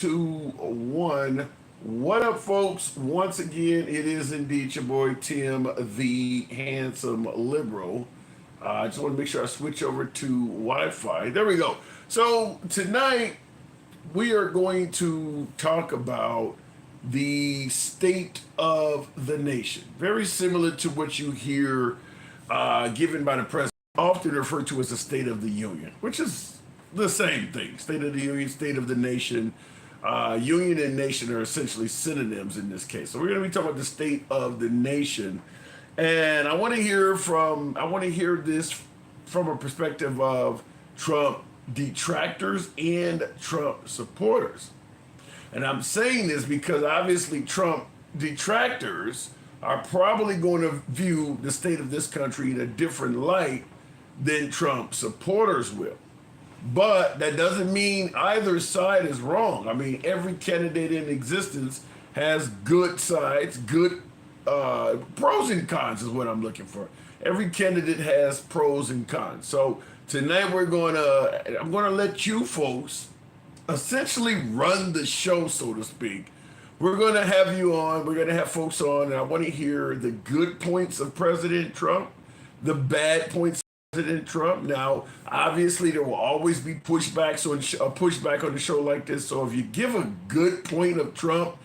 Two, one. What up, folks? Once again, it is indeed your boy Tim, the handsome liberal. I just want to make sure I switch over to Wi-Fi. There we go. So tonight we are going to talk about the state of the nation. Very similar to what you hear given by the president, often referred to as the State of the Union, which is the same thing. State of the Union, State of the Nation. Union and nation are essentially synonyms in this case. So we're going to be talking about the state of the nation, and I want to hear this from a perspective of Trump detractors and Trump supporters. And I'm saying this because obviously Trump detractors are probably going to view the state of this country in a different light than Trump supporters will. But that doesn't mean either side is wrong. I mean, every candidate in existence has good sides, good pros and cons is what I'm looking for. Every candidate has pros and cons. So tonight I'm gonna let you folks essentially run the show, so to speak. We're gonna have you on. We're gonna have folks on, and I want to hear the good points of President Trump, the bad points President Trump. Now, obviously, there will always be pushback on the show like this. So if you give a good point of Trump,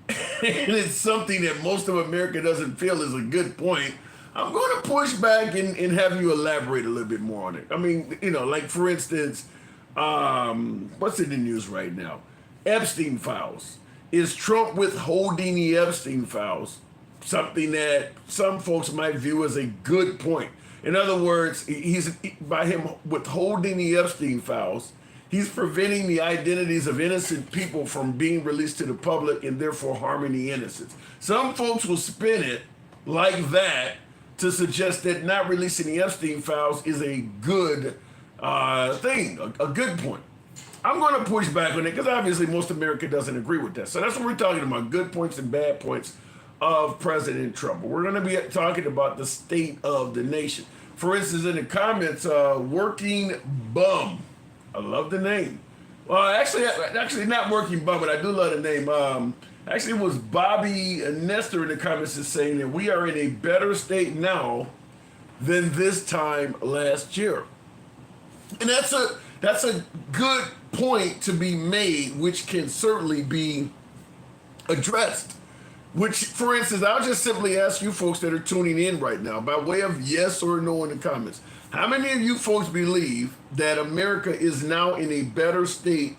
and it's something that most of America doesn't feel is a good point, I'm going to push back and have you elaborate a little bit more on it. I mean, like for instance, what's in the news right now? Epstein files. Is Trump withholding the Epstein files something that some folks might view as a good point? In other words, by him withholding the Epstein files, he's preventing the identities of innocent people from being released to the public and therefore harming the innocents. Some folks will spin it like that to suggest that not releasing the Epstein files is a good thing, a good point. I'm going to push back on it because obviously most America doesn't agree with that. So that's what we're talking about, good points and bad points of President Trump. We're going to be talking about the state of the nation. For instance, in the comments, Working Bum. I love the name. Well, actually not Working Bum, but I do love the name. Actually, it was Bobby Nestor in the comments is saying that we are in a better state now than this time last year. And that's a good point to be made, which can certainly be addressed. Which, for instance, I'll just simply ask you folks that are tuning in right now, by way of yes or no in the comments, how many of you folks believe that America is now in a better state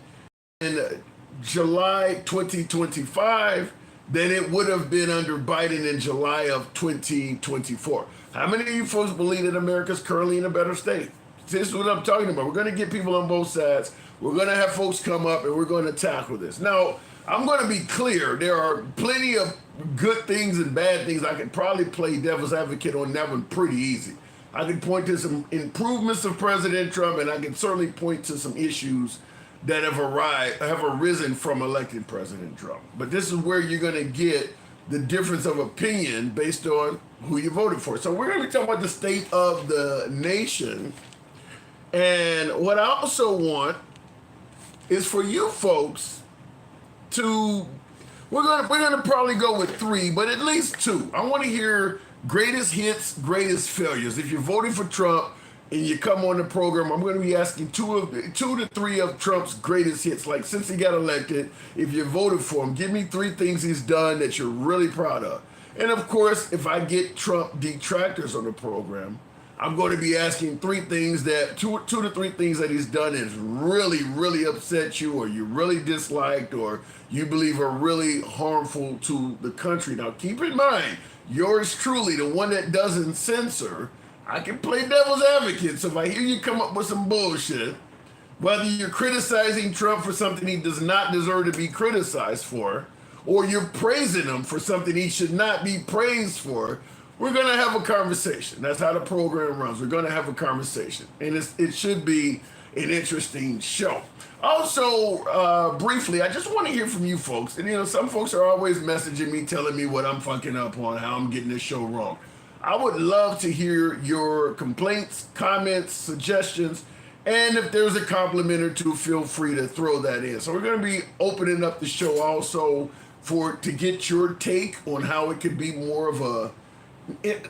in July 2025 than it would have been under Biden in July of 2024? How many of you folks believe that America is currently in a better state? This is what I'm talking about. We're going to get people on both sides. We're going to have folks come up and we're going to tackle this. Now, I'm going to be clear. There are plenty of good things and bad things. I could probably play devil's advocate on that one pretty easy. I can point to some improvements of President Trump, and I can certainly point to some issues that have arisen from electing President Trump. But this is where you're going to get the difference of opinion based on who you voted for. So we're going to be talking about the state of the nation. And what I also want is for you folks we're gonna probably go with 3, but at least 2. I want to hear greatest hits, greatest failures. If you're voting for Trump and you come on the program, I'm going to be asking 2 to 3 of Trump's greatest hits. Like since he got elected, if you voted for him, give me 3 things he's done that you're really proud of. And of course, if I get Trump detractors on the program, I'm going to be asking 3 things that 2 to 3 things that he's done that really, really upset you, or you really disliked, or you believe are really harmful to the country. Now, keep in mind, yours truly, the one that doesn't censor, I can play devil's advocate. So if I hear you come up with some bullshit, whether you're criticizing Trump for something he does not deserve to be criticized for, or you're praising him for something he should not be praised for, we're going to have a conversation. That's how the program runs. We're going to have a conversation. And it should be an interesting show. Also, briefly, I just want to hear from you folks. And, some folks are always messaging me, telling me what I'm fucking up on, how I'm getting this show wrong. I would love to hear your complaints, comments, suggestions, And if there's a compliment or two, feel free to throw that in. So we're going to be opening up the show also to get your take on how it could be more of a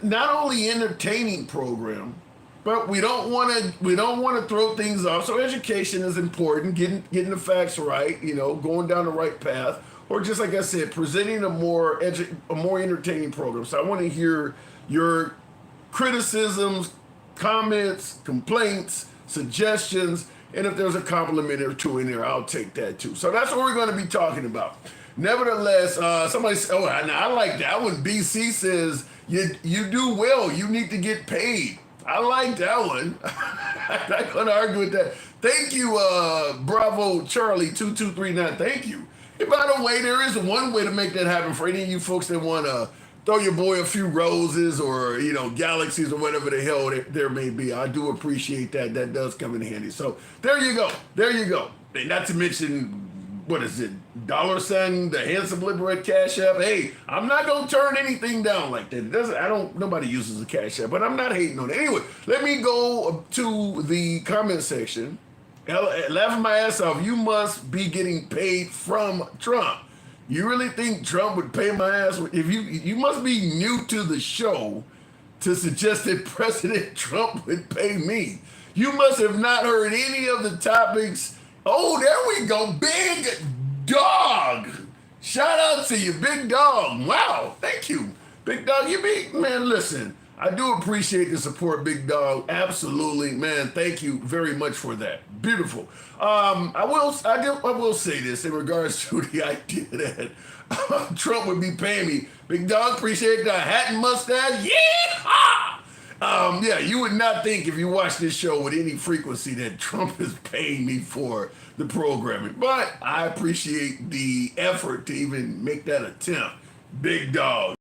not only entertaining program, but we don't want to throw things off. So education is important, getting the facts right, going down the right path, or just like I said, presenting a more entertaining program. So I want to hear your criticisms, comments, complaints, suggestions, and if there's a compliment or two in there, I'll take that too. So that's what we're going to be talking about. Nevertheless, somebody said, oh, I like that one. BC says, you do well. You need to get paid. I like that one. I'm not going to argue with that. Thank you, Bravo Charlie 2239. Thank you. And by the way, there is one way to make that happen for any of you folks that want to throw your boy a few roses or, galaxies or whatever the hell there may be. I do appreciate that. That does come in handy. So there you go. There you go. And not to mention, what is it? $, the handsome liberal at Cash App. Hey, I'm not going to turn anything down like that. Nobody uses a Cash App, but I'm not hating on it. Anyway, let me go to the comment section. Laughing my ass off. You must be getting paid from Trump. You really think Trump would pay my ass? If you must be new to the show to suggest that President Trump would pay me. You must have not heard any of the topics. Oh, there we go. Big Dog. Shout out to you, Big Dog. Wow. Thank you. Big Dog, man, listen. I do appreciate the support, Big Dog. Absolutely, man. Thank you very much for that. Beautiful. I will say this in regards to the idea that Trump would be paying me. Big Dog, appreciate the hat and mustache. Yeah, you would not think if you watch this show with any frequency that Trump is paying me for the programming. But I appreciate the effort to even make that attempt. Big Dog.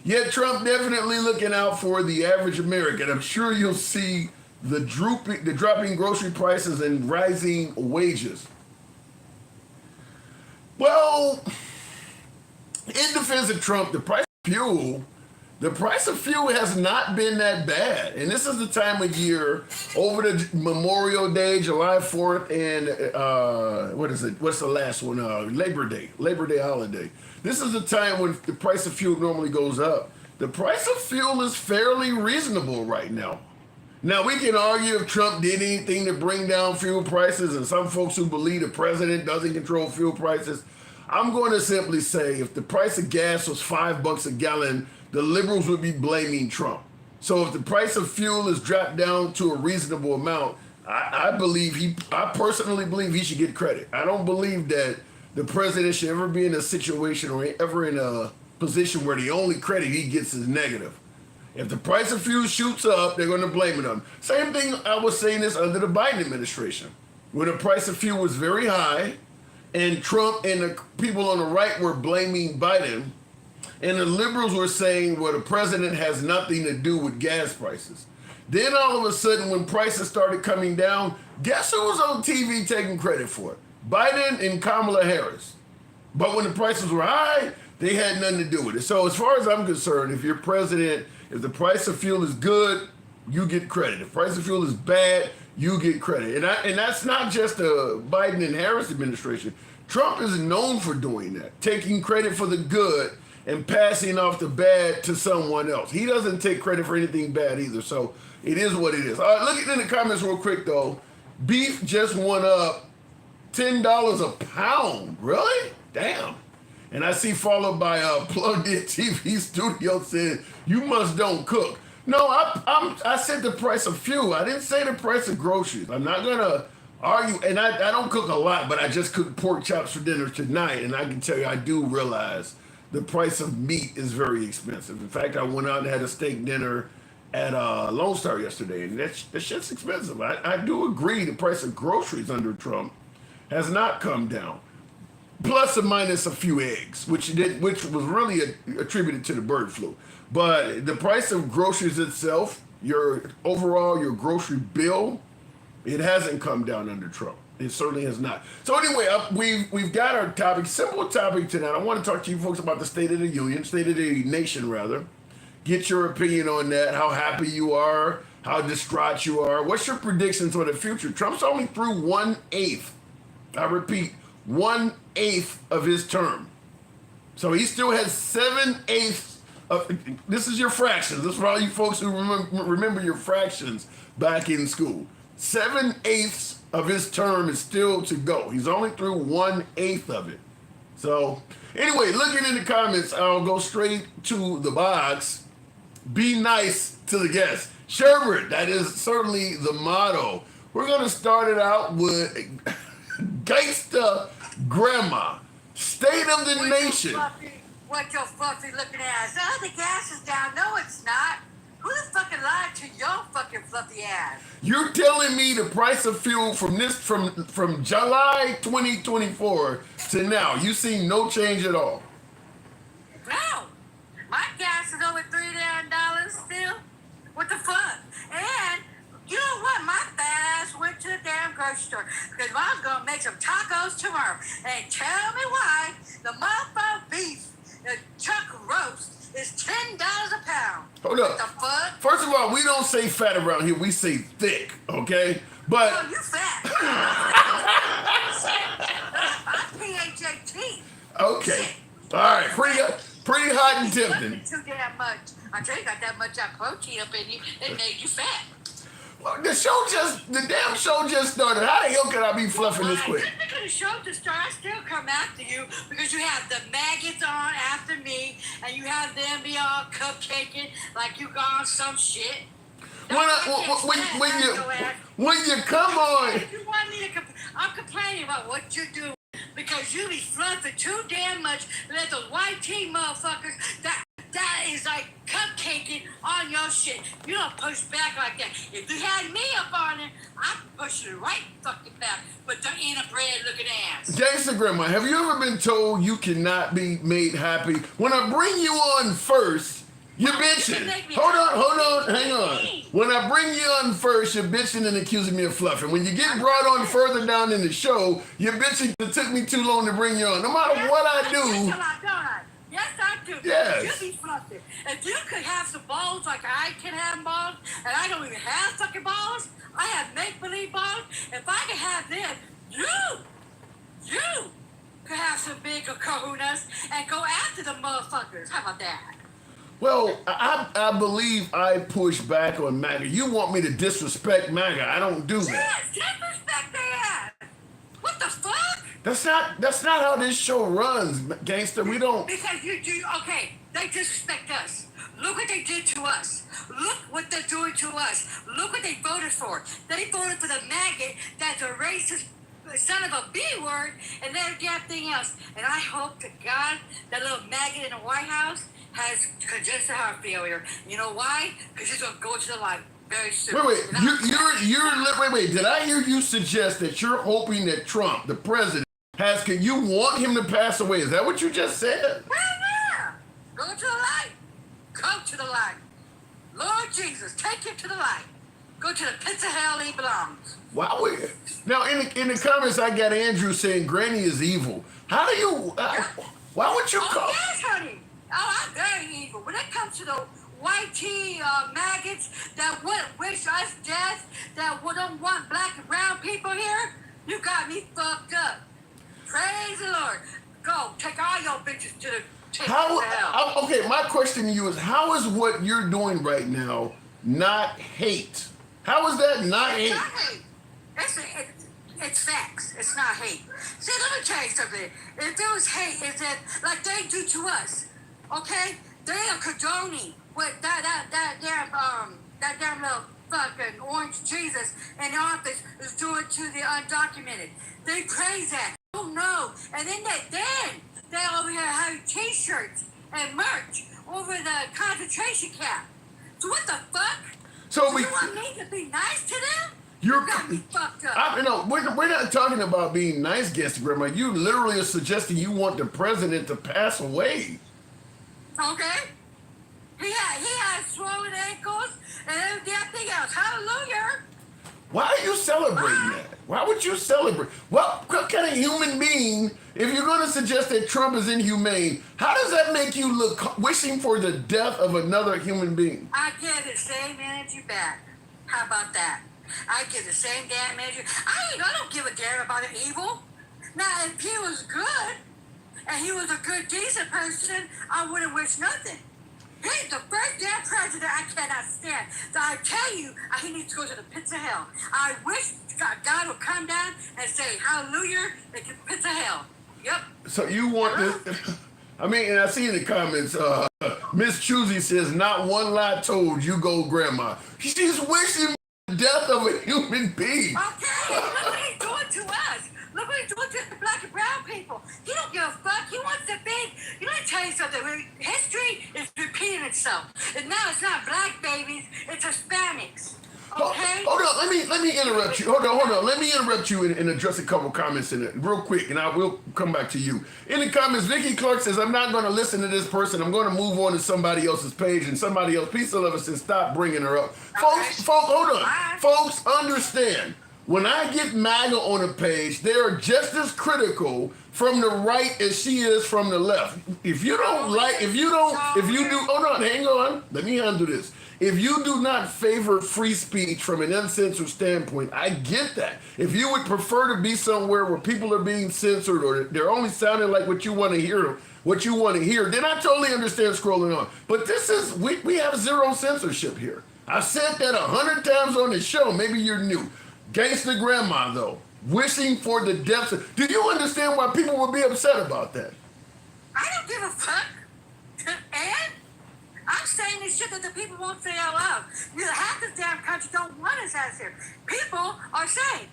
Yet Trump definitely looking out for the average American. I'm sure you'll see the dropping grocery prices and rising wages. Well, in defense of Trump, the price of fuel has not been that bad. And this is the time of year over the Memorial Day, July 4th, and what's the last one? Labor Day holiday. This is the time when the price of fuel normally goes up. The price of fuel is fairly reasonable right now. Now, we can argue if Trump did anything to bring down fuel prices, and some folks who believe the president doesn't control fuel prices. I'm going to simply say if the price of gas was $5 a gallon, the liberals would be blaming Trump. So if the price of fuel is dropped down to a reasonable amount, I personally believe he should get credit. I don't believe that the president should ever be in a situation or ever in a position where the only credit he gets is negative. If the price of fuel shoots up, they're going to blame it on him. Same thing I was saying this under the Biden administration. When the price of fuel was very high and Trump and the people on the right were blaming Biden, and the liberals were saying, well, the president has nothing to do with gas prices. Then all of a sudden, when prices started coming down, guess who was on TV taking credit for it? Biden and Kamala Harris. But when the prices were high, they had nothing to do with it. So as far as I'm concerned, if you're president, if the price of fuel is good, you get credit. If the price of fuel is bad, you get credit. And that's not just the Biden and Harris administration. Trump is known for doing that, taking credit for the good and passing off the bad to someone else. He doesn't take credit for anything bad either. So it is what it is. All right, look at in the comments real quick, though. Beef just went up $10 a pound. Really? Damn. And I see followed by Plugged In TV Studio said, you must don't cook. No, I said the price of fuel. I didn't say the price of groceries. I'm not going to argue. And I don't cook a lot, but I just cooked pork chops for dinner tonight. And I can tell you, I do realize the price of meat is very expensive. In fact, I went out and had a steak dinner at Lone Star yesterday, and that shit's expensive. I do agree the price of groceries under Trump has not come down. Plus or minus a few eggs, which was really attributed to the bird flu. But the price of groceries itself, your grocery bill, it hasn't come down under Trump. It certainly has not. So anyway, we've got our topic, simple topic tonight. I want to talk to you folks about the State of the Nation rather. Get your opinion on that, how happy you are, how distraught you are. What's your predictions for the future? Trump's only through 1/8. I repeat, 1/8 of his term. So he still has 7/8 of. This is your fractions. This is for all you folks who remember your fractions back in school. 7/8 of his term is still to go. He's only through 1/8 of it. So anyway, looking in the comments, I'll go straight to the box. Be nice to the guests. Sherbert, that is certainly the motto. We're going to start it out with Gangster Grandma, State of the Nation. What your fluffy looking ass? Oh, the gas is down. No, it's not. Who the fucking lied to your fucking fluffy ass? You're telling me the price of fuel from July 2024 to now, you see no change at all? No. My gas is over $3 still. What the fuck? And you know what? My fat ass went to the damn grocery store because I was gonna make some tacos tomorrow. And tell me why the motherfucking beef, the chuck roast, is $10 a pound. Hold up. What the fuck? First of all, we don't say fat around here. We say thick, okay? But Oh, you fat. I'm PHAT. okay. All right. Pretty hot and tempting. Too damn much. I tell you, got that much protein up in you. It made you fat. Well, the damn show just started. How the hell can I be fluffing this quick? Just because the show just started, I still come after you because you have the maggots on after me, and you have them be all cupcaking like you gone some shit. When you come on, You want me to I'm complaining about what you're doing because you be fluffing too damn much. Let those white tea motherfuckers that is like cupcaking on your shit. You don't push back like that. If you had me up on it, I'd push it right fucking back. But the inbred looking ass. Gangster Grandma, have you ever been told you cannot be made happy? When I bring you on first, you're bitching. Hold on, hang on. When I bring you on first, you're bitching and accusing me of fluffing. When you get brought on further down in the show, you're bitching it took me too long to bring you on. No matter what I do. Yes, I do. Yes. You be fluffing. If you could have some balls like I can have balls, and I don't even have fucking balls, I have make-believe balls. If I could have them, you could have some bigger kahunas and go after the motherfuckers. How about that? Well, I believe I push back on MAGA. You want me to disrespect MAGA. I don't do that. Yes, disrespect their ass. What the fuck? That's not how this show runs, Gangster. We don't. Because you do, okay, they disrespect us. Look what they did to us. Look what they're doing to us. Look what they voted for. They voted for the maggot that's a racist son of a B word and everything else. And I hope to God that little maggot in the White House has congestive heart failure. You know why? Because he's going to go to the light very soon. Wait. Did I hear you suggest that you're hoping that Trump, the president, you want him to pass away? Is that what you just said? Hell yeah! Go to the light. Come to the light. Lord Jesus, take him to the light. Go to the pits of hell he belongs. Wow. Now, in the comments, I got Andrew saying Granny is evil. How do you... why would you call... Yes, honey. Oh, I'm very evil. When it comes to the white tea maggots that wish us death, that don't want black and brown people here, you got me fucked up. Praise the Lord. Go, take all your bitches to the pits of hell. Okay, my question to you is, how is what you're doing right now not hate? How is that not hate? Not hate. It's facts. It's not hate. See, let me tell you something. If there was hate, it's that like they do to us, okay? They are condoning what that damn little fucking orange Jesus in the office is doing to the undocumented. They praise that. Oh no! And then they over here have T-shirts and merch over the concentration camp. So what the fuck? So you want me to be nice to them? You got me fucked up. We're not talking about being nice, Gangster Grandma. You literally are suggesting you want the president to pass away. Okay. He had swollen ankles and everything else. Hallelujah. Why are you celebrating that? Why would you celebrate? What kind of human being, if you're going to suggest that Trump is inhumane, how does that make you look wishing for the death of another human being? I get the same energy back. How about that? I give the same damn energy. I don't give a damn about the evil. Now, if he was good and he was a good, decent person, I wouldn't wish nothing. He's the first damn president I cannot stand. So I tell you, he needs to go to the pits of hell. I wish God would come down and say, hallelujah, the pits of hell. Yep. So you want this? I mean, and I see in the comments, Miss Choosy says, not one lie told, you go grandma. She's wishing the death of a human being. Okay, look what he's doing to us. Look what he's doing to the black and brown people. He don't give a fuck. He wants to think. You know, let me tell you something. History is repeating itself. And now it's not black babies, it's Hispanics. Okay? Hold on, let me interrupt you. Hold on. Let me interrupt you and address a couple comments in it real quick, and I will come back to you. In the comments, Vicky Clark says, I'm not going to listen to this person. I'm going to move on to somebody else's page, and somebody else, Peace of Love, says, stop bringing her up. Okay. Folks, hold on. Folks, understand. When I get MAGA on a page, they are just as critical from the right as she is from the left. If you do, hold on, hang on. Let me handle this. If you do not favor free speech from an uncensored standpoint, I get that. If you would prefer to be somewhere where people are being censored or they're only sounding like what you want to hear, then I totally understand scrolling on. But this is, we have zero censorship here. I've said that 100 times on the show. Maybe you're new. Gangster grandma, though, wishing for the deaths. Do you understand why people would be upset about that? I don't give a fuck. And I'm saying this shit that the people won't say out loud. Half this damn country don't want us out here. People are saying,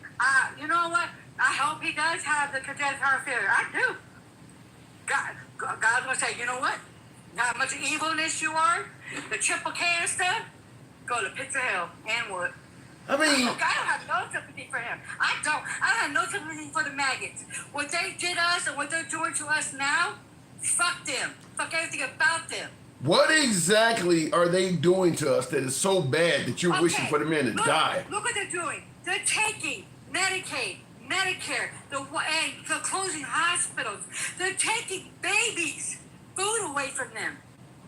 you know what? I hope he does have the congenital heart failure. I do. God's gonna say, you know what? How much evilness you are, the triple K and stuff, go to pits of hell. And what? I mean, I don't have no sympathy for him. I don't. I have no sympathy for the maggots. What they did us and what they're doing to us now, fuck them. Fuck everything about them. What exactly are they doing to us that is so bad that you're wishing for the men to die? Look what they're doing. They're taking Medicaid, Medicare, they're closing hospitals. They're taking babies' food away from them.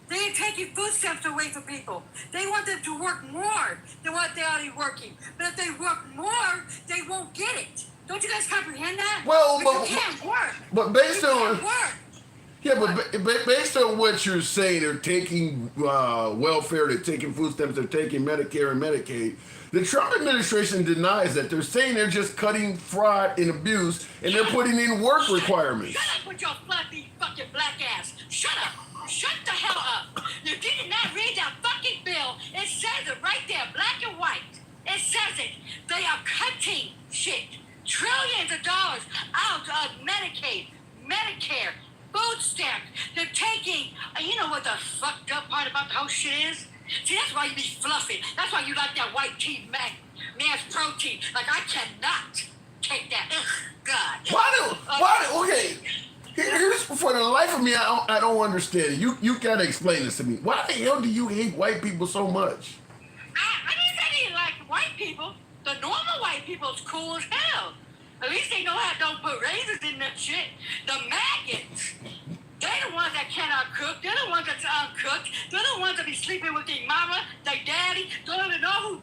They're taking food stamps away from people. They want them to work more than what they're already working. But if they work more, they won't get it. Don't you guys comprehend that? Well, but you can't work. But based on work. Yeah, but based on what you're saying, they're taking welfare, they're taking food stamps, they're taking Medicare and Medicaid. The Trump administration denies that. They're saying they're just cutting fraud and abuse, and they're putting in work requirements. Shut up with your fluffy fucking black ass. Shut up. Shut the hell up. You did not read that fucking bill. It says it right there, black and white. It says it. They are cutting shit. Trillions of dollars out of Medicaid, Medicare, food stamps. They're taking, you know what the fucked up part about the whole shit is? See, that's why you be fluffy. That's why you like that white tea, man's protein. Like, I cannot take that. Ugh, God. Okay. Here's, for the life of me, I don't understand it. You gotta explain this to me. Why the hell do you hate white people so much? I didn't say they like white people. The normal white people is cool as hell. At least they know how to don't put raisins in that shit. The maggots, they're the ones that cannot cook. They're the ones that's uncooked. They're the ones that be sleeping with their mama, their daddy. They don't even know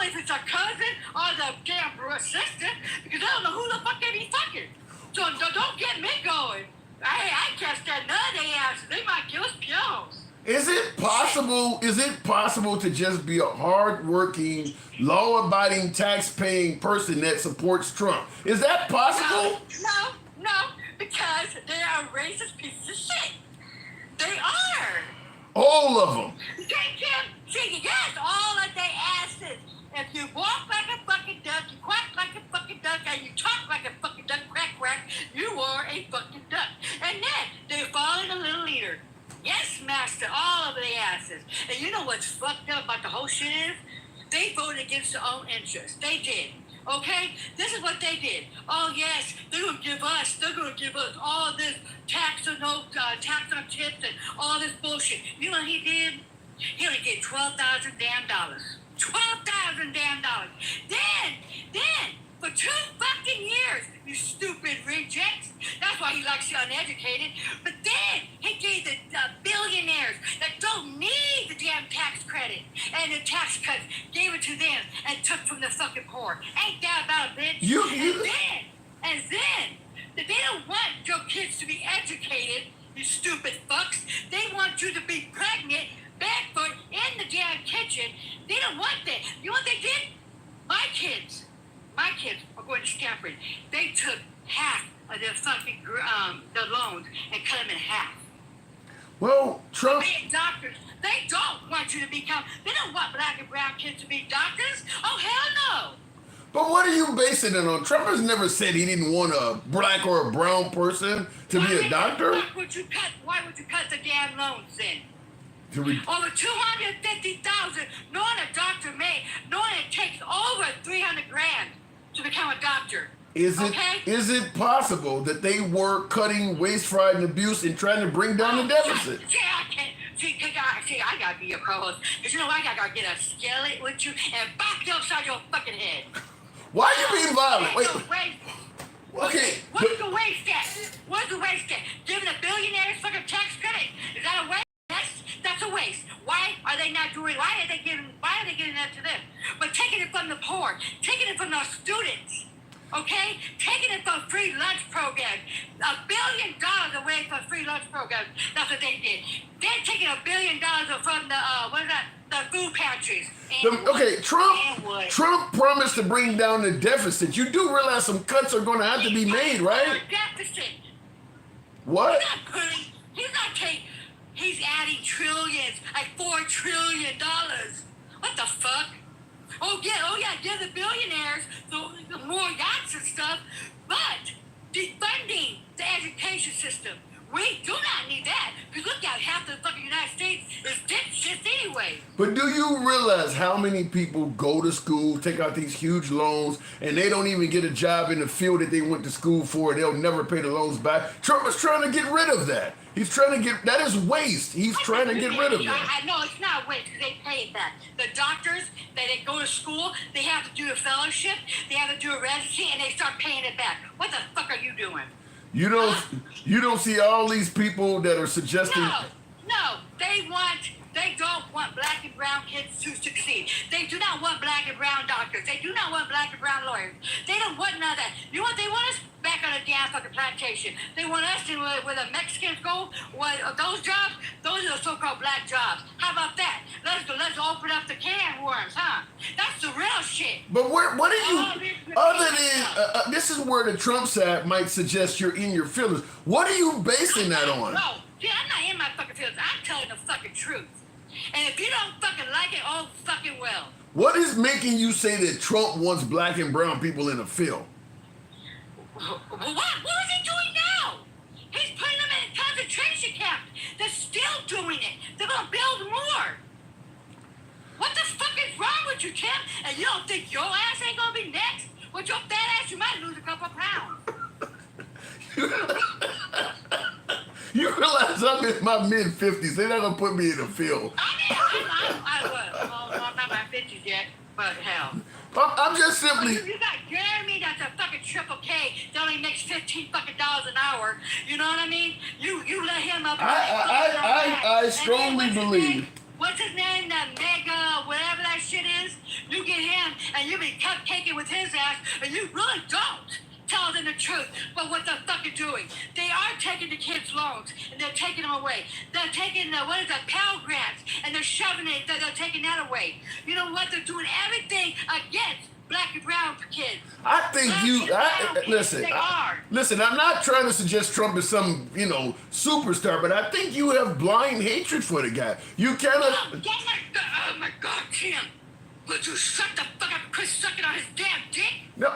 if it's a cousin or the damn sister because they don't know who the fuck they be fucking. So don't get me going. I can't stand none of their asses. They might give us pills. Is it possible to just be a hard-working, law-abiding, tax-paying person that supports Trump? Is that possible? No, because they are racist pieces of shit. They are. All of them. Yes, all of their asses. If you walk like a fucking duck, you quack like a fucking duck, and you talk like a fucking duck, quack, quack, you are a fucking duck. And then they're following a little leader. Yes, master, all of their asses. And you know what's fucked up about the whole shit is? They voted against their own interests. They did. Okay? This is what they did. Oh, yes, they're going to give us all this tax on tips and all this bullshit. You know what he did? He only get $12,000 damn dollars. $12,000 damn dollars. Then, for 2 fucking years, you stupid rejects. That's why he likes you uneducated. But then, he they gave the billionaires that don't need the damn tax credit and the tax cuts, gave it to them and took from the fucking poor. Ain't that about a bitch? And then, they don't want your kids to be educated, you stupid fucks. They want you to be pregnant, barefoot, in the damn kitchen. They don't want that. You know what they did? My kids are going to Stanford. They took half of their fucking the loans and cut them in half. Well, Trump. Doctors, they don't want you to become. They don't want black and brown kids to be doctors. Oh hell no. But what are you basing it on? Trump has never said he didn't want a black or a brown person to be a doctor. Why would you cut the damn loans then? Over 250,000. Knowing a doctor knowing it takes over 300 grand to become a doctor. Is it possible that they were cutting waste, fraud, and abuse and trying to bring down the deficit? I can't. See, I gotta be your co-host. Because you know I gotta get a skillet with you and bop you upside your fucking head. Why are you being violent? Wait. Okay. What's the waste at? What's the waste at? Giving a billionaire's fucking tax credit? Is that a waste? That's a waste. Why are they giving that to them? But taking it from the poor, taking it from the students. Okay? Taking it from free lunch programs. $1 billion away from free lunch programs. That's what they did. They're taking $1 billion from the food pantries. Trump promised to bring down the deficit. You do realize some cuts are going to have to be made, right? Deficit. What? He's adding trillions, like $4 trillion. What the fuck? Oh yeah, give the billionaires the more yachts and stuff, but defunding the education system. We do not need that, because look at half the fucking United States is dipshits anyway. But do you realize how many people go to school, take out these huge loans, and they don't even get a job in the field that they went to school for? They'll never pay the loans back. Trump is trying to get rid of that. He's trying to get, that is waste. He's trying to get rid of that. I know it's not waste, because they pay it back. The doctors, they go to school, they have to do a fellowship, they have to do a residency, and they start paying it back. What the fuck are you doing? You don't see all these people that are suggesting. No, they don't want black and brown kids to succeed. They do not want black and brown doctors. They do not want black and brown lawyers. They don't want none of that. You know what they want us? Back on the damn fucking plantation. They want us to where the Mexicans go. Those jobs, those are the so-called black jobs. How about that? Let's open up the can worms, huh? That's the real shit. But what are you? Other than this is where the Trump side might suggest you're in your feelings. What are you basing that on? No, see, I'm not in my fucking feelings. I'm telling the fucking truth. And if you don't fucking like it, oh fucking well. What is making you say that Trump wants black and brown people in a field? What is he doing now? He's putting them in concentration camps. They're still doing it. They're gonna build more. What the fuck is wrong with you, Tim? And you don't think your ass ain't gonna be next? With your fat ass, you might lose a couple pounds. You realize I'm in my mid-50s. They're not gonna put me in a field. I'm not my 50s yet, but hell. I'm just simply. You got Jeremy that's a fucking triple K that only makes $15 fucking an hour. You know what I mean? You let him up. I strongly believe. What's his name? That MAGA, whatever that shit is. You get him, and you be cupcaking with his ass, and you really don't tell them the truth. But what the fuck are doing? They are taking the kids' loans, and they're taking them away. They're taking the Pell Grants, and they're shoving it. They're taking that away. You know what? They're doing everything against black and brown kids. I think listen, I'm not trying to suggest Trump is some, superstar, but I think you have blind hatred for the guy. You cannot. Oh my God, Tim. Would you shut the fuck up, Chris, sucking on his damn dick? No,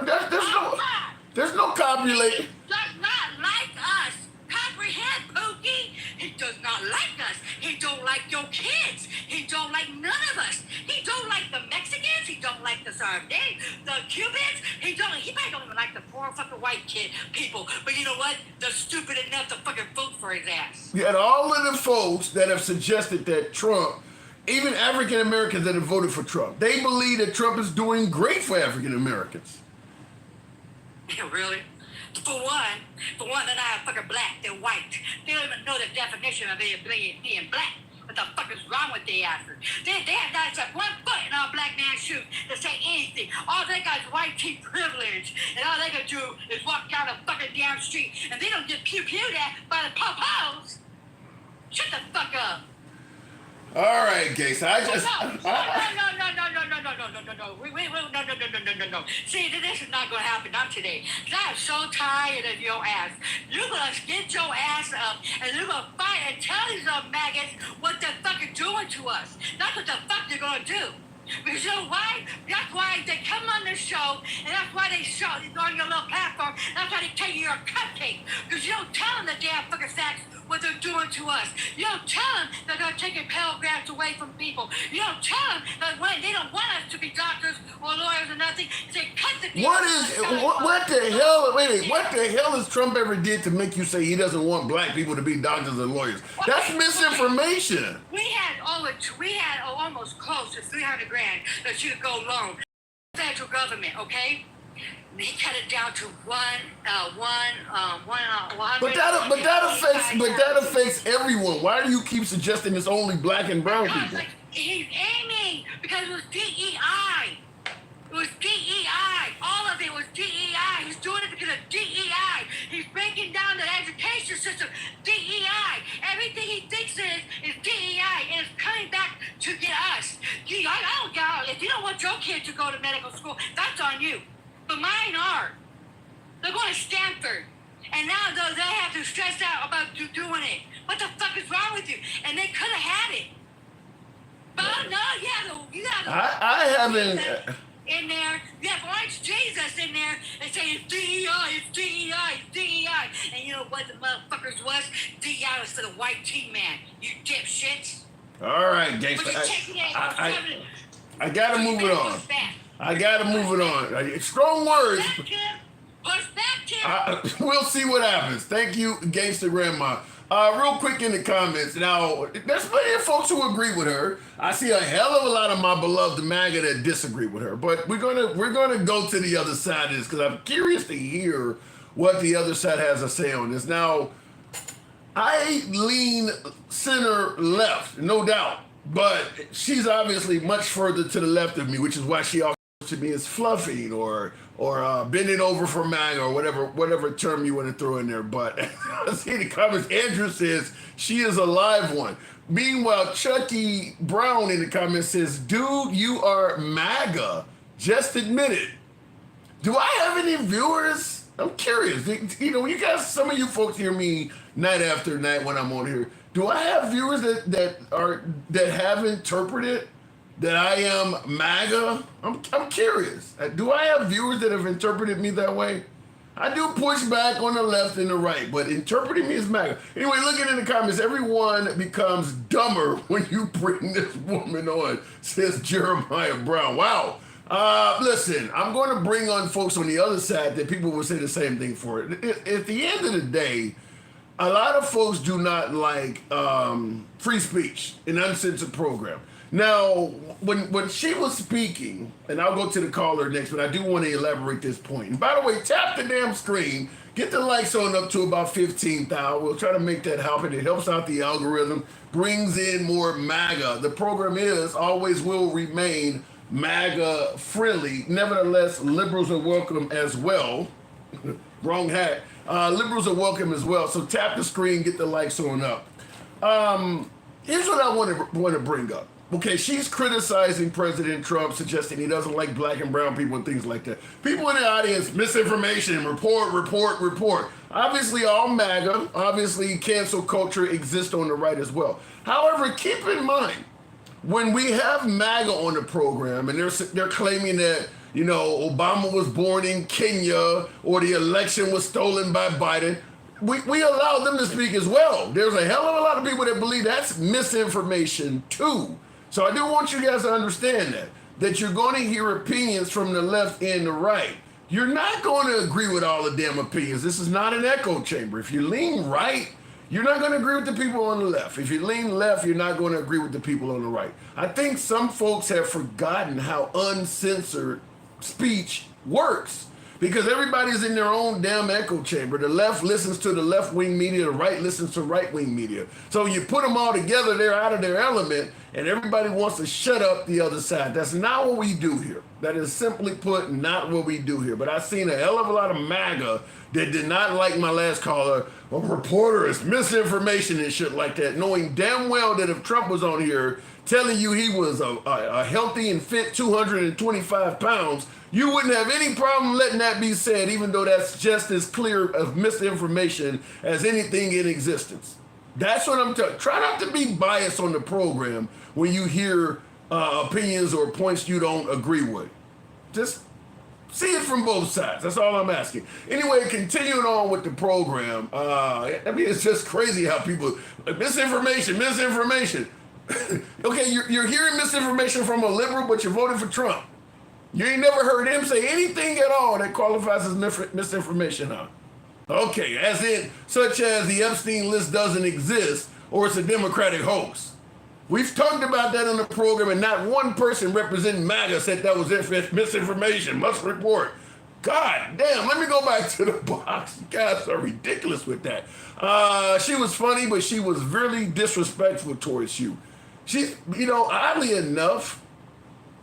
there's no copulate. He does not like us. Comprehend, Pookie? He does not like us. He don't like your kids. He don't like none of us. He don't like the Mexicans. He don't like the the Cubans. He probably don't even like the poor fucking white people. But you know what? They're stupid enough to fucking vote for his ass. You had all of the folks that have suggested that Trump, even African Americans that have voted for Trump, they believe that Trump is doing great for African Americans. Really? For one, they're not fucking black. They're white. They don't even know the definition of being black. What the fuck is wrong with their asses? They have not set one foot in our black man's shoes to say anything. All they got is white tea privilege, and all they can do is walk down the fucking damn street, and they don't get pew-pewed at by the po-pos. Shut the fuck up. All right, Gangster. No. We, no. See, this is not going to happen not today. I'm so tired of your ass. You're going to get your ass up, and you're going to fight and tell these little maggots what they're fucking doing to us. That's what the fuck they're going to do. Because you know why? That's why they come on this show, and that's why they show on your little platform. That's why they take you your cupcake. Because you don't tell them the damn fucking facts what they're doing to us. You don't tell them that they're taking Pell Grants away from people. You don't tell them that when they don't want us to be doctors or lawyers or nothing. They cut the deal. What the hell? Wait, what the hell has Trump ever did to make you say he doesn't want black people to be doctors and lawyers? That's misinformation. We had almost close to 300 grand that you could go loan. Federal government, okay? He cut it down to 100. But that affects everyone. Why do you keep suggesting it's only black and brown people? Like, he's aiming because it was DEI. It was DEI. All of it was DEI. He's doing it because of DEI. He's breaking down the education system. DEI. Everything he thinks is DEI, and it's coming back to get us. I don't care. If you don't want your kid to go to medical school, that's on you. But mine are. They're going to Stanford. And now they have to stress out about doing it. What the fuck is wrong with you? And they could have had it. But no, you have I haven't. In there, you have Orange Jesus in there and saying DEI, it's DEI, it's DEI. And you know what the motherfuckers was? DEI was for the white tea man. You dipshits. All right, Gangster. I gotta move it on. I gotta move it on. Strong words. We'll see what happens. Thank you, Gangster Grandma. Real quick in the comments. Now, there's plenty of folks who agree with her. I see a hell of a lot of my beloved MAGA that disagree with her. But we're gonna go to the other side of this because I'm curious to hear what the other side has to say on this. Now, I lean center left, no doubt. But she's obviously much further to the left of me, which is why she also to me is fluffing or bending over for MAGA or whatever term you want to throw in there. But I see the comments. Andrew says she is a live one. Meanwhile, Chucky Brown in the comments says, dude, you are MAGA. Just admit it. Do I have any viewers? I'm curious. You know, you guys, some of you folks hear me night after night when I'm on here. Do I have viewers that have interpreted that I am MAGA? I'm curious. Do I have viewers that have interpreted me that way? I do push back on the left and the right, but interpreting me as MAGA. Anyway, looking in the comments, everyone becomes dumber when you bring this woman on, says Jeremiah Brown. Wow. Listen, I'm going to bring on folks on the other side that people will say the same thing for. At the end of the day, a lot of folks do not like free speech, an uncensored program. Now, when she was speaking, and I'll go to the caller next, but I do want to elaborate this point. And by the way, tap the damn screen, get the likes on up to about 15,000. We'll try to make that happen. It helps out the algorithm, brings in more MAGA. The program always will remain MAGA friendly. Nevertheless, liberals are welcome as well. Wrong hat. Liberals are welcome as well. So tap the screen, get the likes on up. Here's what I want to bring up. Okay, she's criticizing President Trump, suggesting he doesn't like black and brown people and things like that. People in the audience, misinformation, report. Obviously, all MAGA, obviously, cancel culture exists on the right as well. However, keep in mind, when we have MAGA on the program and they're claiming that, you know, Obama was born in Kenya or the election was stolen by Biden, we allow them to speak as well. There's a hell of a lot of people that believe that's misinformation too. So I do want you guys to understand that you're going to hear opinions from the left and the right. You're not going to agree with all the damn opinions. This is not an echo chamber. If you lean right, you're not going to agree with the people on the left. If you lean left, you're not going to agree with the people on the right. I think some folks have forgotten how uncensored speech works. because everybody's in their own damn echo chamber. The left listens to the left-wing media, the right listens to right-wing media. So you put them all together, they're out of their element, and everybody wants to shut up the other side. That's not what we do here. That is simply put not what we do here. But I've seen a hell of a lot of MAGA that did not like my last caller, a reporter is misinformation and shit like that, knowing damn well that if Trump was on here telling you he was a healthy and fit 225 pounds, you wouldn't have any problem letting that be said, even though that's just as clear of misinformation as anything in existence. That's what I'm talking. Try not to be biased on the program when you hear opinions or points you don't agree with. Just see it from both sides. That's all I'm asking. Anyway, continuing on with the program, I mean, it's just crazy how people, misinformation. Okay, you're hearing misinformation from a liberal, but you're voting for Trump. You ain't never heard him say anything at all that qualifies as misinformation, huh? Okay, as in, such as the Epstein list doesn't exist, or it's a Democratic hoax. We've talked about that on the program, and not one person representing MAGA said that was misinformation. Must report. God damn, let me go back to the box. You guys are ridiculous with that. She was funny, but she was really disrespectful towards you. She, oddly enough,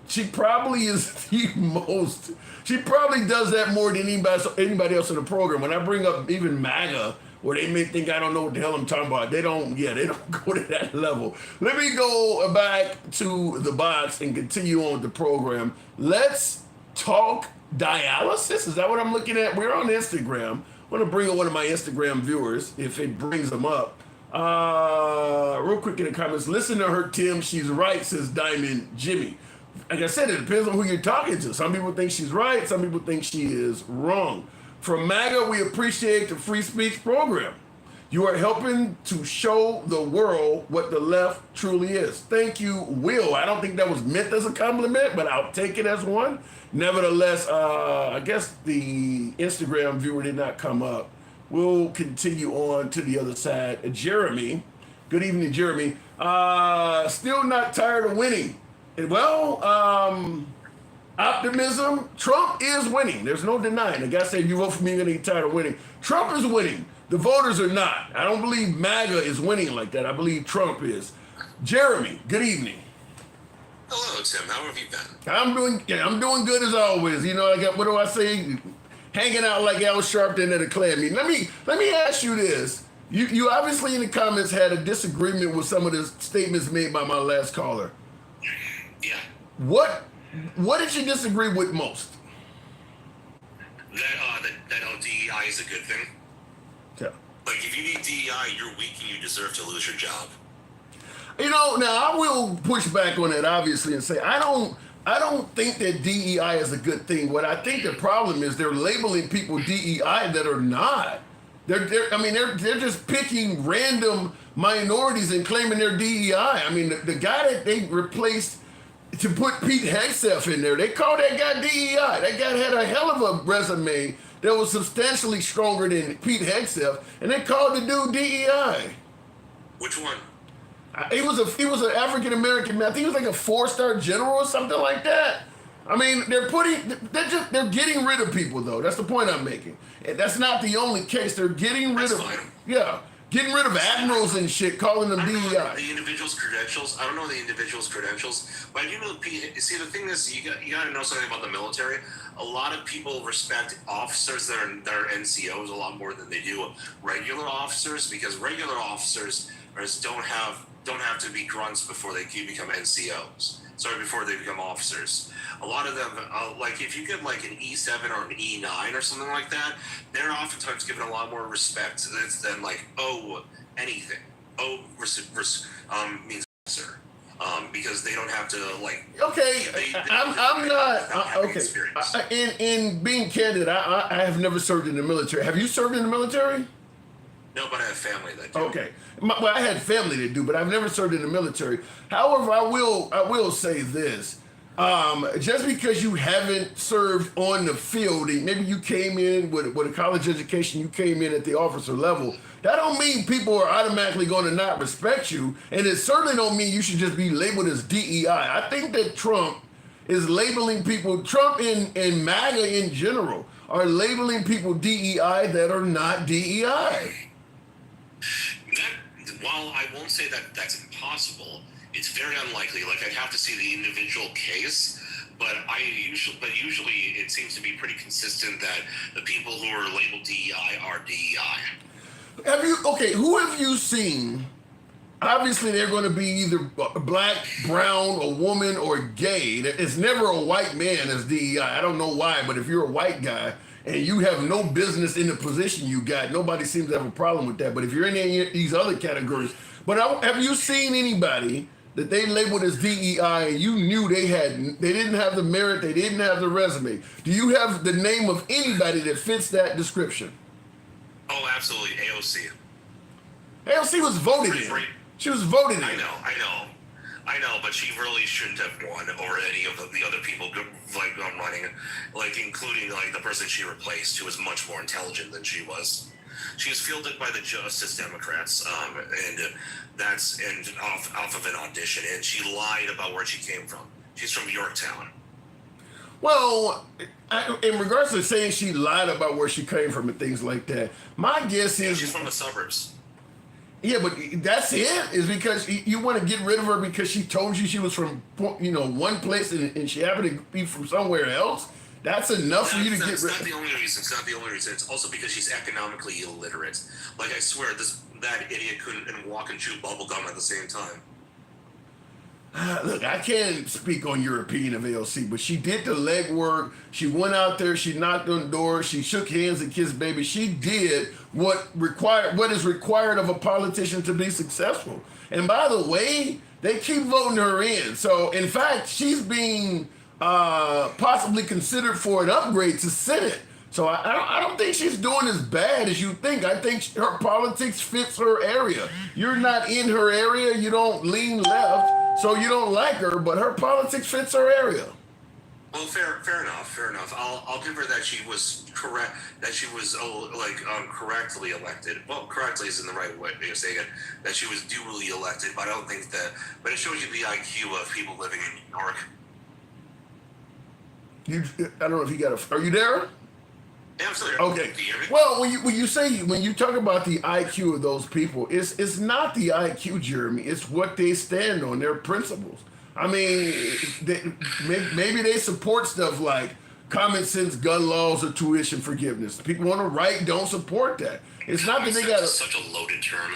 she probably is the most, she probably does that more than anybody else in the program. When I bring up even MAGA, where they may think I don't know what the hell I'm talking about, they don't go to that level. Let me go back to the box and continue on with the program. Let's talk dialysis. Is that what I'm looking at? We're on Instagram. I'm going to bring up one of my Instagram viewers, if it brings them up. Real quick in the comments, listen to her, Tim. She's right, says Diamond Jimmy. Like I said, it depends on who you're talking to. Some people think she's right. Some people think she is wrong. From MAGA, we appreciate the free speech program. You are helping to show the world what the left truly is. Thank you, Will. I don't think that was meant as a compliment, but I'll take it as one. Nevertheless, I guess the Instagram viewer did not come up. We'll continue on to the other side. Jeremy, good evening, Jeremy. Still not tired of winning. Well, optimism, Trump is winning. There's no denying. The guy said, you vote for me, you're going to get tired of winning. Trump is winning. The voters are not. I don't believe MAGA is winning like that. I believe Trump is. Jeremy, good evening. Hello, Tim. How have you been? I'm doing good as always. What do I say? Hanging out like Al Sharpton at a Klan meeting. Let me ask you this. You obviously in the comments had a disagreement with some of the statements made by my last caller. Yeah. What did you disagree with most? That DEI is a good thing. Yeah. Like, if you need DEI, you're weak and you deserve to lose your job. Now I will push back on that obviously and say I don't think that DEI is a good thing. What I think the problem is they're labeling people DEI that are not. They're just picking random minorities and claiming they're DEI. I mean, the guy that they replaced to put Pete Hegseth in there, they called that guy DEI. That guy had a hell of a resume that was substantially stronger than Pete Hegseth, and they called the dude DEI. Which one? He was an African American man. I think he was like a 4-star general or something like that. I mean, they're getting rid of people though. That's the point I'm making. And that's not the only case. They're getting rid of getting rid of admirals and shit, calling them DEI. The individual's credentials. I don't know the individual's credentials, but I do know see, the thing is, you got to know something about the military. A lot of people respect officers that are NCOs a lot more than they do regular officers, because regular officers don't have to be grunts before they become NCOs. Sorry, before they become officers. A lot of them, like if you get like an E7 or an E9 or something like that, they're oftentimes given a lot more respect than like anything. Means officer, because they don't have to like. Okay, I'm not okay. In being candid, I have never served in the military. Have you served in the military? No, but I have family that do. Okay. Well, I had family that do, but I've never served in the military. However, I will say this. Just because you haven't served on the field, maybe you came in with a college education, you came in at the officer level, that don't mean people are automatically going to not respect you, and it certainly don't mean you should just be labeled as DEI. I think that Trump is labeling people, Trump and MAGA in general, are labeling people DEI that are not DEI. While I won't say that that's impossible, it's very unlikely. Like, I'd have to see the individual case, but usually it seems to be pretty consistent that the people who are labeled DEI are DEI. Who have you seen? Obviously, they're going to be either black, brown, a woman, or gay. It's never a white man as DEI. I don't know why, but if you're a white guy and you have no business in the position you got, nobody seems to have a problem with that. But if you're in any of these other categories, have you seen anybody that they labeled as DEI and you knew they didn't have the merit, they didn't have the resume? Do you have the name of anybody that fits that description? Oh, absolutely. AOC. AOC was voted in. She was voted in. I know, but she really shouldn't have won over any of the other people running, like including like the person she replaced, who was much more intelligent than she was. She was fielded by the Justice Democrats, and off of an audition, and she lied about where she came from. She's from Yorktown. Well, in regards to saying she lied about where she came from and things like that, my guess is she's from the suburbs. Yeah, but that's it? Is because you want to get rid of her because she told you she was from, one place and she happened to be from somewhere else? That's enough for you to get rid of her? That's not the only reason. It's not the only reason. It's also because she's economically illiterate. Like, I swear, that idiot couldn't walk and chew bubble gum at the same time. Look, I can't speak on your opinion of AOC, but she did the legwork. She went out there, she knocked on doors, she shook hands and kissed baby. She did what is required of a politician to be successful. And by the way, they keep voting her in. So in fact, she's being possibly considered for an upgrade to Senate. So I don't think she's doing as bad as you think. I think her politics fits her area. You're not in her area. You don't lean left, so you don't like her. But her politics fits her area. Well, fair enough. I'll give her that she was correct. That she was correctly elected. Well, correctly is in the right way of saying it. That she was duly elected. But I don't think that. But it shows you the IQ of people living in New York. I don't know if you got a. Are you there? Yeah, I'm still here. Okay. Well, when you talk about the IQ of those people, it's not the IQ, Jeremy. It's what they stand on, their principles. I mean, maybe they support stuff like common sense gun laws or tuition forgiveness. People on the right don't support that. It's not that they got such a loaded term.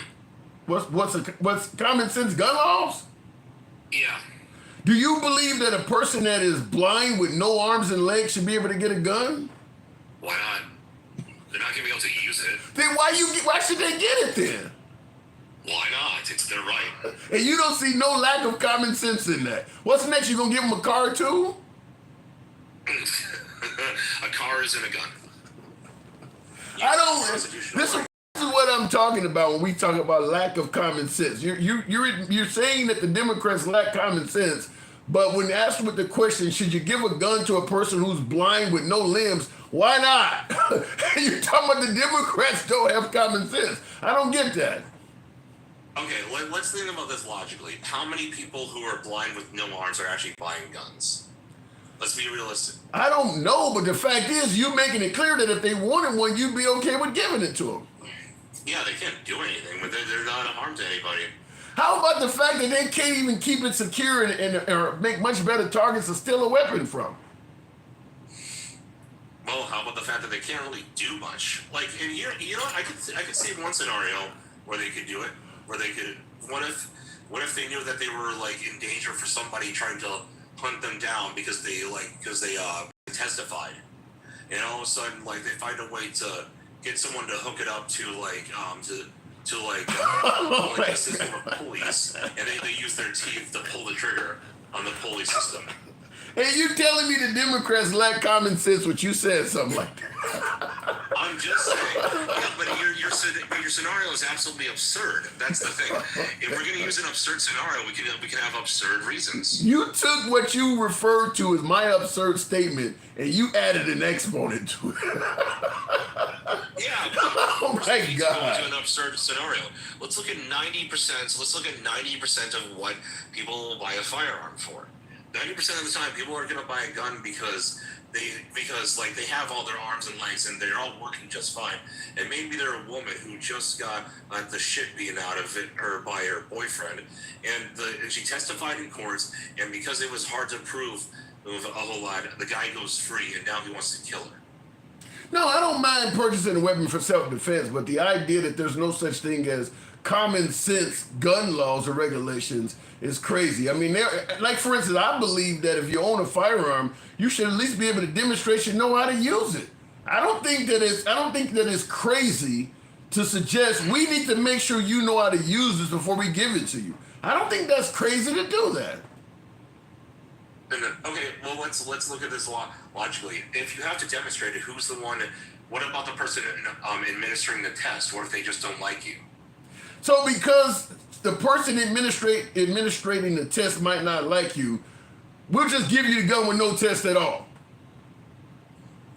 What's common sense gun laws? Yeah. Do you believe that a person that is blind with no arms and legs should be able to get a gun? Why not? They're not gonna be able to use it. Then why should they get it then? Why not? It's their right. And you don't see no lack of common sense in that. What's next? You gonna give them a car too? A car isn't a gun. I don't. This is what I'm talking about when we talk about lack of common sense. You're saying that the Democrats lack common sense, but when asked with the question, should you give a gun to a person who's blind with no limbs? Why not? You're talking about the Democrats don't have common sense. I don't get that. Okay, let's think about this logically. How many people who are blind with no arms are actually buying guns? Let's be realistic. I don't know, but the fact is, you're making it clear that if they wanted one, you'd be okay with giving it to them. Yeah, they can't do anything, but they're not a harm to anybody. How about the fact that they can't even keep it secure and make much better targets to steal a weapon from? Well, how about the fact that they can't really do much? Like, and I could see one scenario where they could do it, where they could. What if they knew that they were like in danger for somebody trying to hunt them down because they testified, and all of a sudden like they find a way to get someone to hook it up to a system of police, and they use their teeth to pull the trigger on the pulley system. Hey, you telling me the Democrats lack common sense when you said something like that? I'm just saying. Yeah, but your scenario is absolutely absurd. That's the thing. If we're going to use an absurd scenario, we can have absurd reasons. You took what you referred to as my absurd statement and you added an exponent to it. Yeah. Oh my God. To an absurd scenario. Let's look at 90%. Let's look at 90% of what people will buy a firearm for. 90% of the time, people are going to buy a gun because because like they have all their arms and legs and they're all working just fine, and maybe they're a woman who just got the shit beaten out of her by her boyfriend, and she testified in courts, and because it was hard to prove a whole lot, the guy goes free, and now he wants to kill her. No, I don't mind purchasing a weapon for self-defense, but the idea that there's no such thing as common sense gun laws or regulations is crazy. I mean, like for instance, I believe that if you own a firearm, you should at least be able to demonstrate you know how to use it. I don't think that it's crazy to suggest we need to make sure you know how to use this before we give it to you. I don't think that's crazy to do that. Okay, well let's look at this logically. If you have to demonstrate it, who's the one? What about the person administering the test? What if they just don't like you? So because the person administrating the test might not like you, we'll just give you the gun with no test at all.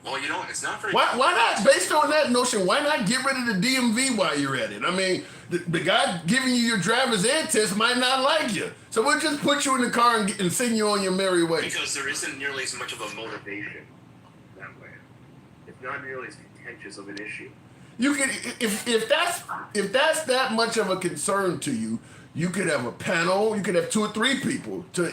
Well, you know, it's not very... Why not, based on that notion, why not get rid of the DMV while you're at it? I mean, the guy giving you your driver's ed test might not like you. So we'll just put you in the car and send you on your merry way. Because there isn't nearly as much of a motivation that way. It's not nearly as contentious of an issue. You can, if that's that much of a concern to you, you could have a panel. You could have 2 or 3 people to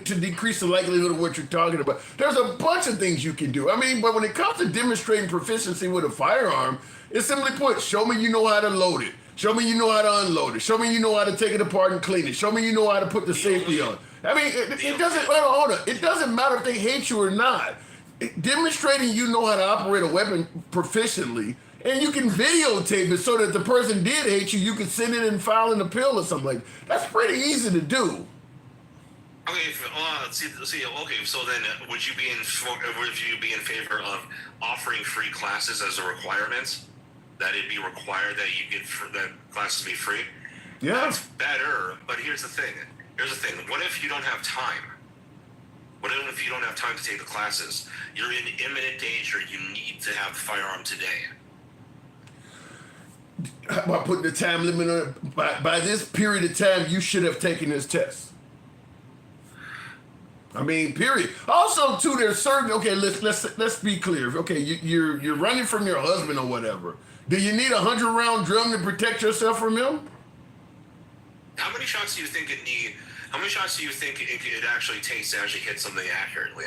decrease the likelihood of what you're talking about. There's a bunch of things you can do. I mean, but when it comes to demonstrating proficiency with a firearm, it's simply put: show me you know how to load it. Show me you know how to unload it. Show me you know how to take it apart and clean it. Show me you know how to put the safety on. I mean, it doesn't. Hold on. It doesn't matter if they hate you or not. Demonstrating you know how to operate a weapon proficiently. And you can videotape it so that the person did hate you, you can send it and file an appeal or something like that. That's pretty easy to do. Okay, okay. So then, would you be in favor of offering free classes as a requirement? That it be required that you get that classes be free? Yeah, that's better. But here's the thing. What if you don't have time? What if you don't have time to take the classes? You're in imminent danger. You need to have the firearm today. How about putting the time limit on it? By this period of time, you should have taken this test. I mean, period. Also, too, there's certain. Okay, let's be clear. Okay, you're running from your husband or whatever. Do you need a 100-round drum to protect yourself from him? How many shots do you think it need? How many shots do you think it actually takes to actually hit something accurately?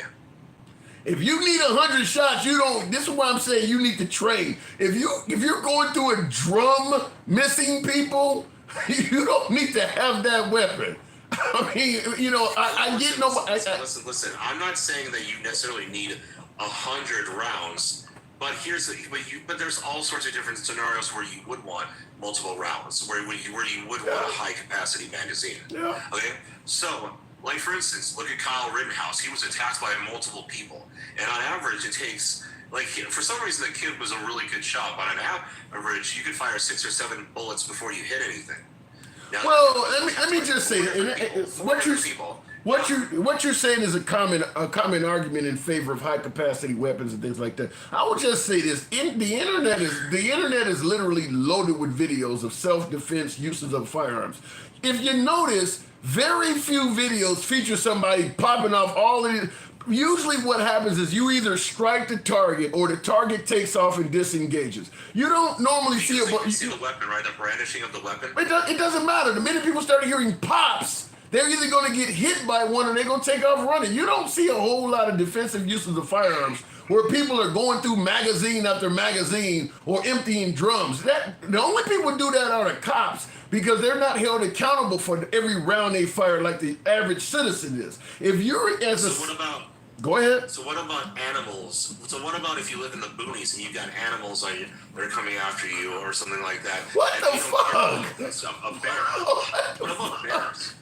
If you need 100 shots, you don't. This is why I'm saying you need to train. If you're going through a drum missing people, you don't need to have that weapon. I mean, you know, I get no. Listen. I'm not saying that you necessarily need 100 rounds, but but there's all sorts of different scenarios where you would want multiple rounds, where you would want a high capacity magazine. Yeah. Okay. So, like for instance, look at Kyle Rittenhouse. He was attacked by multiple people, and on average, it takes for some reason the kid was a really good shot, but on average, you could fire 6 or 7 bullets before you hit anything. Now, well, let me just say what you're saying is a common argument in favor of high capacity weapons and things like that. I will just say this: the internet is literally loaded with videos of self-defense uses of firearms. If you notice, very few videos feature somebody popping off all of it. Usually what happens is you either strike the target or the target takes off and disengages. You don't normally see it. You see the weapon, right? The brandishing of the weapon. It doesn't matter. The minute people start hearing pops, they're either going to get hit by one or they're going to take off running. You don't see a whole lot of defensive uses of firearms where people are going through magazine after magazine or emptying drums. The only people who do that are the cops, because they're not held accountable for every round they fire like the average citizen is. If you're what about? Go ahead. So what about animals? So what about if you live in the boonies and you got animals that are coming after you or something like that? What the fuck? A bear. What about bears?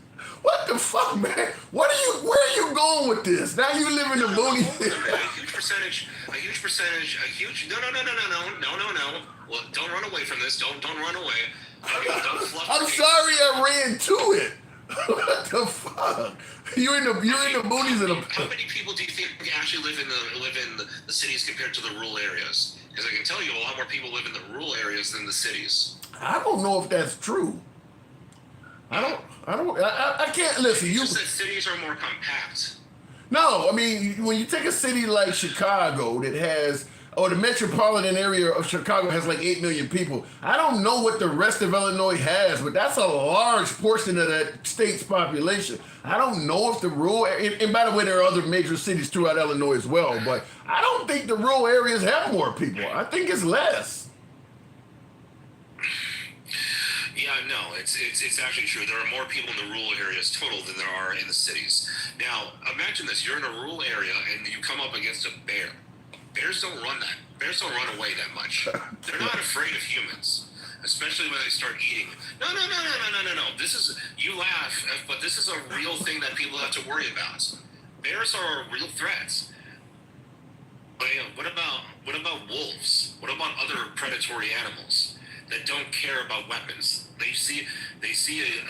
What the fuck, man? Where are you going with this? Now you live in the boonies. A huge percentage. No. Well, don't run away from this. Don't run away. I'm sorry I ran to it. What the fuck? You're in the boonies. How many people do you think actually live in the cities compared to the rural areas? Because I can tell you, a lot more people live in the rural areas than the cities. I don't know if that's true. I can't listen. You said cities are more compact. No, I mean, when you take a city like Chicago that has, or the metropolitan area of Chicago has like 8 million people. I don't know what the rest of Illinois has, but that's a large portion of that state's population. I don't know if the rural, and by the way, there are other major cities throughout Illinois as well, but I don't think the rural areas have more people. I think it's less. Yeah, no, it's actually true. There are more people in the rural areas total than there are in the cities. Now, imagine this: you're in a rural area and you come up against a bear. Bears don't run that. Bears don't run away that much. They're not afraid of humans, especially when they start eating. No. This is, you laugh, but this is a real thing that people have to worry about. Bears are a real threat. But what about wolves? What about other predatory animals that don't care about weapons? They see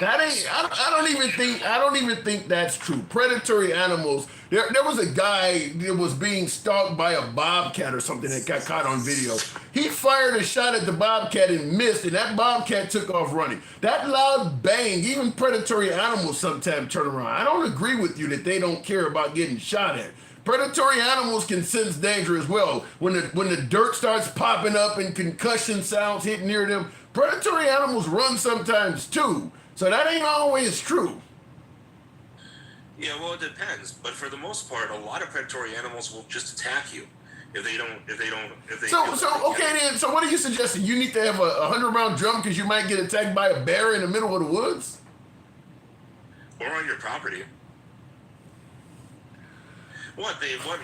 That ain't. I don't even think that's true. Predatory animals. There was a guy that was being stalked by a bobcat or something that got caught on video. He fired a shot at the bobcat and missed, and that bobcat took off running. That loud bang. Even predatory animals sometimes turn around. I don't agree with you that they don't care about getting shot at. Predatory animals can sense danger as well. When the dirt starts popping up and concussion sounds hit near them, predatory animals run sometimes too. So that ain't always true. Yeah, well, it depends. But for the most part, a lot of predatory animals will just attack you if they don't. So okay then. So what are you suggesting? You need to have a 100-round drum because you might get attacked by a bear in the middle of the woods, or on your property. What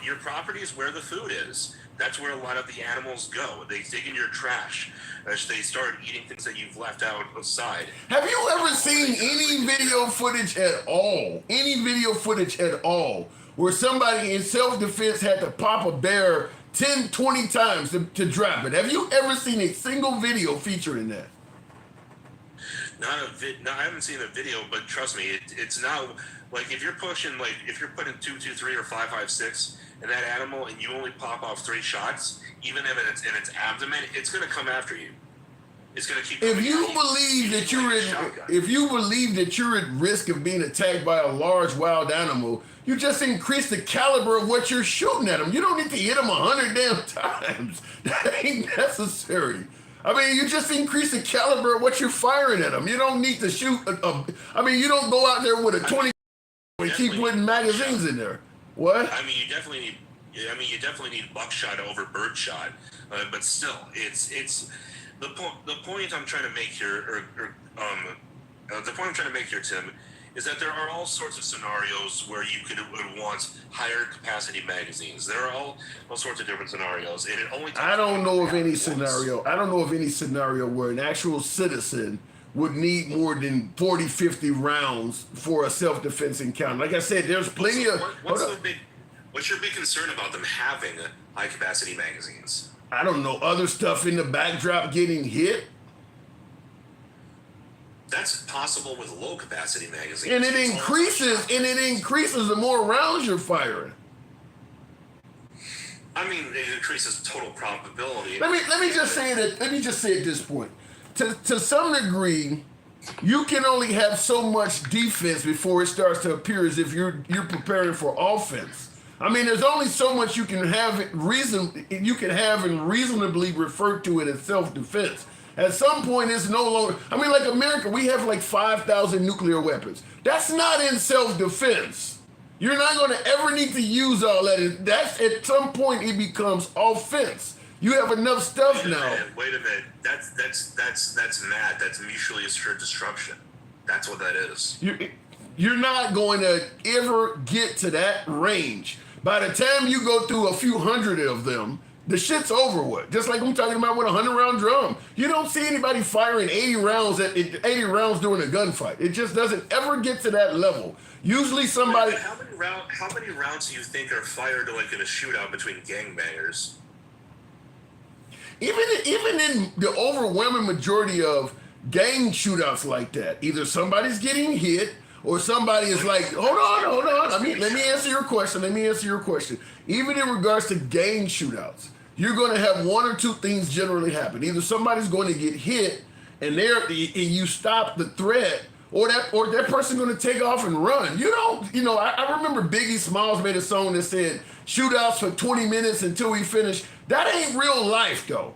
your property is where the food is. That's where a lot of the animals go. They dig in your trash. As they start eating things that you've left outside. Have you ever seen any video footage at all? Any video footage at all where somebody in self-defense had to pop a bear 10, 20 times to drop it? Have you ever seen a single video featuring that? No, I haven't seen a video, but trust me, it's not like if you're putting 223 or 556 in that animal and you only pop off 3 shots, even if it's in its abdomen, it's gonna come after you. It's gonna keep. If you believe that you're at risk of being attacked by a large wild animal, you just increase the caliber of what you're shooting at them. You don't need to hit them 100 damn times. That ain't necessary. I mean, you just increase the caliber of what you're firing at them. You don't need to shoot. You don't go out there with a 20 and keep putting magazines in there. What? I mean, you definitely need buckshot over birdshot, but still, it's the point I'm trying to make here, the point I'm trying to make here, Tim, is that there are all sorts of scenarios where you would want higher capacity magazines. There are all sorts of different scenarios, and it only. I don't know of any scenario. I don't know of any scenario where an actual citizen would need more than 40, 50 rounds for a self-defense encounter. Like I said, there's plenty of. What's your big concern about them having high capacity magazines? I don't know, other stuff in the backdrop getting hit. That's possible with low capacity magazines. And it increases the more rounds you're firing. I mean, it increases total probability. Let me just say at this point. To some degree, you can only have so much defense before it starts to appear as if you're preparing for offense. I mean, there's only so much you can have and reasonably refer to it as self-defense. At some point, it's no longer. I mean, like America, we have like 5,000 nuclear weapons. That's not in self-defense. You're not going to ever need to use all that. That's at some point it becomes offense. You have enough stuff now. Wait a minute. That's mad. That's mutually assured destruction. That's what that is. You're not going to ever get to that range. By the time you go through a few hundred of them, the shit's over with. Just like I'm talking about with a 100-round drum. You don't see anybody firing 80 rounds during a gunfight. It just doesn't ever get to that level. Usually somebody. How many rounds do you think are fired like in a shootout between gangbangers? Even in the overwhelming majority of gang shootouts like that, either somebody's getting hit or somebody is like, hold on. Let me answer your question. Even in regards to gang shootouts, you're going to have one or two things generally happen. Either somebody's going to get hit and you stop the threat, or that person going to take off and run. You don't, I remember Biggie Smalls made a song that said shootouts for 20 minutes until we finish. That ain't real life though.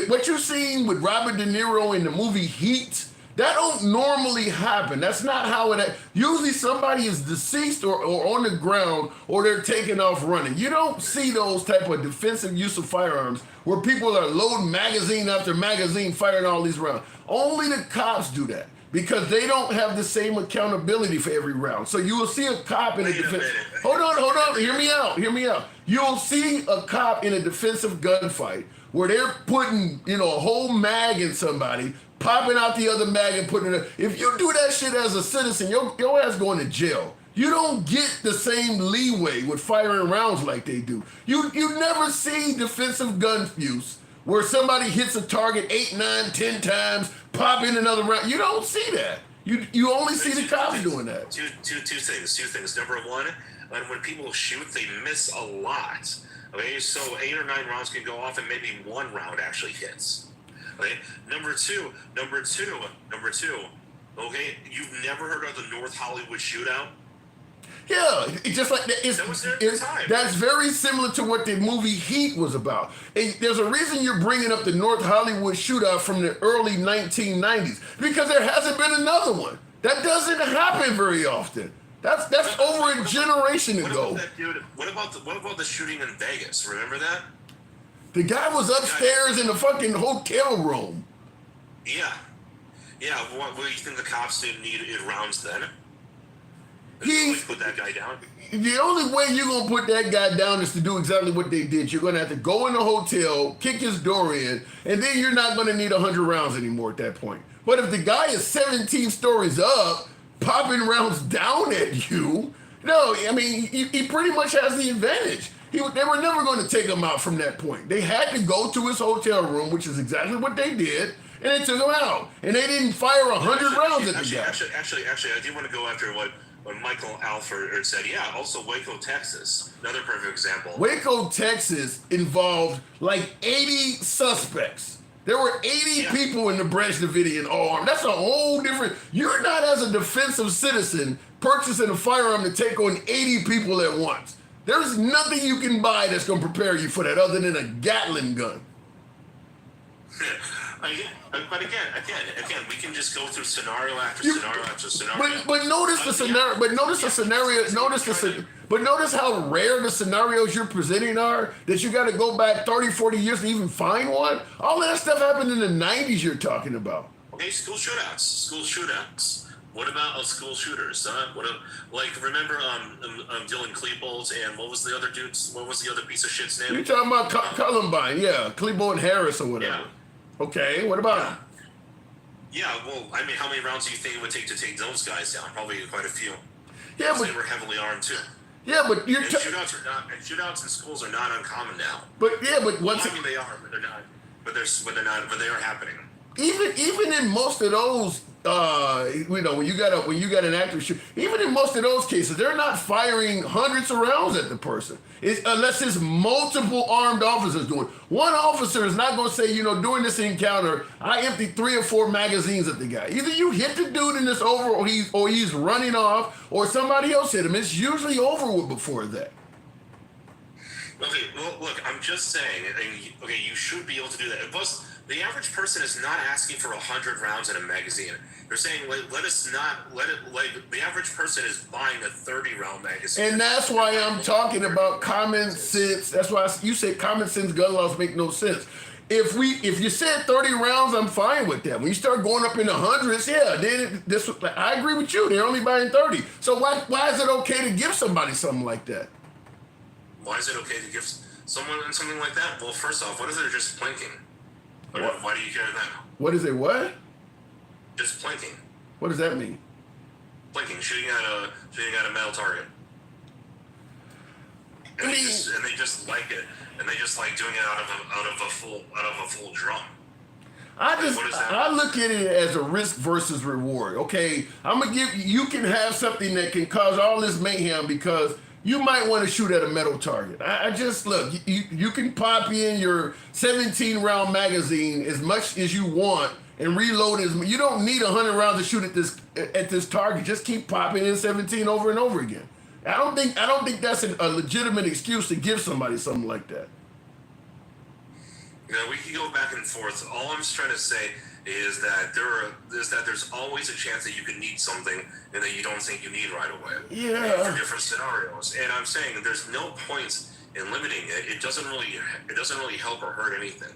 What you're seeing with Robert De Niro in the movie Heat, that don't normally happen. That's not how it. Usually somebody is deceased or on the ground or they're taking off running. You don't see those type of defensive use of firearms where people are loading magazine after magazine, firing all these rounds. Only the cops do that because they don't have the same accountability for every round. So you will see a cop in a defense. Hold on. Hear me out. You'll see a cop in a defensive gunfight where they're putting, a whole mag in somebody, popping out the other mag and putting it. If you do that shit as a citizen, your ass going to jail. You don't get the same leeway with firing rounds like they do. You never see defensive gun use where somebody hits a target 8, 9, 10 times, pop in another round. You don't see that. You only see the cops doing that. Two things. Number one, when people shoot, they miss a lot. Okay, so 8 or 9 rounds can go off and maybe 1 round actually hits. Okay, number two. Okay, you've never heard of the North Hollywood shootout? Yeah, it's just like that. That's very similar to what the movie Heat was about. And there's a reason you're bringing up the North Hollywood shootout from the early 1990s because there hasn't been another one. That doesn't happen very often. That's over a generation ago. What about the shooting in Vegas? Remember that? The guy was upstairs in the fucking hotel room. Yeah. What do you think the cops didn't need rounds then? He put that guy down. The only way you're gonna put that guy down is to do exactly what they did. You're gonna have to go in the hotel, kick his door in, and then you're not gonna need 100 rounds anymore at that point. But if the guy is 17 stories up, popping rounds down at you, no, I mean he pretty much has the advantage. They were never going to take him out from that point. They had to go to his hotel room, which is exactly what they did, and they took him out. And they didn't fire 100 rounds at the guy. Actually, I do want to go after what Michael Alford said. Yeah, also Waco, Texas. Another perfect example. Waco, Texas involved like 80 suspects. There were 80 people in the Branch Davidian armed. That's a whole different... You're not, as a defensive citizen, purchasing a firearm to take on 80 people at once. There's nothing you can buy that's going to prepare you for that other than a Gatling gun. But again, we can just go through scenario after scenario after scenario. But notice the scenario. But notice the scenario. But notice how rare the scenarios you're presenting are. That you got to go back 30, 40 years to even find one. All of that stuff happened in the 90s. You're talking about. Okay, school shootouts. What about school shooters? Remember Dylan Klebold and what was the other dude's? What was the other piece of shit's name? You're talking about Columbine, yeah, Klebold Harris or whatever. Yeah. Okay, what about him? Yeah, well, I mean, how many rounds do you think it would take to take those guys down? Probably quite a few. Yeah, but they were heavily armed too. Yeah, but shootouts in schools are not uncommon now. But once I mean, they are, but they're not. But they are happening. Even in most of those, when you got an active shooter, even in most of those cases, they're not firing hundreds of rounds at the person, unless it's multiple armed officers doing. One officer is not going to say, during this encounter, I emptied 3 or 4 magazines at the guy. Either you hit the dude and it's over, or he's running off, or somebody else hit him. It's usually over with before that. Okay, well, look, I'm just saying. Okay, you should be able to do that. Plus, the average person is not asking for 100 rounds in a magazine. They're saying, the average person is buying a 30-round magazine. And that's why I'm talking about common sense. That's why you said common sense gun laws make no sense. If you said 30 rounds, I'm fine with that. When you start going up in the hundreds, then I agree with you. They're only buying 30. So why is it okay to give somebody something like that? Why is it okay to give someone something like that? Well, first off, what if they're just plinking? Why do you care then? What is it? What? Just plinking. What does that mean? Plinking, shooting at a metal target. And they just like it, and they just like doing it out of a full drum. I look at it as a risk versus reward. Okay, I'm gonna you can have something that can cause all this mayhem because you might want to shoot at a metal target. I just look, you can pop in your 17-round magazine as much as you want and reload as you don't need 100 rounds to shoot at this target. Just keep popping in 17 over and over again. I don't think that's a legitimate excuse to give somebody something like that. Yeah, we can go back and forth. All I'm trying to say is that there's always a chance that you can need something and that you don't think you need right away. Yeah. For different scenarios. And I'm saying there's no point in limiting it. It doesn't really help or hurt anything.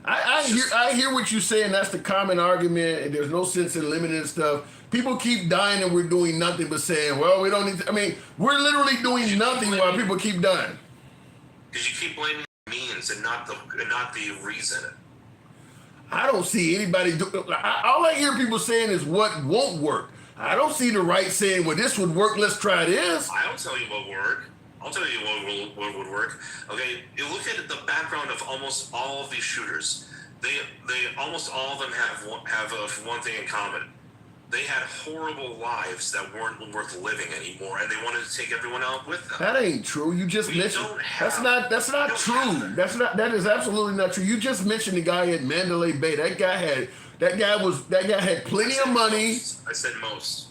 I hear what you're saying. That's the common argument, and there's no sense in limiting stuff. People keep dying, and we're doing nothing but saying, "Well, we don't need." I mean, we're literally doing nothing while people keep dying. Because you keep blaming the means and not the reason. I don't see anybody all I hear people saying is what won't work. I don't see the right saying, "Well, this would work. Let's try this." I'll tell you what work. I'll tell you what would work. Okay, you look at the background of almost all of these shooters. They almost all of them have one thing in common. They had horrible lives that weren't worth living anymore, and they wanted to take everyone out with them. That ain't true. You just mentioned that's not true. That is absolutely not true. You just mentioned the guy at Mandalay Bay. That guy had plenty of money. I said most.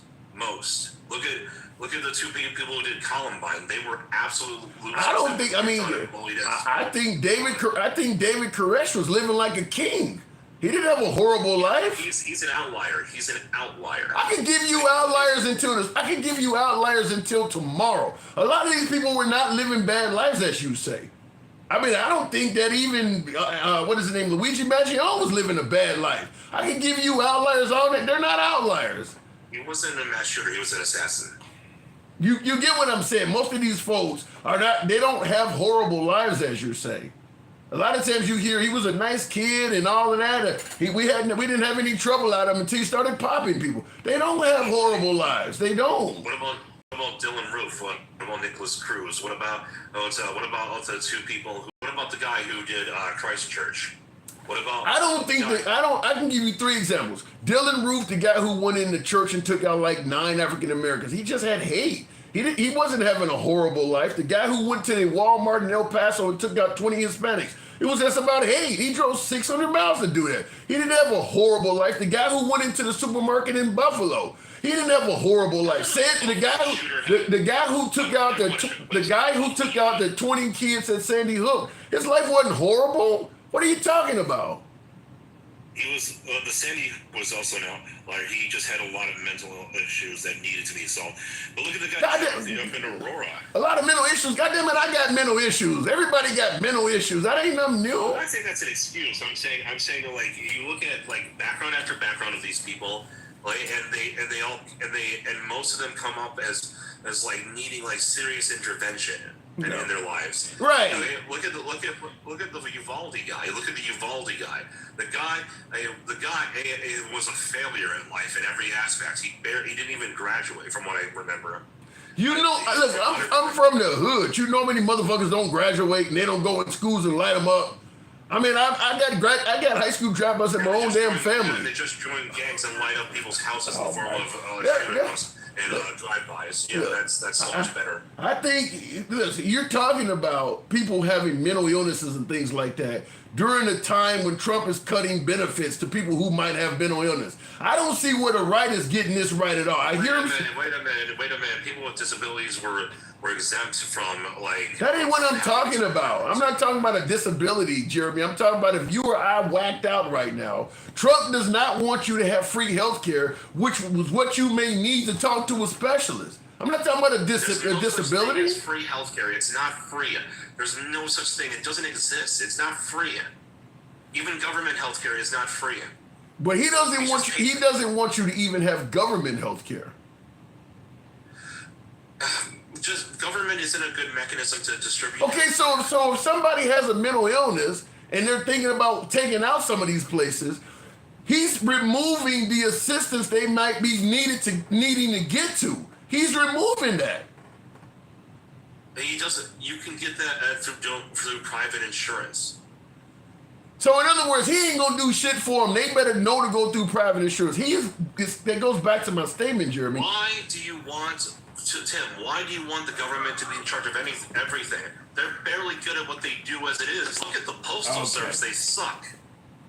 Look at the two people who did Columbine. They were absolute losers. I don't think. I mean, I think David Koresh was living like a king. He didn't have a horrible life. He's an outlier. He's an outlier. I can give you outliers until tomorrow. A lot of these people were not living bad lives, as you say. I mean, I don't think that even what is his name, Luigi Maggione was living a bad life. I can give you outliers on it. They're not outliers. He wasn't a mass shooter. He was an assassin. You get what I'm saying? Most of these folks are not. They don't have horrible lives, as you're saying. A lot of times you hear he was a nice kid and all of that. We didn't have any trouble out of him until he started popping people. They don't have horrible lives. They don't. What about Dylan Roof? What about Nicholas Cruz? What about the two people? What about the guy who did Christchurch? What about? I can give you 3 examples. Dylan Roof, the guy who went in the church and took out like 9 African Americans. He just had hate. He wasn't having a horrible life. The guy who went to the Walmart in El Paso and took out 20 Hispanics. It was just about hate. He drove 600 miles to do that. He didn't have a horrible life. The guy who went into the supermarket in Buffalo, he didn't have a horrible life. The guy who took out the 20 kids at Sandy Hook, his life wasn't horrible. What are you talking about? He was the Sandy was also now like he just had a lot of mental issues that needed to be solved. But look at the guy up in Aurora. A lot of mental issues. God damn it, I got mental issues. Everybody got mental issues. That ain't nothing new. Well, I think that's an excuse. I'm saying that like you look at like background after background of these people, like and most of them come up as like needing like serious intervention. In their lives, right? I mean, look at the Uvalde guy. Look at the Uvalde guy. The guy was a failure in life in every aspect. He didn't even graduate, from what I remember. Look, I'm from the hood. You know how many motherfuckers don't graduate and they don't go in schools and light them up. I mean, I got high school dropouts in my own damn family. They just join gangs and light up people's houses in the form of and drive-bys. Yeah, that's so much better. I think, listen, you're talking about people having mental illnesses and things like that during a time when Trump is cutting benefits to people who might have mental illness. I don't see where the right is getting this right at all. Wait a minute. People with disabilities were exempt from, like... That ain't what I'm talking about. I'm not talking about a disability, Jeremy. I'm talking about if you or I whacked out right now. Trump does not want you to have free health care, which was what you may need to talk to a specialist. I'm not talking about a disability. It's free health care. It's not free. There's no such thing. It doesn't exist. It's not free. Even government health care is not free. But he doesn't want you to even have government health care. Just government isn't a good mechanism to distribute. Okay, so if somebody has a mental illness and they're thinking about taking out some of these places, he's removing the assistance they might be needing to get to. He's removing that. He doesn't. You can get that through private insurance. So in other words, he ain't gonna do shit for them. They better know to go through private insurance. That goes back to my statement, Jeremy. Why do you want the government to be in charge of everything? They're barely good at what they do as it is. Look at the postal service; they suck.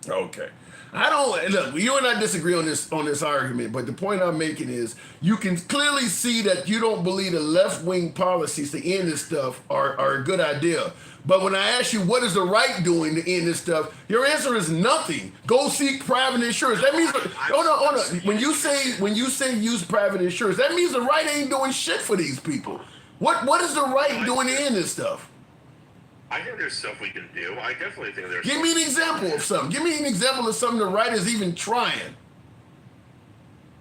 Okay. I don't look. You and I disagree on this argument, but the point I'm making is you can clearly see that you don't believe the left wing policies to end this stuff are a good idea. But when I ask you what is the right doing to end this stuff, your answer is nothing. Go seek private insurance. That means hold on. When you say use private insurance, that means the right ain't doing shit for these people. What is the right doing to end this stuff? I think there's stuff we can do. I definitely think there's. Give me an example of something. Give me an example of something the right is even trying.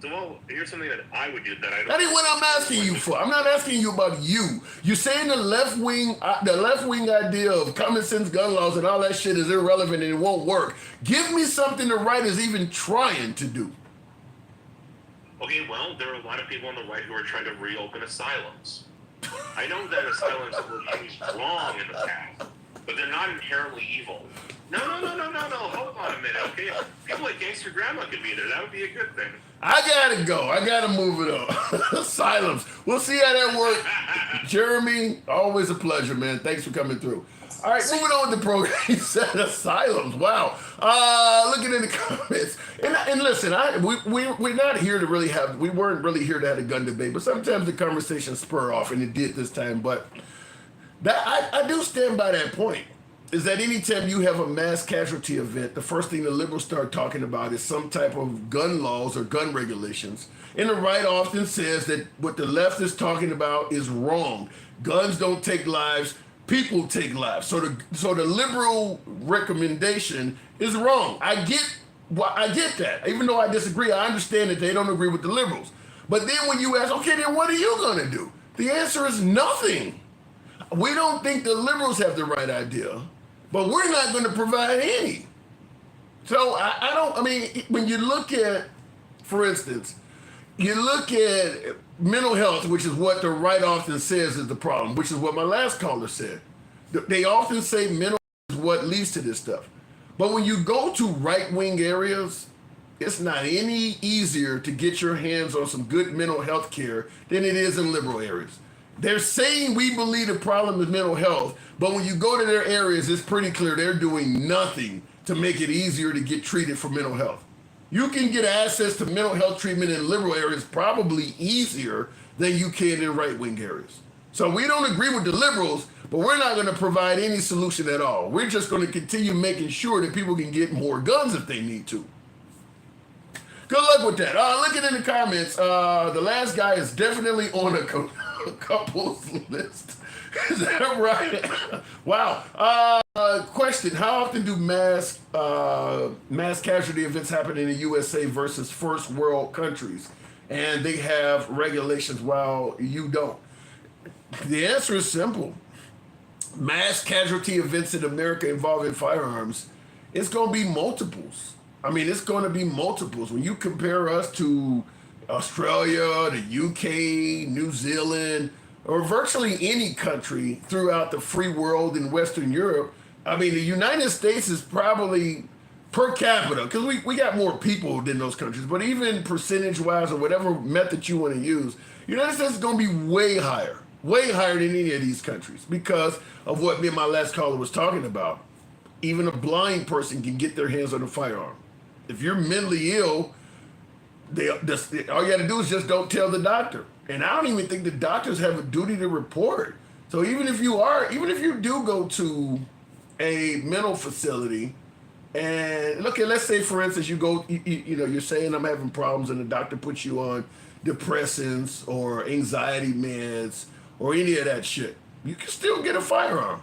So, well, here's something that I would do that I don't. That ain't what I'm asking you for. I'm not asking you about you. You're saying the left wing idea of common sense gun laws and all that shit is irrelevant and it won't work. Give me something the right is even trying to do. Okay, well, there are a lot of people on the right who are trying to reopen asylums. I know that asylums were used wrong in the past, but they're not inherently evil. No. Hold on a minute, okay? People like Gangster Grandma could be there. That would be a good thing. I gotta go. I gotta move it on. Asylums. We'll see how that works. Jeremy, always a pleasure, man. Thanks for coming through. All right, moving on with the program. He said asylums. Wow. Looking in the comments. And listen, we're not here to really have, we weren't really here to have a gun debate, but sometimes the conversation spur off, and it did this time. But that I do stand by that point, is that anytime you have a mass casualty event, the first thing the liberals start talking about is some type of gun laws or gun regulations. And the right often says that what the left is talking about is wrong. Guns don't take lives. People take lives. So the liberal recommendation is wrong. I get that. Even though I disagree, I understand that they don't agree with the liberals. But then when you ask, okay, then what are you going to do? The answer is nothing. We don't think the liberals have the right idea, but we're not going to provide any. So when you look at, for instance, you look at mental health, which is what the right often says is the problem, which is what my last caller said. They often say mental health is what leads to this stuff. But when you go to right-wing areas, it's not any easier to get your hands on some good mental health care than it is in liberal areas. They're saying we believe the problem is mental health, but when you go to their areas, it's pretty clear they're doing nothing to make it easier to get treated for mental health. You can get access to mental health treatment in liberal areas probably easier than you can in right-wing areas. So we don't agree with the liberals, but we're not going to provide any solution at all. We're just going to continue making sure that people can get more guns if they need to. Good luck with that. Looking in the comments, the last guy is definitely on a couple's list. Is that right? Wow. Question: how often do mass casualty events happen in the USA versus first world countries? And they have regulations while you don't. The answer is simple. Mass casualty events in America involving firearms, it's going to be multiples. I mean, it's going to be multiples. When you compare us to Australia, the UK, New Zealand, or virtually any country throughout the free world in Western Europe, I mean, the United States is probably per capita, because we got more people than those countries, but even percentage-wise or whatever method you want to use, the United States is going to be way higher than any of these countries because of what me and my last caller was talking about. Even a blind person can get their hands on a firearm. If you're mentally ill, all you got to do is just don't tell the doctor. And I don't even think the doctors have a duty to report. So even if you do go to a mental facility, and look, let's say for instance you go, you're saying I'm having problems, and the doctor puts you on depressants or anxiety meds or any of that shit, you can still get a firearm,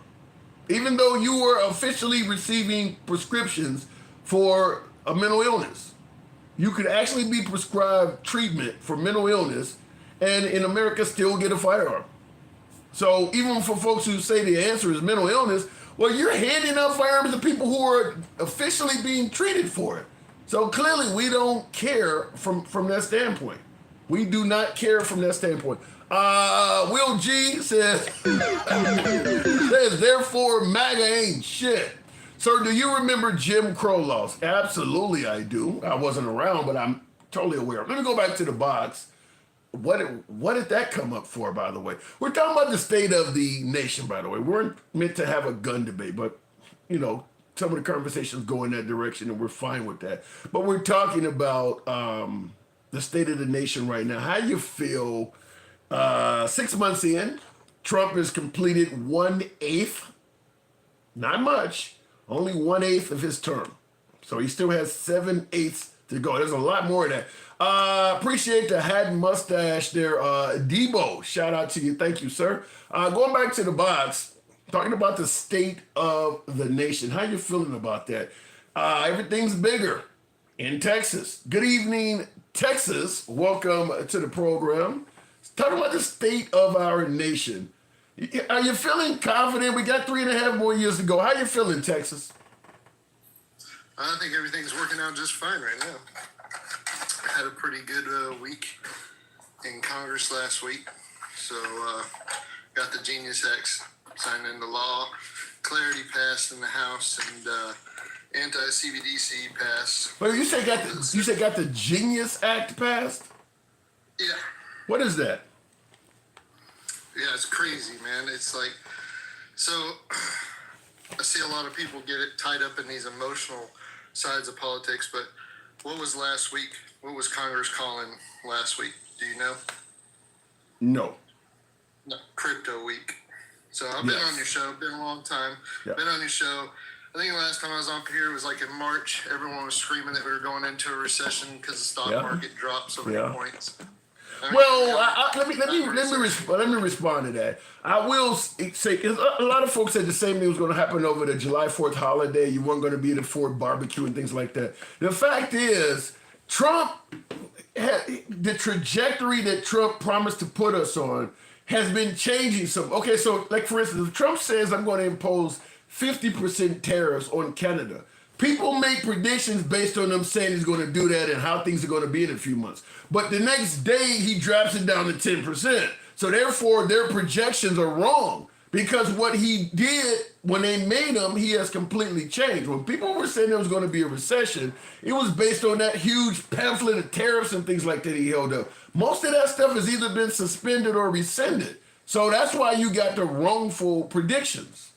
even though you were officially receiving prescriptions for a mental illness. You could actually be prescribed treatment for mental illness and in America still get a firearm. So even for folks who say the answer is mental illness, well, you're handing out firearms to people who are officially being treated for it. So clearly we don't care from that standpoint. We do not care from that standpoint. Will G says, therefore MAGA ain't shit. Sir, do you remember Jim Crow laws? Absolutely I do. I wasn't around, but I'm totally aware. Let me go back to the box. What did that come up for, by the way? We're talking about the state of the nation, by the way. We weren't meant to have a gun debate, but, some of the conversations go in that direction, and we're fine with that. But we're talking about the state of the nation right now. How you feel 6 months in? Trump has completed 1/8, not much, only 1/8 of his term. So he still has 7/8 to go. There's a lot more of that. Appreciate the hat and mustache there. Debo, shout out to you. Thank you, sir. Going back to the box, talking about the state of the nation. How you feeling about that? Everything's bigger in Texas. Good evening, Texas. Welcome to the program. Talking about the state of our nation. Are you feeling confident? We got 3.5 more years to go. How you feeling, Texas? I think everything's working out just fine right now. I had a pretty good week in Congress last week. So got the Genius Act signed into law. Clarity passed in the House, and anti-CBDC passed. But you said got the Genius Act passed? Yeah. What is that? Yeah, it's crazy, man. It's like, so I see a lot of people get it tied up in these emotional sides of politics, but what was last week? What was Congress calling last week? Do you know? No. No, Crypto Week. So I've been on your show, been a long time. Yep. Been on your show. I think the last time I was on here was like in March. Everyone was screaming that we were going into a recession because the stock market dropped so many points. Well, let me respond to that. I will say, because a lot of folks said the same thing was going to happen over the July 4th holiday. You weren't going to be at the Ford barbecue and things like that. The fact is, Trump, the trajectory that Trump promised to put us on has been changing some. Okay, so like for instance, if Trump says I'm going to impose 50% tariffs on Canada, people make predictions based on them saying he's going to do that and how things are going to be in a few months. But the next day, he drops it down to 10%. So therefore, their projections are wrong because what he did when they made them, he has completely changed. When people were saying there was going to be a recession, it was based on that huge pamphlet of tariffs and things like that he held up. Most of that stuff has either been suspended or rescinded. So that's why you got the wrongful predictions.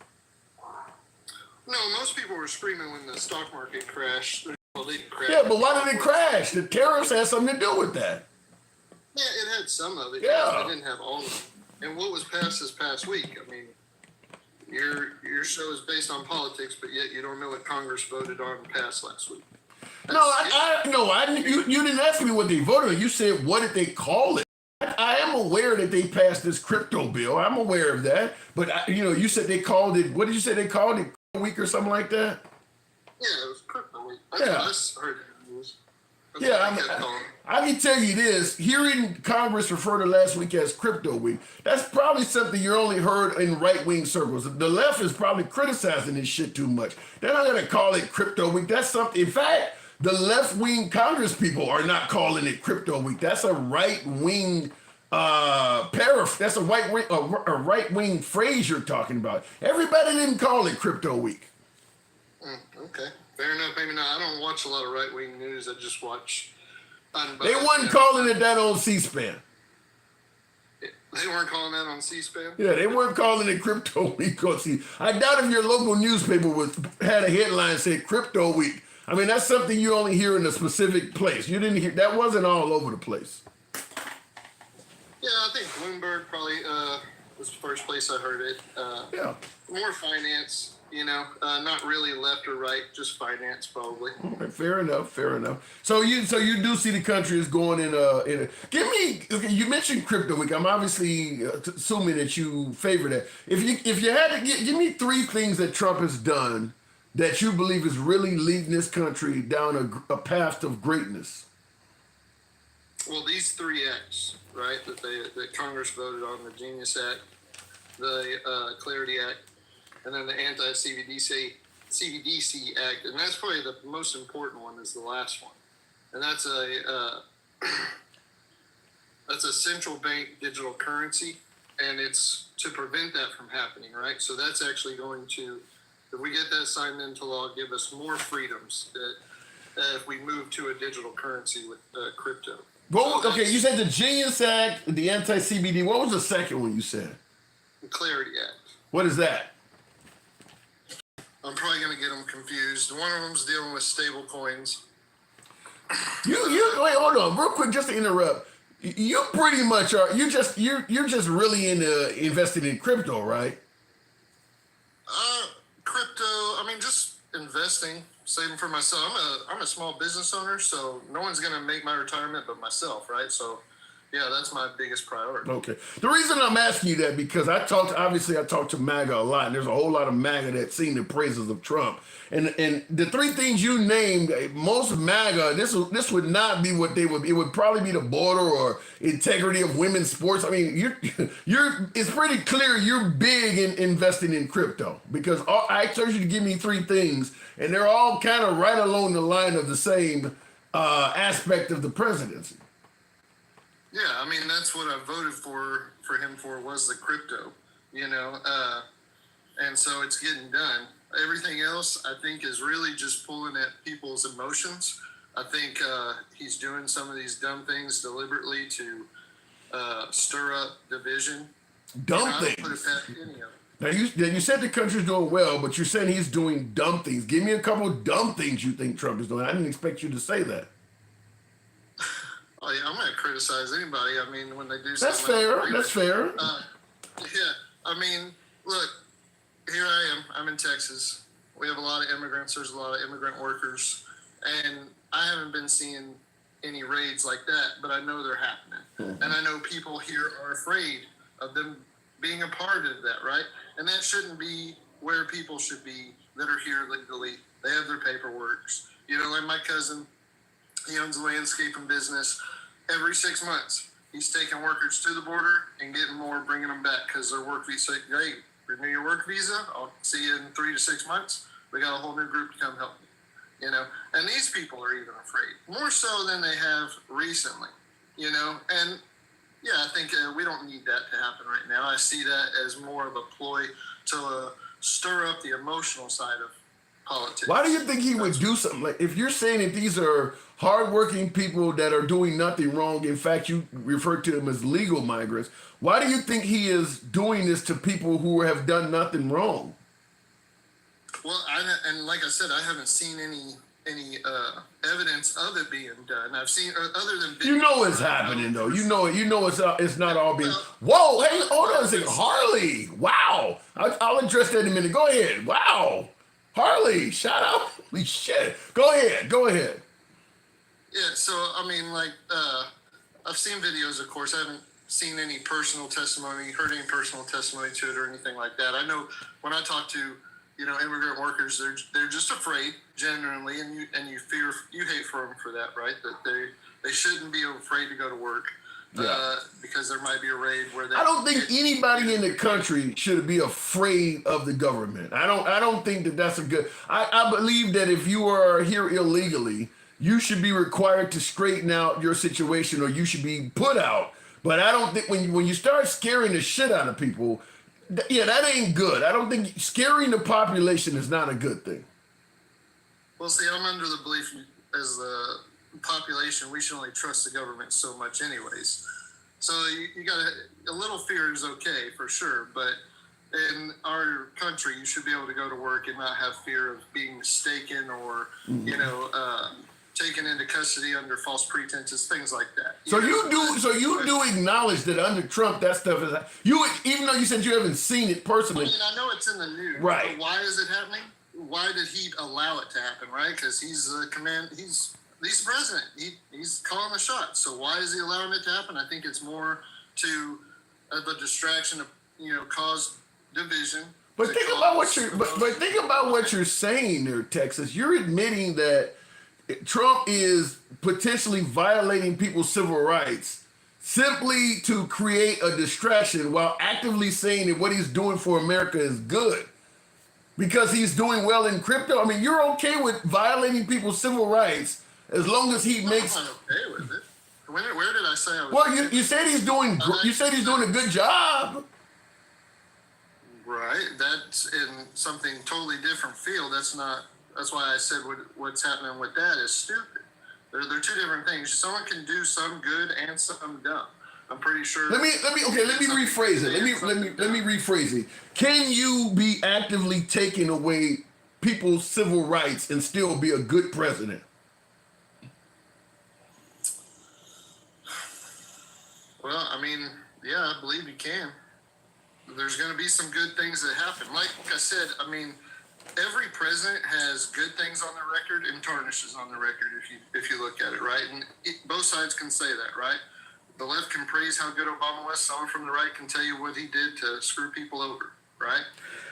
No, most people were screaming when the stock market crashed. Well, they crashed. Yeah, but why did it crash? The tariffs had something to do with that. Yeah, it had some of it. Yeah. It didn't have all of it. And what was passed this past week? I mean, your show is based on politics, but yet you don't know what Congress voted on and passed last week. You didn't ask me what they voted on. You said, what did they call it? I am aware that they passed this crypto bill. I'm aware of that. But, you said they called it, what did you say they called it? Week or something like that? Yeah, it was Crypto Week. I heard the news. I can tell you this, hearing Congress refer to last week as Crypto Week, that's probably something you only heard in right-wing circles. The left is probably criticizing this shit too much. They're not going to call it Crypto Week. That's something, in fact, the left-wing Congress people are not calling it Crypto Week. That's a right-wing that's a right-wing phrase you're talking about. Everybody didn't call it Crypto Week. Okay, fair enough. Maybe not. I don't watch a lot of right-wing news. I just watch. They weren't calling it that on C-SPAN. They weren't calling that on C-SPAN? Yeah, they weren't calling it Crypto Week on C. I doubt if your local newspaper had a headline that said Crypto Week. I mean, that's something you only hear in a specific place. You didn't hear that wasn't all over the place. Yeah, I think Bloomberg probably was the first place I heard it. More finance, not really left or right, just finance probably. Okay, fair enough. So you do see the country is going in a. Okay, you mentioned Crypto Week. I'm obviously assuming that you favor that. If you had to give me 3 things that Trump has done that you believe is really leading this country down a path of greatness. Well, these 3 acts, right, that Congress voted on, the Genius Act, the Clarity Act, and then the anti-CBDC Act, and that's probably the most important one is the last one. And that's a central bank digital currency, and it's to prevent that from happening, right? So that's actually going to, if we get that signed into law, give us more freedoms that if we move to a digital currency with crypto. You said the Genius Act, the anti-CBD. What was the second one you said? The Clarity Act. What is that? I'm probably going to get them confused. One of them's dealing with stable coins. You wait, hold on, real quick, just to interrupt. You pretty much are. You're just really into investing in crypto, right? Crypto. I mean, just investing, saving for myself. I'm a small business owner, so no one's going to make my retirement but myself, right? So, yeah, that's my biggest priority. Okay. The reason I'm asking you that because I talked to MAGA a lot, and there's a whole lot of MAGA that sing the praises of Trump. And the three things you named, most MAGA, this would not be what they would. It would probably be the border or integrity of women's sports. I mean, you're. It's pretty clear you're big in investing in crypto because I told you to give me three things, and they're all kind of right along the line of the same aspect of the presidency. Yeah, I mean, that's what I voted for him for was the crypto, and so it's getting done. Everything else, I think, is really just pulling at people's emotions. I think he's doing some of these dumb things deliberately to stir up division. Dumb things. I don't put it past any of them. Now you said the country's doing well, but you're saying he's doing dumb things. Give me a couple of dumb things you think Trump is doing. I didn't expect you to say that. Oh, yeah, I'm going to criticize anybody. I mean, when they do That's something. fair. That's fair. Yeah, I mean, look, here I am. I'm in Texas. We have a lot of immigrants. There's a lot of immigrant workers. And I haven't been seeing any raids like that, but I know they're happening. Mm-hmm. And I know people here are afraid of them being a part of that, right? And that shouldn't be where people should be that are here legally. They have their paperwork. Like my cousin, he owns a landscaping business. Every 6 months, he's taking workers to the border and getting more, bringing them back because their work visa. Hey, renew your work visa. I'll see you in 3 to 6 months. We got a whole new group to come help me. And these people are even afraid, more so than they have recently. And yeah, I think we don't need that to happen right now. I see that as more of a ploy to stir up the emotional side of politics. Why do you think he would do something like? If you're saying that these are hardworking people that are doing nothing wrong, in fact, you refer to them as legal migrants. Why do you think he is doing this to people who have done nothing wrong? Well, and like I said, I haven't seen any evidence of it being done. I've seen other than it's happening though. It's not all being. Whoa, hey, hold on a second, Harley. Wow, I'll address that in a minute. Go ahead. Wow, Harley, shout out. Holy shit. Go ahead. Yeah. So I mean, I've seen videos. Of course, I haven't seen any personal testimony, heard any personal testimony to it or anything like that. I know when I talk to immigrant workers, they're just afraid, genuinely, and you hate for them for that, right? That they shouldn't be afraid to go to work, because there might be a raid where they. I don't think anybody in the country should be afraid of the government. I don't think that that's a good. I believe that if you are here illegally, you should be required to straighten out your situation, or you should be put out. But I don't think when you start scaring the shit out of people. Yeah, that ain't good. I don't think scaring the population is not a good thing. Well, see, I'm under the belief as the population, we should only trust the government so much anyways. So you got a little fear is okay for sure, but in our country, you should be able to go to work and not have fear of being mistaken or, taken into custody under false pretenses, things like that. So you do acknowledge that under Trump that stuff is even though you said you haven't seen it personally. I mean, I know it's in the news, right? But why is it happening? Why did he allow it to happen? Right? Because he's the he's president. He's calling the shots. So why is he allowing it to happen? I think it's more to the distraction of cause division. But think about what you're saying there, Texas. You're admitting that Trump is potentially violating people's civil rights simply to create a distraction while actively saying that what he's doing for America is good because he's doing well in crypto. I mean, you're okay with violating people's civil rights as long as he makes. I'm okay with it. Where did I say I was? Well, you said he's doing. You said he's doing a good job. Right. That's in something totally different field. That's why I said what's happening with that is stupid. They're two different things. Someone can do some good and some dumb. I'm pretty sure. Let me rephrase it. Let me rephrase it. Can you be actively taking away people's civil rights and still be a good president? Well, I mean, yeah, I believe you can. There's going to be some good things that happen. Like I said, I mean, every president has good things on their record and tarnishes on the record if you look at it, right? And both sides can say that, right? The left can praise how good Obama was. Someone from the right can tell you what he did to screw people over, right?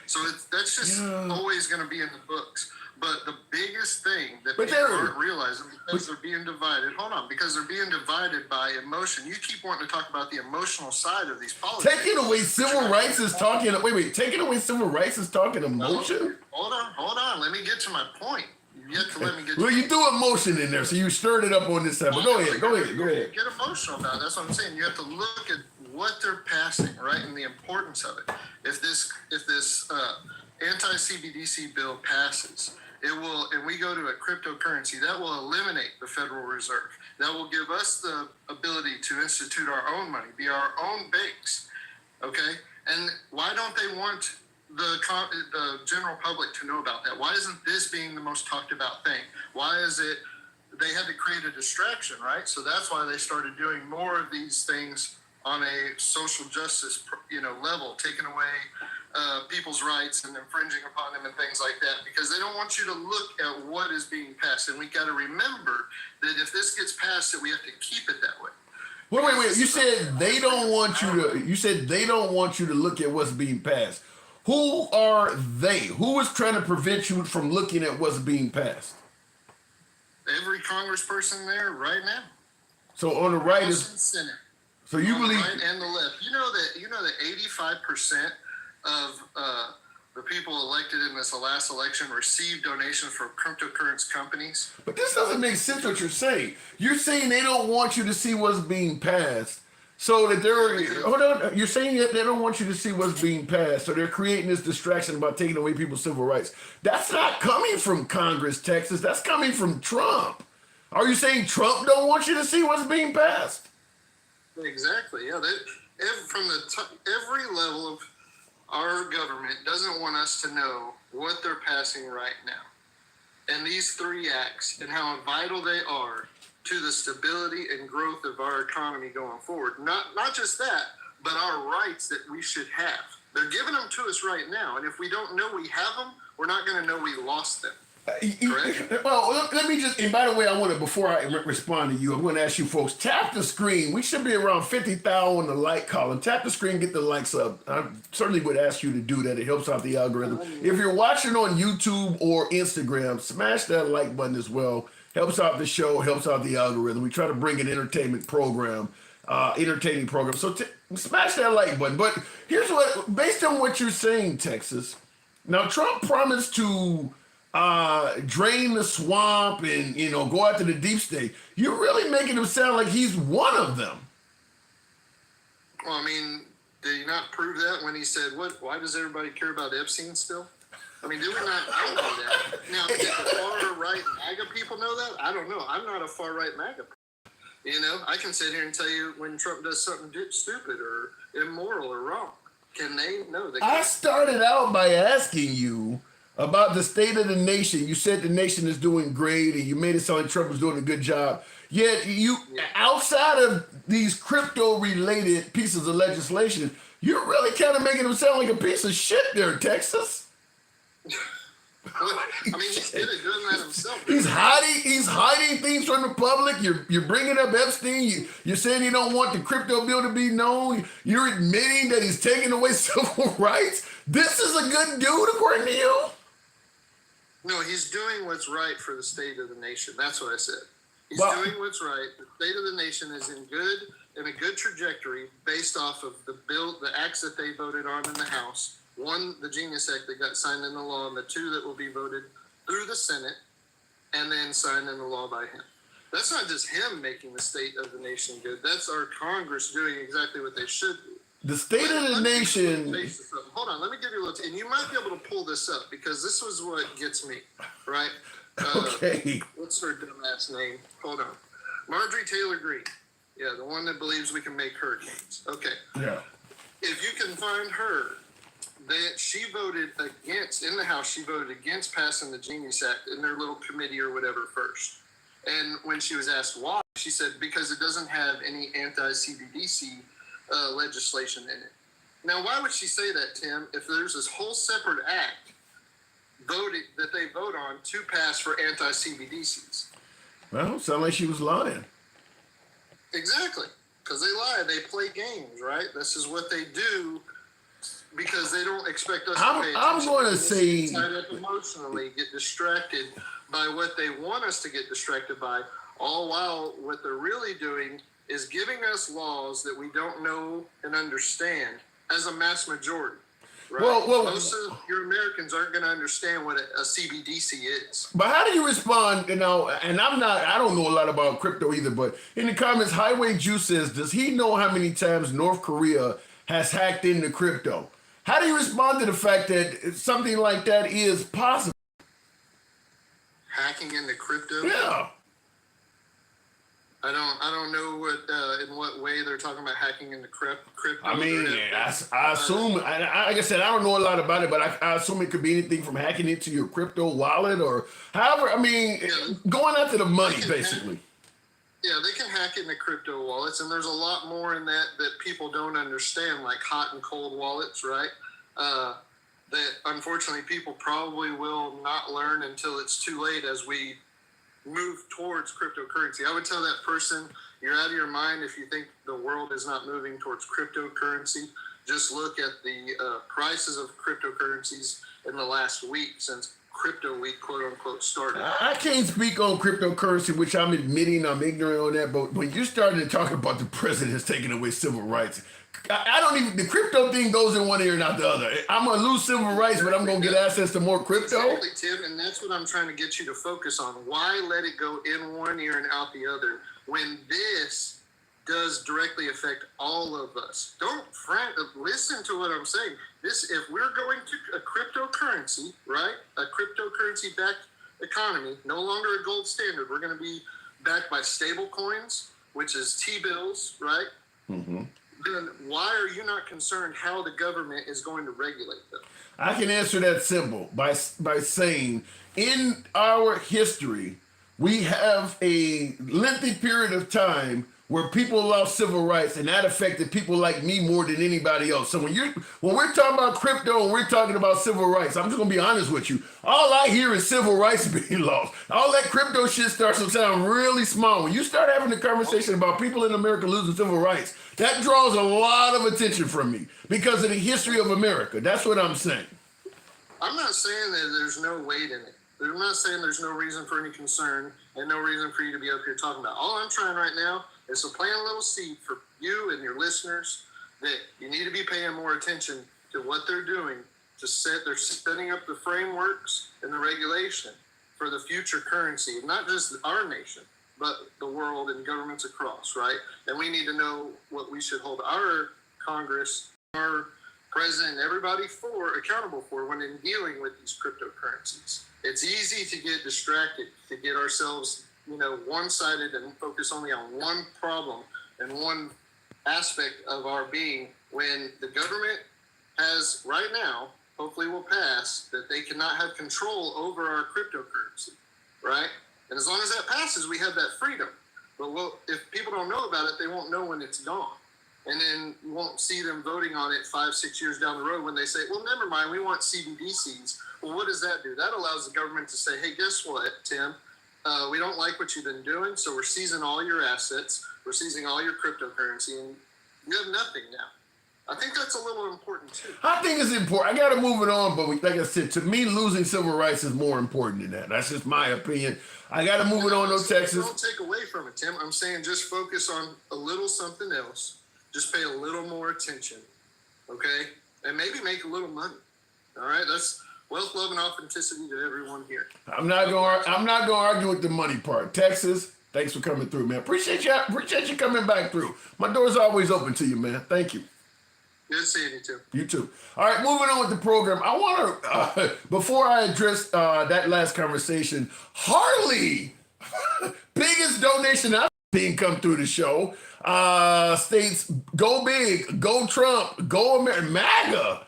So that's just always going to be in the books. But the biggest thing that people aren't realizing, because they're being divided, because they're being divided by emotion. You keep wanting to talk about the emotional side of these politics. Taking away civil rights is talking, taking away civil rights is talking emotion? Hold on. Let me get to my point. You have to let me get to Well, you threw emotion in there, so you stirred it up on this side. But go ahead. Get emotional about it. That's what I'm saying. You have to look at what they're passing, right, and the importance of it. If this anti-CBDC bill passes, it will, and we go to a cryptocurrency, that will eliminate the Federal Reserve. That will give us the ability to institute our own money, be our own banks, okay? And why don't they want the general public to know about that? Why isn't this being the most talked about thing? Why is it they had to create a distraction, right? So that's why they started doing more of these things on a social justice, level, taking away people's rights and infringing upon them and things like that, because they don't want you to look at what is being passed. And we got to remember that if this gets passed, that we have to keep it that way. Wait. You said they don't want you to. You said they don't want you to look at what's being passed. Who are they? Who is trying to prevent you from looking at what's being passed? Every congressperson there right now. So on the right House is and Senate. So you on believe the right and the left. You know that 85% of the people elected in this last election received donations from cryptocurrency companies. But this doesn't make sense what you're saying. You're saying they don't want you to see what's being passed. So that you're saying that they don't want you to see what's being passed. So they're creating this distraction about taking away people's civil rights. That's not coming from Congress, Texas. That's coming from Trump. Are you saying Trump don't want you to see what's being passed? Exactly. Yeah. Every level of our government doesn't want us to know what they're passing right now. And these three acts and how vital they are to the stability and growth of our economy going forward. Not just that, but our rights that we should have. They're giving them to us right now. And if we don't know we have them, we're not going to know we lost them. Correct? Well, let me just, and by the way, before I respond to you, I'm going to ask you folks, tap the screen. We should be around 50,000 on the like column. Tap the screen, get the likes up. I certainly would ask you to do that. It helps out the algorithm. If you're watching on YouTube or Instagram, smash that like button as well. Helps out the show, helps out the algorithm. We try to bring an entertaining program. So smash that like button. But here's based on what you're saying, Texas. Now, Trump promised to drain the swamp and, go after the deep state. You're really making him sound like he's one of them. Well, I mean, did he not prove that when he said, why does everybody care about Epstein still? I mean, do we not know that? Now, did the far-right MAGA people know that? I don't know. I'm not a far-right MAGA person. I can sit here and tell you when Trump does something stupid or immoral or wrong. Can they? No, they can't. I started out by asking you about the state of the nation. You said the nation is doing great, and you made it sound like Trump was doing a good job. Yet outside of these crypto-related pieces of legislation, you're really kind of making him sound like a piece of shit there, Texas. I mean, he's good at doing that himself. He's hiding things from the public. You're bringing up Epstein. You're saying you don't want the crypto bill to be known. You're admitting that he's taking away civil rights. This is a good dude, according to you? No, he's doing what's right for the state of the nation. That's what I said. He's doing what's right. The state of the nation is in a good trajectory based off of the acts that they voted on in the House. One, the Genius Act that got signed into law, and the two that will be voted through the Senate and then signed into law by him. That's not just him making the state of the nation good. That's our Congress doing exactly what they should do. The state of the nation. Hold on, let me give you a little. And you might be able to pull this up because this was what gets me, right? Okay. What's her dumbass name? Hold on. Marjorie Taylor Greene. Yeah, the one that believes we can make hurricanes. Okay. Yeah. If you can find her she voted against, in the House, she voted against passing the Genius Act in their little committee or whatever first. And when she was asked why, she said, because it doesn't have any anti-CBDC legislation in it. Now, why would she say that, Tim, if there's this whole separate act that they vote on to pass for anti-CBDCs? Well, sound like she was lying. Exactly. Because they lie. They play games, right? This is what they do because they don't expect us to pay attention. I'm going to say... Tied up emotionally, get distracted by what they want us to get distracted by, all while what they're really doing is giving us laws that we don't know and understand as a mass majority. Right? Well, most of your Americans aren't going to understand what a CBDC is. But how do you respond? And I don't know a lot about crypto either, but in the comments, Highway Juice says, does he know how many times North Korea has hacked into crypto? How do you respond to the fact that something like that is possible? Hacking into crypto? Yeah. I don't know what in what way they're talking about hacking into crypto. I mean, I assume, like I said, I don't know a lot about it, but I assume it could be anything from hacking into your crypto wallet or however, I mean, going after the money, basically. They can hack into crypto wallets, and there's a lot more in that people don't understand, like hot and cold wallets, right? That unfortunately people probably will not learn until it's too late as we move towards cryptocurrency. I would tell that person, you're out of your mind if you think the world is not moving towards cryptocurrency. Just look at the prices of cryptocurrencies in the last week since Crypto Week, quote unquote, started. I can't speak on cryptocurrency, which I'm admitting I'm ignorant on that, but when you started to talk about the president's taking away civil rights, I don't even, the crypto thing goes in one ear and out the other. I'm going to lose civil rights, but I'm going to get access to more crypto. Exactly, Tim, and that's what I'm trying to get you to focus on. Why let it go in one ear and out the other when this does directly affect all of us? Don't listen to what I'm saying. If we're going to a cryptocurrency, right, a cryptocurrency-backed economy, no longer a gold standard, we're going to be backed by stable coins, which is T-bills, right? Mm-hmm. Then why are you not concerned how the government is going to regulate them? I can answer that simple by saying in our history, we have a lengthy period of time where people lost civil rights, and that affected people like me more than anybody else. So when we're talking about crypto and we're talking about civil rights, I'm just gonna be honest with you. All I hear is civil rights being lost. All that crypto shit starts to sound really small. When you start having a conversation about people in America losing civil rights, that draws a lot of attention from me because of the history of America. That's what I'm saying. I'm not saying that there's no weight in it. I'm not saying there's no reason for any concern and no reason for you to be up here talking about. All I'm trying right now is to plant a little seed for you and your listeners that you need to be paying more attention to what they're doing they're setting up the frameworks and the regulation for the future currency, not just our nation, but the world and governments across, right? And we need to know what we should hold our Congress, our president, everybody accountable for when in dealing with these cryptocurrencies. It's easy to get distracted, to get ourselves, one-sided and focus only on one problem and one aspect of our being when the government has right now, hopefully will pass, that they cannot have control over our cryptocurrency, right? And as long as that passes, we have that freedom. But if people don't know about it, they won't know when it's gone. And then you won't see them voting on it 5-6 years down the road when they say, well, never mind, we want CBDCs. Well, what does that do? That allows the government to say, hey, guess what, Tim? We don't like what you've been doing, so we're seizing all your assets, we're seizing all your cryptocurrency, and you have nothing now. I think that's a little important, too. I think it's important. I got to move it on, but like I said, to me, losing civil rights is more important than that. That's just my opinion. I got to move it on, Texas. Don't take away from it, Tim. I'm saying just focus on a little something else. Just pay a little more attention, okay? And maybe make a little money, all right? That's wealth, love, and authenticity to everyone here. I'm not gonna argue with the money part. Texas, thanks for coming through, man. Appreciate you coming back through. My door's always open to you, man. Thank you. Good seeing you too. You too. All right, moving on with the program. I want to, before I address that last conversation, Harley, biggest donation I've seen come through the show, states, go big, go Trump, go America, MAGA.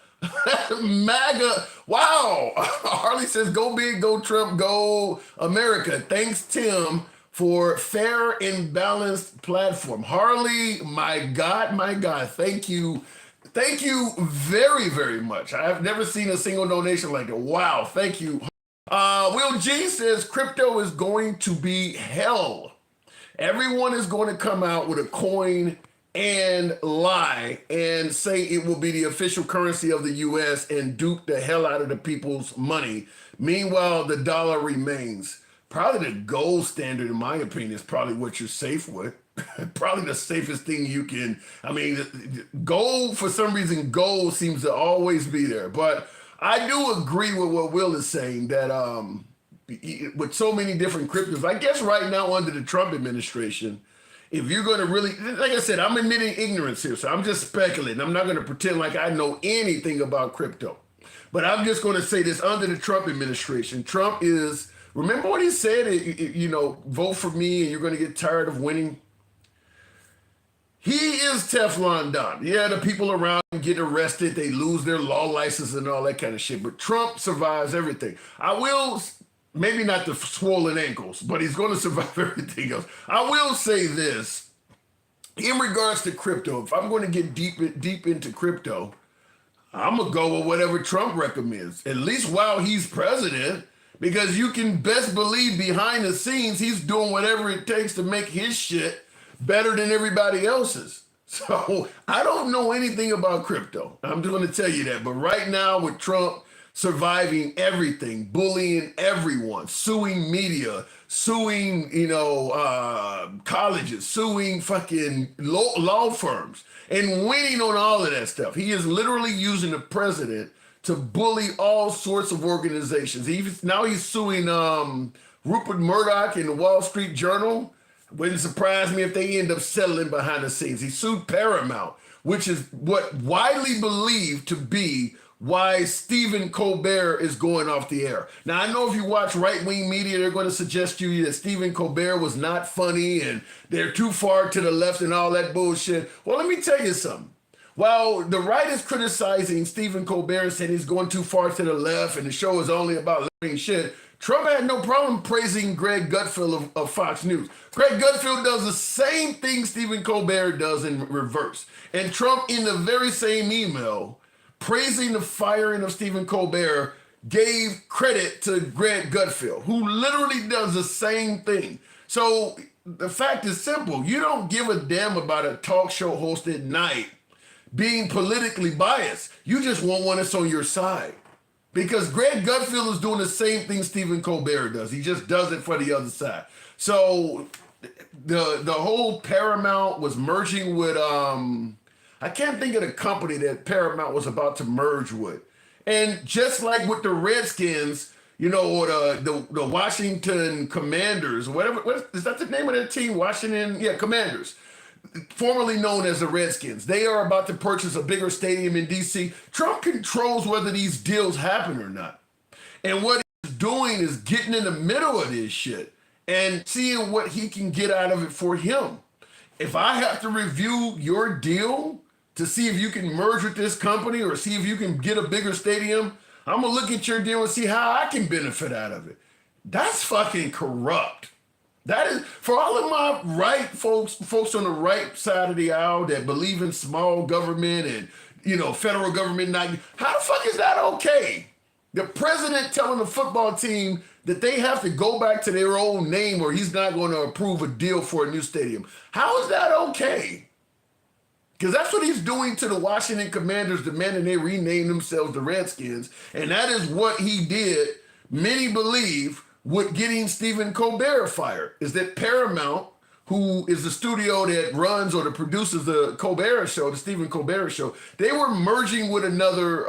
MAGA. Wow. Harley says, go big, go Trump, go America. Thanks, Tim, for fair and balanced platform. Harley, my God, my God. Thank you. Thank you very, very much. I've never seen a single donation like that. Wow. Thank you. Will G says, crypto is going to be hell. Everyone is going to come out with a coin and lie and say it will be the official currency of the US and dupe the hell out of the people's money. Meanwhile, the dollar remains. Probably the gold standard, in my opinion, is probably what you're safe with. Probably the safest thing you can. I mean, gold, for some reason, gold seems to always be there. But I do agree with what Will is saying that with so many different cryptos, I guess right now under the Trump administration, if you're going to really, like I said, I'm admitting ignorance here, so I'm just speculating. I'm not going to pretend like I know anything about crypto. But I'm just going to say this, under the Trump administration, Trump is, remember what he said, you know, vote for me and you're going to get tired of winning? He is Teflon Don. Yeah, the people around him get arrested, they lose their law license and all that kind of shit, but Trump survives everything. I will, maybe not the swollen ankles, but he's going to survive everything else. I will say this, in regards to crypto, if I'm going to get deep into crypto, I'm going to go with whatever Trump recommends, at least while he's president, because you can best believe behind the scenes, he's doing whatever it takes to make his shit better than everybody else's. So I don't know anything about crypto. I'm just going to tell you that. But right now with Trump surviving everything, bullying everyone, suing media, suing, you know, colleges, suing fucking law firms, and winning on all of that stuff. He is literally using the president to bully all sorts of organizations. Now he's suing Rupert Murdoch and the Wall Street Journal. Wouldn't surprise me if they end up settling behind the scenes. He sued Paramount, which is what widely believed to be why Stephen Colbert is going off the air. Now, I know if you watch right-wing media, they're going to suggest to you that Stephen Colbert was not funny and they're too far to the left and all that bullshit. Well, let me tell you something. While the right is criticizing Stephen Colbert and saying he's going too far to the left and the show is only about left-wing shit, Trump had no problem praising Greg Gutfeld of Fox News. Greg Gutfeld does the same thing Stephen Colbert does in reverse. And Trump, in the very same email, praising the firing of Stephen Colbert, gave credit to Greg Gutfeld, who literally does the same thing. So the fact is simple. You don't give a damn about a talk show hosted at night being politically biased. You just want one that's on your side. Because Greg Gutfeld is doing the same thing Stephen Colbert does. He just does it for the other side. So the whole Paramount was merging with, I can't think of the company that Paramount was about to merge with. And just like with the Redskins, you know, or the Washington Commanders, whatever, is that the name of that team? Washington, yeah, Commanders. Formerly known as the Redskins. They are about to purchase a bigger stadium in DC. Trump controls whether these deals happen or not. And what he's doing is getting in the middle of this shit and seeing what he can get out of it for him. If I have to review your deal to see if you can merge with this company or see if you can get a bigger stadium, I'm gonna look at your deal and see how I can benefit out of it. That's fucking corrupt. That is, for all of my right folks on the right side of the aisle that believe in small government and, you know, federal government, not, how the fuck is that okay? The president telling the football team that they have to go back to their old name or he's not going to approve a deal for a new stadium. How is that okay? Because that's what he's doing to the Washington Commanders, demanding they rename themselves the Redskins. And that is what he did, many believe, with getting Stephen Colbert fired, is that Paramount, who is the studio that runs or that produces the Colbert Show, the Stephen Colbert Show, they were merging with another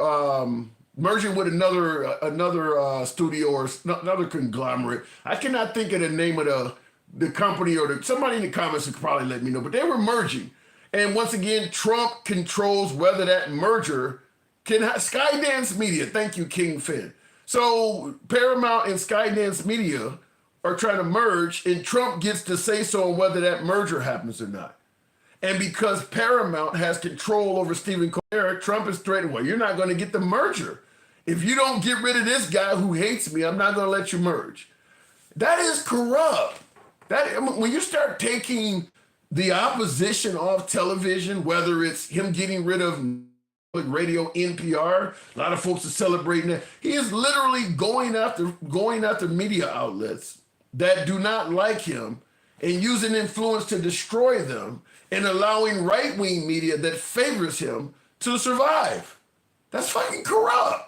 studio or another conglomerate. I cannot think of the name of the company or somebody in the comments could probably let me know, but they were merging. And once again, Trump controls whether that merger can have Skydance Media. Thank you, King Finn. So Paramount and Skydance Media are trying to merge, and Trump gets to say so on whether that merger happens or not. And because Paramount has control over Stephen Colbert, Trump is threatened, well, you're not going to get the merger. If you don't get rid of this guy who hates me, I'm not going to let you merge. That is corrupt. When you start taking the opposition off television, whether it's him getting rid of radio, NPR, a lot of folks are celebrating that. He is literally going after media outlets that do not like him and using influence to destroy them and allowing right-wing media that favors him to survive. That's fucking corrupt.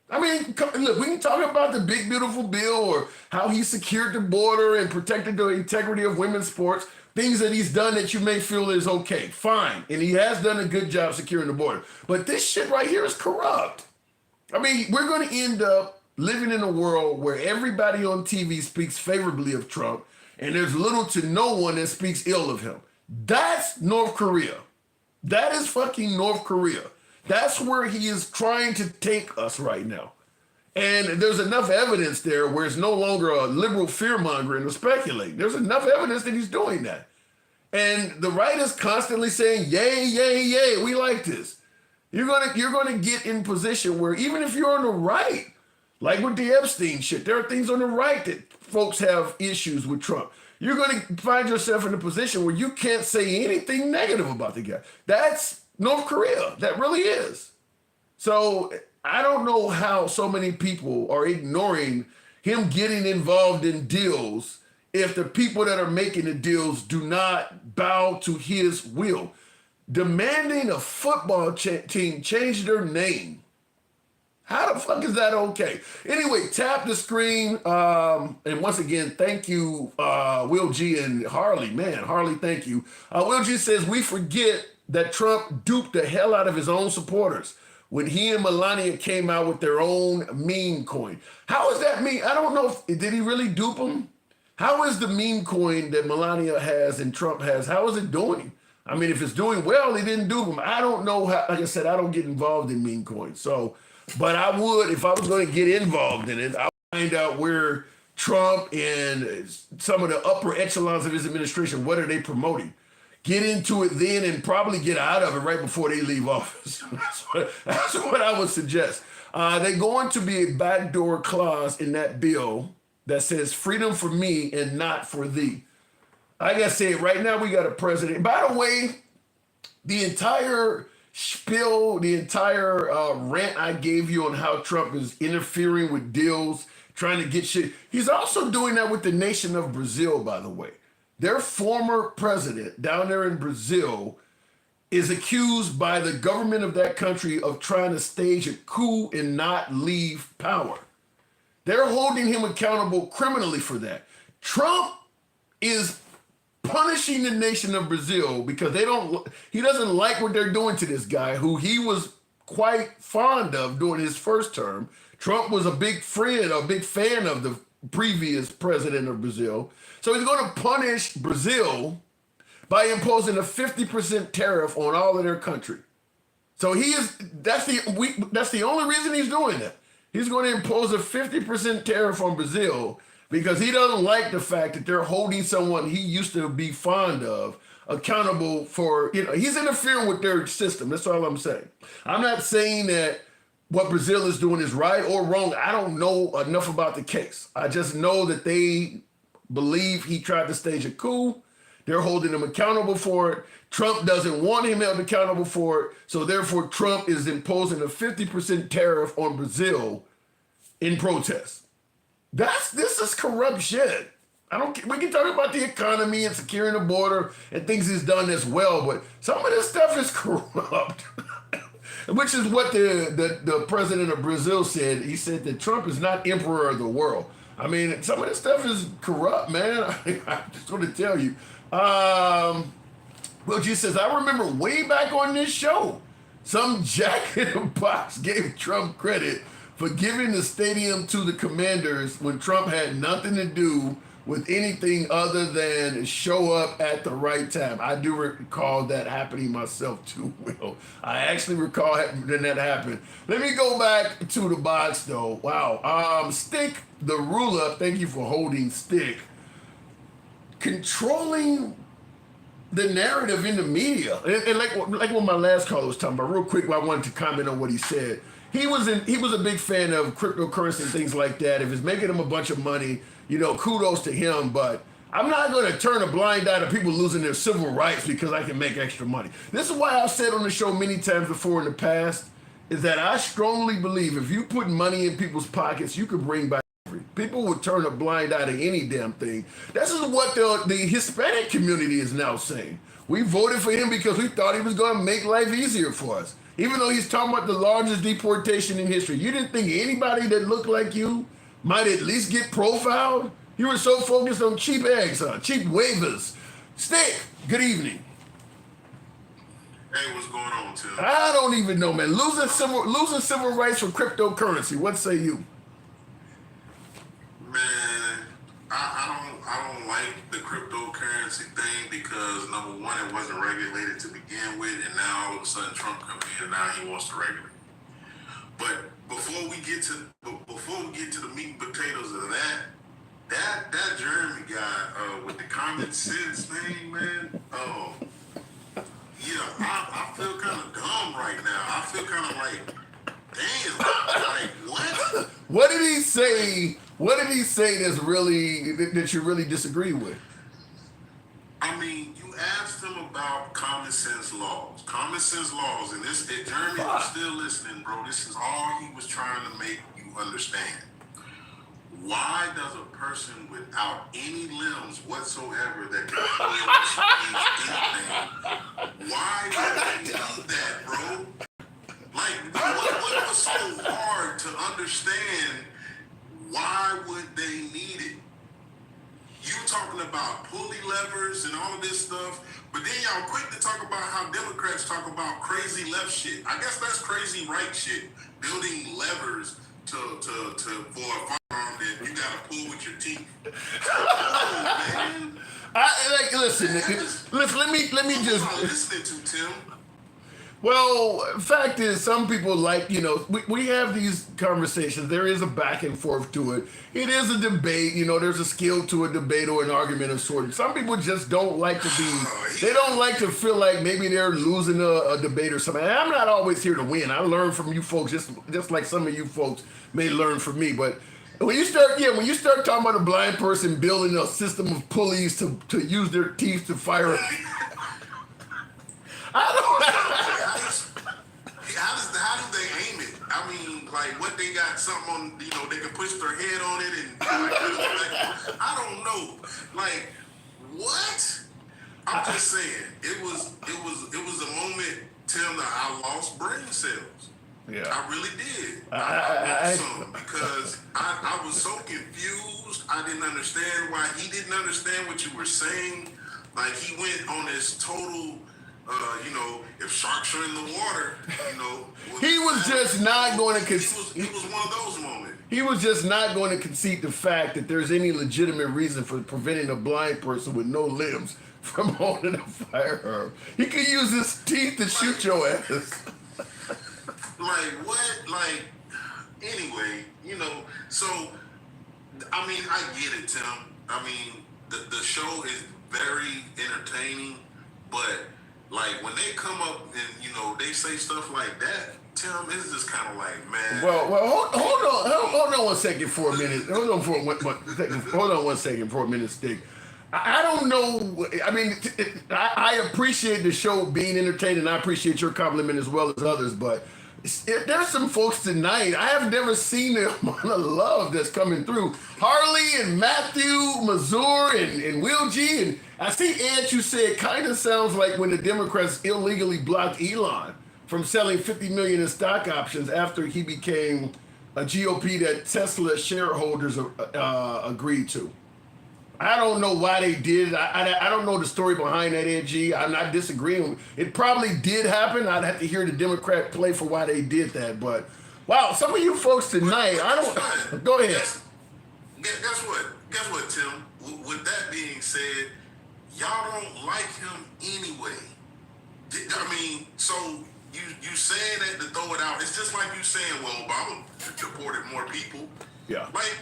I mean, look, we can talk about the big, beautiful bill or how he secured the border and protected the integrity of women's sports, things that he's done that you may feel is okay, fine. And he has done a good job securing the border. But this shit right here is corrupt. I mean, we're going to end up living in a world where everybody on TV speaks favorably of Trump and there's little to no one that speaks ill of him. That's North Korea. That is fucking North Korea. That's where he is trying to take us right now. And there's enough evidence there where it's no longer a liberal fear-mongering or speculating. There's enough evidence that he's doing that. And the right is constantly saying, yay, yay, yay, we like this. You're gonna get in position where even if you're on the right, like with the Epstein shit, there are things on the right that folks have issues with Trump. You're gonna find yourself in a position where you can't say anything negative about the guy. That's North Korea. That really is. So I don't know how so many people are ignoring him getting involved in deals if the people that are making the deals do not bow to his will. Demanding a football team change their name. How the fuck is that okay? Anyway, tap the screen. And once again, thank you, Will G and Harley. Man, Harley, thank you. Will G says, we forget that Trump duped the hell out of his own supporters when he and Melania came out with their own meme coin. How is that meme? I don't know. Did he really dupe them? How is the meme coin that Melania has and Trump has, how is it doing? I mean, if it's doing well, he didn't dupe them. I don't know how, like I said, I don't get involved in meme coins. So, but I would, if I was going to get involved in it, I would find out where Trump and some of the upper echelons of his administration, what are they promoting? Get into it then and probably get out of it right before they leave office. That's what I would suggest. There's going to be a backdoor clause in that bill that says freedom for me and not for thee. Like I said, right now we got a president. By the way, the entire spiel, the entire rant I gave you on how Trump is interfering with deals, trying to get shit. He's also doing that with the nation of Brazil, by the way. Their former president down there in Brazil is accused by the government of that country of trying to stage a coup and not leave power. They're holding him accountable criminally for that. Trump is punishing the nation of Brazil because he doesn't like what they're doing to this guy who he was quite fond of during his first term. Trump was a big friend, a big fan of the previous president of Brazil. So he's going to punish Brazil by imposing a 50% tariff on all of their country. So that's the only reason he's doing that. He's going to impose a 50% tariff on Brazil because he doesn't like the fact that they're holding someone he used to be fond of accountable for, he's interfering with their system. That's all I'm saying. I'm not saying that what Brazil is doing is right or wrong. I don't know enough about the case. I just know that they believe he tried to stage a coup. They're holding him accountable for it. Trump doesn't want him held accountable for it. So therefore, Trump is imposing a 50% tariff on Brazil in protest. This is corrupt shit. We can talk about the economy and securing the border and things he's done as well, but some of this stuff is corrupt. Which is what the president of Brazil said. He said that Trump is not emperor of the world. I mean, some of this stuff is corrupt, man. I just want to tell you. Well, she says, I remember way back on this show, some jack in the box gave Trump credit for giving the stadium to the Commanders when Trump had nothing to do with anything other than show up at the right time. I do recall that happening myself too, Will. I actually recall that happened. Let me go back to the box though. Wow. Stick the ruler, thank you for holding Stick. Controlling the narrative in the media, and like what my last caller was talking about, real quick, I wanted to comment on what he said. He was a big fan of cryptocurrency and things like that. If it's making him a bunch of money, kudos to him. But I'm not going to turn a blind eye to people losing their civil rights because I can make extra money. This is why I've said on the show many times before in the past, is that I strongly believe if you put money in people's pockets, you could bring back. People would turn a blind eye to any damn thing. This is what the Hispanic community is now saying. We voted for him because we thought he was going to make life easier for us. Even though he's talking about the largest deportation in history. You didn't think anybody that looked like you might at least get profiled? You were so focused on cheap eggs, cheap waivers. Stick, good evening. Hey, what's going on, Tim? I don't even know, man. Losing civil rights for cryptocurrency. What say you? Man, I don't like the cryptocurrency thing because number one, it wasn't regulated to begin with, and now all of a sudden Trump comes in and now he wants to regulate. But before we get to the meat and potatoes of that Jeremy guy with the common sense thing, man. Oh, yeah, I feel kind of dumb right now. I feel kind of like, damn, like what? What did he say? What did he say that you really disagree with? I mean, you asked him about common sense laws. Common sense laws, and if Jeremy was still listening, bro, this is all he was trying to make you understand. Why does a person without any limbs whatsoever that can anything, why do they need that, bro? Like, what was so hard to understand? Why would they need it? You talking about pulley levers and all of this stuff, but then y'all quick to talk about how Democrats talk about crazy left shit. I guess that's crazy right shit. Building levers for a firearm that you gotta pull with your teeth. Oh, man. Listen, let me just. What am I listening to, Tim? Well, fact is, some people like, we have these conversations. There is a back and forth to it. It is a debate. There's a skill to a debate or an argument of sorts. Some people just don't like to they don't like to feel like maybe they're losing a debate or something. And I'm not always here to win. I learn from you folks just like some of you folks may learn from me. But when you start talking about a blind person building a system of pulleys to use their teeth to fire How do they aim it? I mean, like, what they got something on, they can push their head on it and I don't know. Like, what? I'm just saying, it was a moment, Tim, that I lost brain cells. Yeah. I really did. I lost some because I was so confused. I didn't understand why he didn't understand what you were saying. Like, he went on this total... if sharks are in the water, he was just not going to. It was one of those moments. He was just not going to concede the fact that there's any legitimate reason for preventing a blind person with no limbs from holding a firearm. He could use his teeth to shoot your ass. Like what? Like anyway, So I mean, I get it, Tim. I mean, the show is very entertaining, but. Like, when they come up and, they say stuff like that, Tim, it's just kind of like, man. Well, hold on 1 second for a minute. Hold on 1 second for a minute, Stick. I don't know. I mean, I appreciate the show being entertaining. I appreciate your compliment as well as others, but there's some folks tonight, I have never seen the amount of love that's coming through. Harley and Matthew, Mazur and Will G. And I see Ed, you say it kind of sounds like when the Democrats illegally blocked Elon from selling $50 million in stock options after he became a GOP that Tesla shareholders agreed to. I don't know why they did it. I don't know the story behind that, Ed G. I'm not disagreeing. It probably did happen. I'd have to hear the Democrat play for why they did that. But, wow, some of you folks tonight, I don't... Go ahead. Guess what, Tim? With that being said, y'all don't like him anyway. I mean, so you saying that to throw it out, it's just like you saying, well, Obama deported more people. Yeah. Like...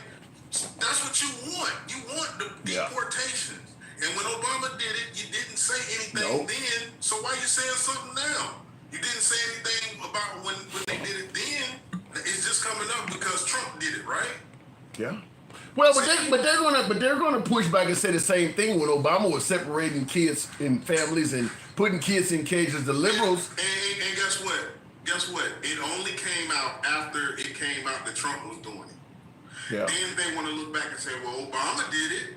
That's what you want. You want the deportations. And when Obama did it, you didn't say anything then. So why you saying something now? You didn't say anything about when they did it then. It's just coming up because Trump did it, right? Yeah. Well, but they're gonna push back and say the same thing when Obama was separating kids in families and putting kids in cages. The liberals. And guess what? Guess what? It only came out after it came out that Trump was doing it. Yeah. Then they want to look back and say, well, Obama did it.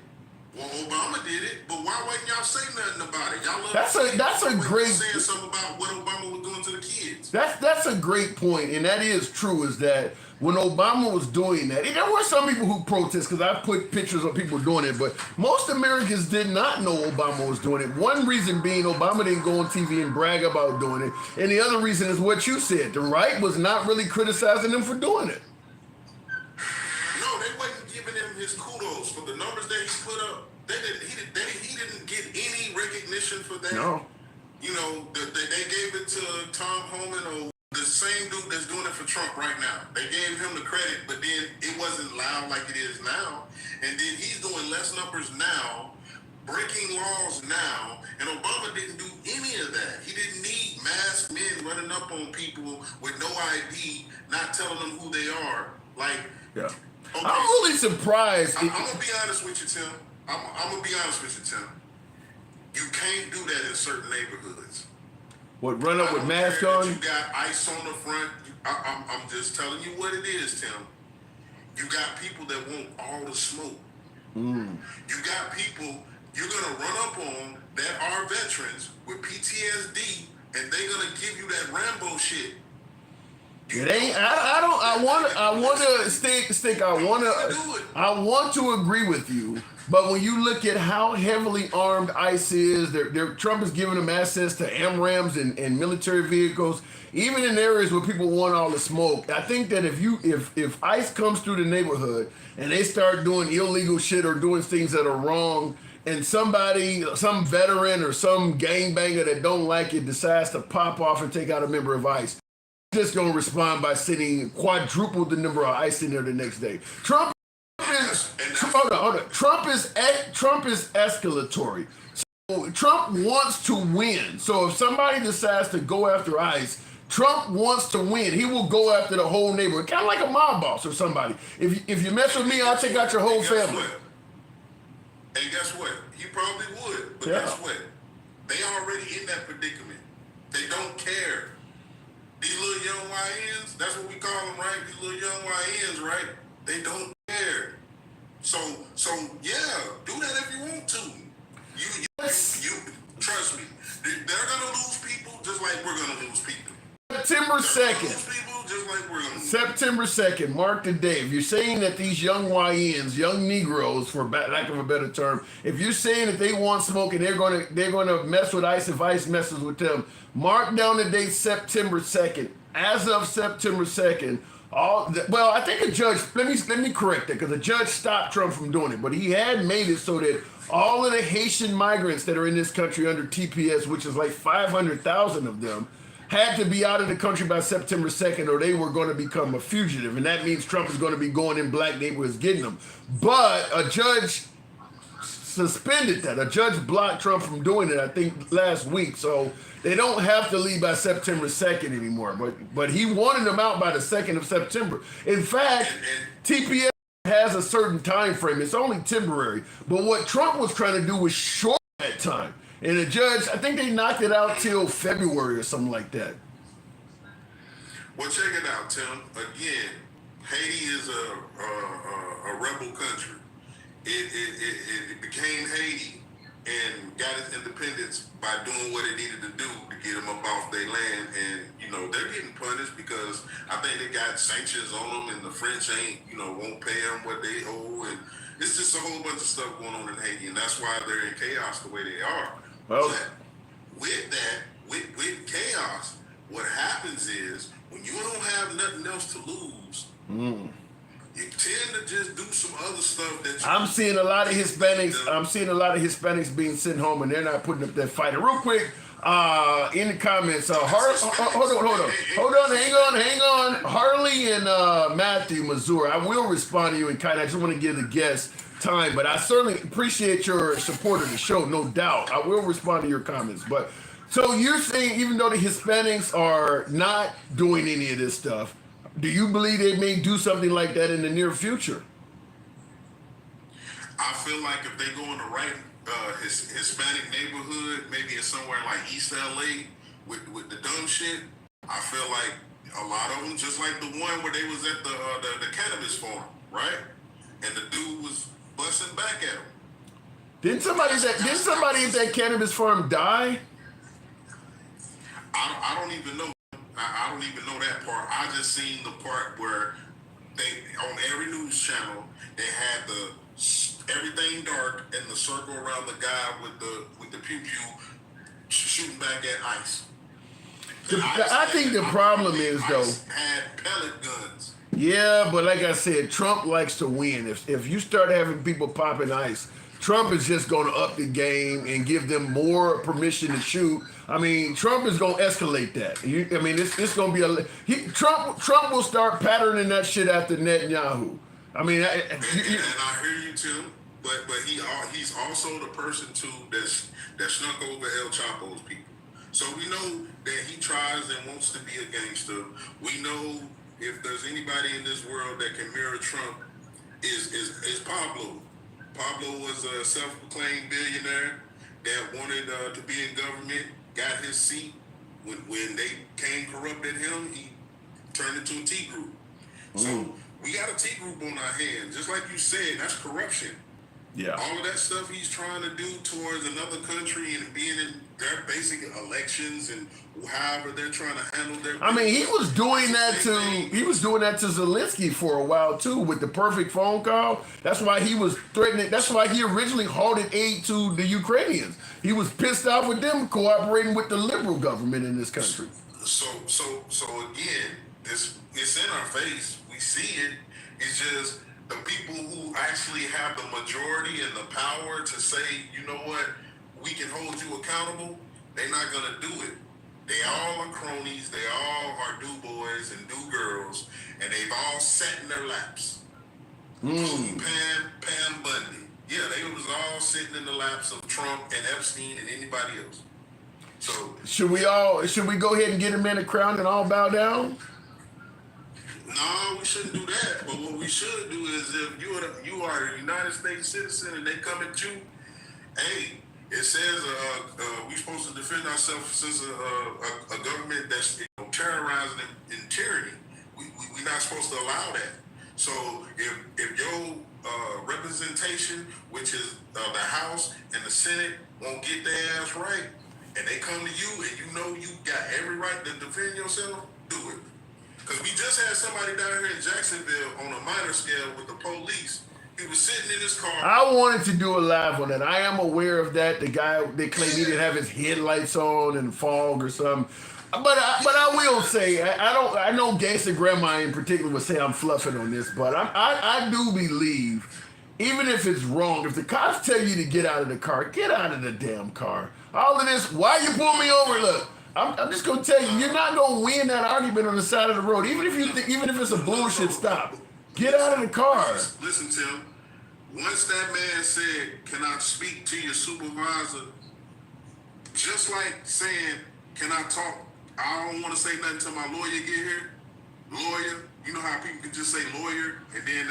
Well, Obama did it, but why wouldn't y'all say nothing about it? Y'all That's a great saying something about what Obama was doing to the kids. That's a great point, and that is true. Is that when Obama was doing that, and there were some people who protest because I put pictures of people doing it, but most Americans did not know Obama was doing it. One reason being Obama didn't go on TV and brag about doing it, and the other reason is what you said. The right was not really criticizing him for doing it. No, they wasn't giving him his kudos for the numbers that he put up. He didn't get any recognition for that. No. You know, they gave it to Tom Homan, or the same dude that's doing it for Trump right now. They gave him the credit, but then it wasn't loud like it is now. And then he's doing less numbers now, breaking laws now, and Obama didn't do any of that. He didn't need masked men running up on people with no ID, not telling them who they are. Like, Yeah. okay, I'm really surprised. I'm gonna be honest with you, Tim. I'm gonna be honest with you, Tim. You can't do that in certain neighborhoods. What, run up with masks on? You got ice on the front. I'm just telling you what it is, Tim. You got people that want all the smoke. You got people you're gonna run up on that are veterans with PTSD, and they're gonna give you that Rambo shit. It ain't. I want to agree with you, but when you look at how heavily armed ICE is, Trump is giving them access to AMRAMs and military vehicles, even in areas where people want all the smoke. I think that if ICE comes through the neighborhood and they start doing illegal shit or doing things that are wrong, and some veteran or some gangbanger that don't like it decides to pop off and take out a member of ICE, just gonna respond by sending quadruple the number of ICE in there the next day. Trump is escalatory. So Trump wants to win. So if somebody decides to go after ICE, Trump wants to win. He will go after the whole neighborhood, kind of like a mob boss or somebody. If you mess with me, I'll take out your whole family. And guess what? He probably would. But guess what? They already in that predicament. They don't care. These little young YNs, that's what we call them, right? These little young YNs, right? They don't care. So yeah, do that if you want to. You trust me. They're gonna lose people just like we're gonna lose people. September 2nd. September 2nd, mark the day. If you're saying that these young YNs, young Negroes, for lack of a better term, if you're saying that they want smoke and they're gonna mess with ICE if ICE messes with them, mark down the date September 2nd. As of September 2nd, I think a judge. Let me correct that, because a judge stopped Trump from doing it, but he had made it so that all of the Haitian migrants that are in this country under TPS, which is like 500,000 of them, had to be out of the country by September 2nd or they were going to become a fugitive. And that means Trump is going to be going in black neighborhoods getting them. But a judge suspended that. A judge blocked Trump from doing it, I think, last week. So they don't have to leave by September 2nd anymore. But he wanted them out by the 2nd of September. In fact, TPS has a certain time frame. It's only temporary. But what Trump was trying to do was shorten that time. And the judge, I think they knocked it out till February or something like that. Well, check it out, Tim. Again, Haiti is a rebel country. It became Haiti and got its independence by doing what it needed to do to get them up off their land. And, they're getting punished because I think they got sanctions on them and the French won't pay them what they owe. And it's just a whole bunch of stuff going on in Haiti. And that's why they're in chaos the way they are. Well, but with that, with chaos, what happens is when you don't have nothing else to lose, you tend to just do some other stuff that I'm seeing a lot of Hispanics. I'm seeing a lot of Hispanics being sent home, and they're not putting up that fight. And real quick, In the comments, hold on, hang on. Harley and Matthew Mazur, I will respond to you in kind. I just want to give the guests time, but I certainly appreciate your support of the show, no doubt. I will respond to your comments. But so you're saying even though the Hispanics are not doing any of this stuff, do you believe they may do something like that in the near future? I feel like if they go in the right Hispanic neighborhood, maybe it's somewhere like East LA with the dumb shit, I feel like a lot of them, just like the one where they was at the cannabis farm, right? And the dude was busting back at him. Didn't somebody at that cannabis farm die? I don't even know. I don't even know that part. I just seen the part where they on every news channel they had everything dark and the circle around the guy with the pew shooting back at ICE. I think the problem is though. ICE had pellet guns. Yeah, but like I said, Trump likes to win. If you start having people popping ice, Trump is just going to up the game and give them more permission to shoot. I mean, Trump is going to escalate that. It's going to be Trump will start patterning that shit after Netanyahu. I mean, and I hear you too, but he's also the person too that snuck over El Chapo's people. So we know that he tries and wants to be a gangster. We know if there's anybody in this world that can mirror Trump, is Pablo. Pablo was a self-proclaimed billionaire that wanted to be in government, got his seat. When they came corrupted him, he turned into a T group. So we got a T group on our hands. Just like you said, that's corruption. Yeah. All of that stuff he's trying to do towards another country and being in their basic elections and however they're trying to handle their business. I mean, he was doing that to Zelensky for a while too with the perfect phone call. That's why he was threatening. That's why he originally halted aid to the Ukrainians. He was pissed off with them cooperating with the liberal government in this country. So again, it's in our face. We see it. It's just the people who actually have the majority and the power to say, you know what, we can hold you accountable, they're not going to do it. They all are cronies, they all are do boys and do girls, and they've all sat in their laps. Including Pam Bundy. Yeah, they was all sitting in the laps of Trump and Epstein and anybody else. So should we go ahead and get him in a crown and all bow down? No, we shouldn't do that. But what we should do is if you are a United States citizen and they come at you, hey, it says we're supposed to defend ourselves since a government that's terrorizing and tyranny. We're not supposed to allow that. So if your representation, which is the House and the Senate, won't get their ass right, and they come to you and you know you got every right to defend yourself, do it. Because we just had somebody down here in Jacksonville on a minor scale with the police. He was sitting in his car. I wanted to do a live on that. I am aware of that. The guy, they claim he didn't have his headlights on and fog or something. But I will say, I know Gangster Grandma in particular would say I'm fluffing on this, but I do believe, even if it's wrong, if the cops tell you to get out of the car, get out of the damn car. All of this, why you pull me over? Look, I'm just gonna tell you, you're not gonna win that argument on the side of the road, even if it's a bullshit stop. Get out of the car. Listen, Tim. Once that man said, "Can I speak to your supervisor?" Just like saying, "Can I talk? I don't want to say nothing till my lawyer get here." Lawyer, you know how people can just say lawyer, and then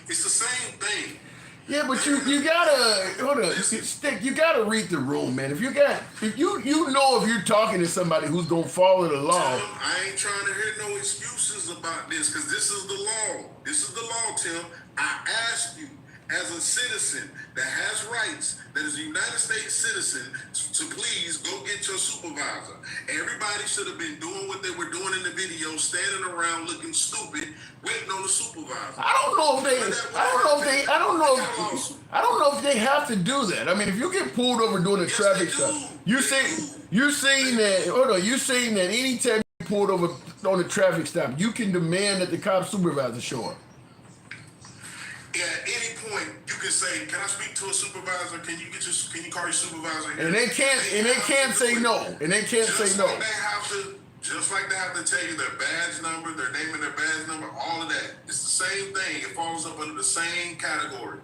it's the same thing. Yeah, but you gotta Stick. You gotta read the room, man. If you know if you're talking to somebody who's gonna follow the law. Tim, I ain't trying to hear no excuses about this, because this is the law. This is the law, Tim. I asked you, as a citizen that has rights, that is a United States citizen, to please go get your supervisor. Everybody should have been doing what they were doing in the video, standing around looking stupid, waiting on the supervisor. I don't know if they have to do that. I mean, if you get pulled over doing a traffic stop, you're saying that anytime you pulled over on a traffic stop, you can demand that the cop supervisor show up. At any point, you can say, "Can I speak to a supervisor? Can you call your supervisor?" Here? And they can't say no. And they can't say no. Just like they have to tell you their badge number, their name and their badge number, all of that. It's the same thing. It falls up under the same category.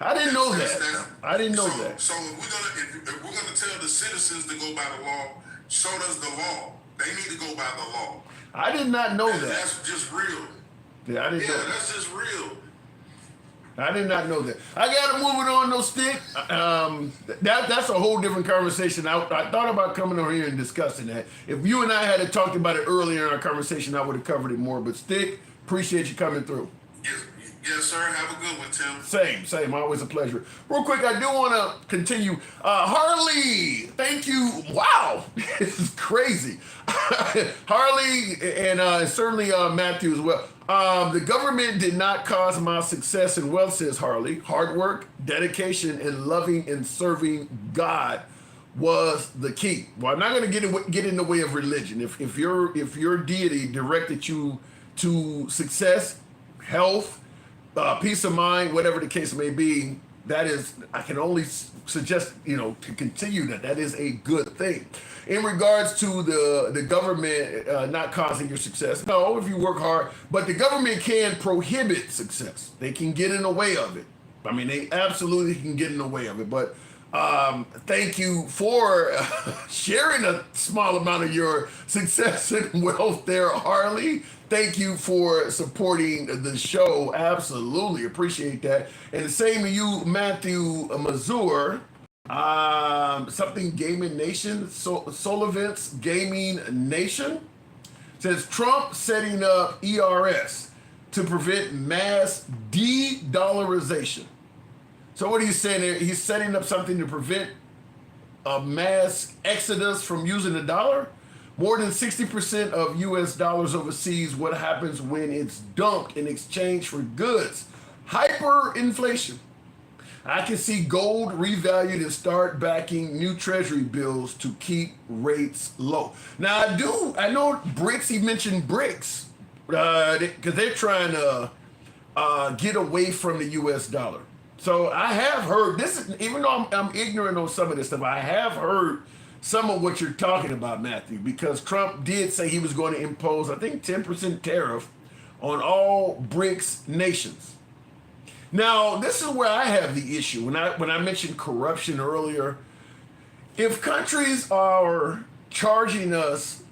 I didn't know that. I didn't know that. So if we're gonna tell the citizens to go by the law, so does the law. They need to go by the law. I did not know that. That's just real. Yeah, I didn't know that. That's just real. I did not know that. I got to move it on, though, Stick. That's a whole different conversation. I thought about coming over here and discussing that. If you and I had talked about it earlier in our conversation, I would have covered it more. But Stick, appreciate you coming through. Yes, sir. Have a good one, Tim. Same. Always a pleasure. Real quick, I do want to continue. Harley, thank you. Wow, this is crazy. Harley and certainly Matthew as well. The government did not cause my success and wealth, says Harley. Hard work, dedication, and loving and serving God was the key. Well, I'm not going to get in the way of religion. If your deity directed you to success, health, peace of mind, whatever the case may be, that is, I can only suggest, to continue that is a good thing. In regards to the government not causing your success, no, if you work hard, but the government can prohibit success. They can get in the way of it. I mean, they absolutely can get in the way of it. But thank you for sharing a small amount of your success and wealth there, Harley. Thank you for supporting the show. Absolutely appreciate that. And the same to you, Matthew Mazur. Something Gaming Nation, Solivents Gaming Nation says Trump setting up ERS to prevent mass de-dollarization. So what are you saying there? He's setting up something to prevent a mass exodus from using the dollar? More than 60% of US dollars overseas, what happens when it's dumped in exchange for goods? Hyperinflation. I can see gold revalued and start backing new treasury bills to keep rates low. Now I know BRICS, he mentioned BRICS, because they're trying to get away from the US dollar. So I have heard, even though I'm ignorant on some of this stuff, I have heard some of what you're talking about, Matthew, because Trump did say he was going to impose, I think, 10% tariff on all BRICS nations. Now, this is where I have the issue. When I mentioned corruption earlier, if countries are charging us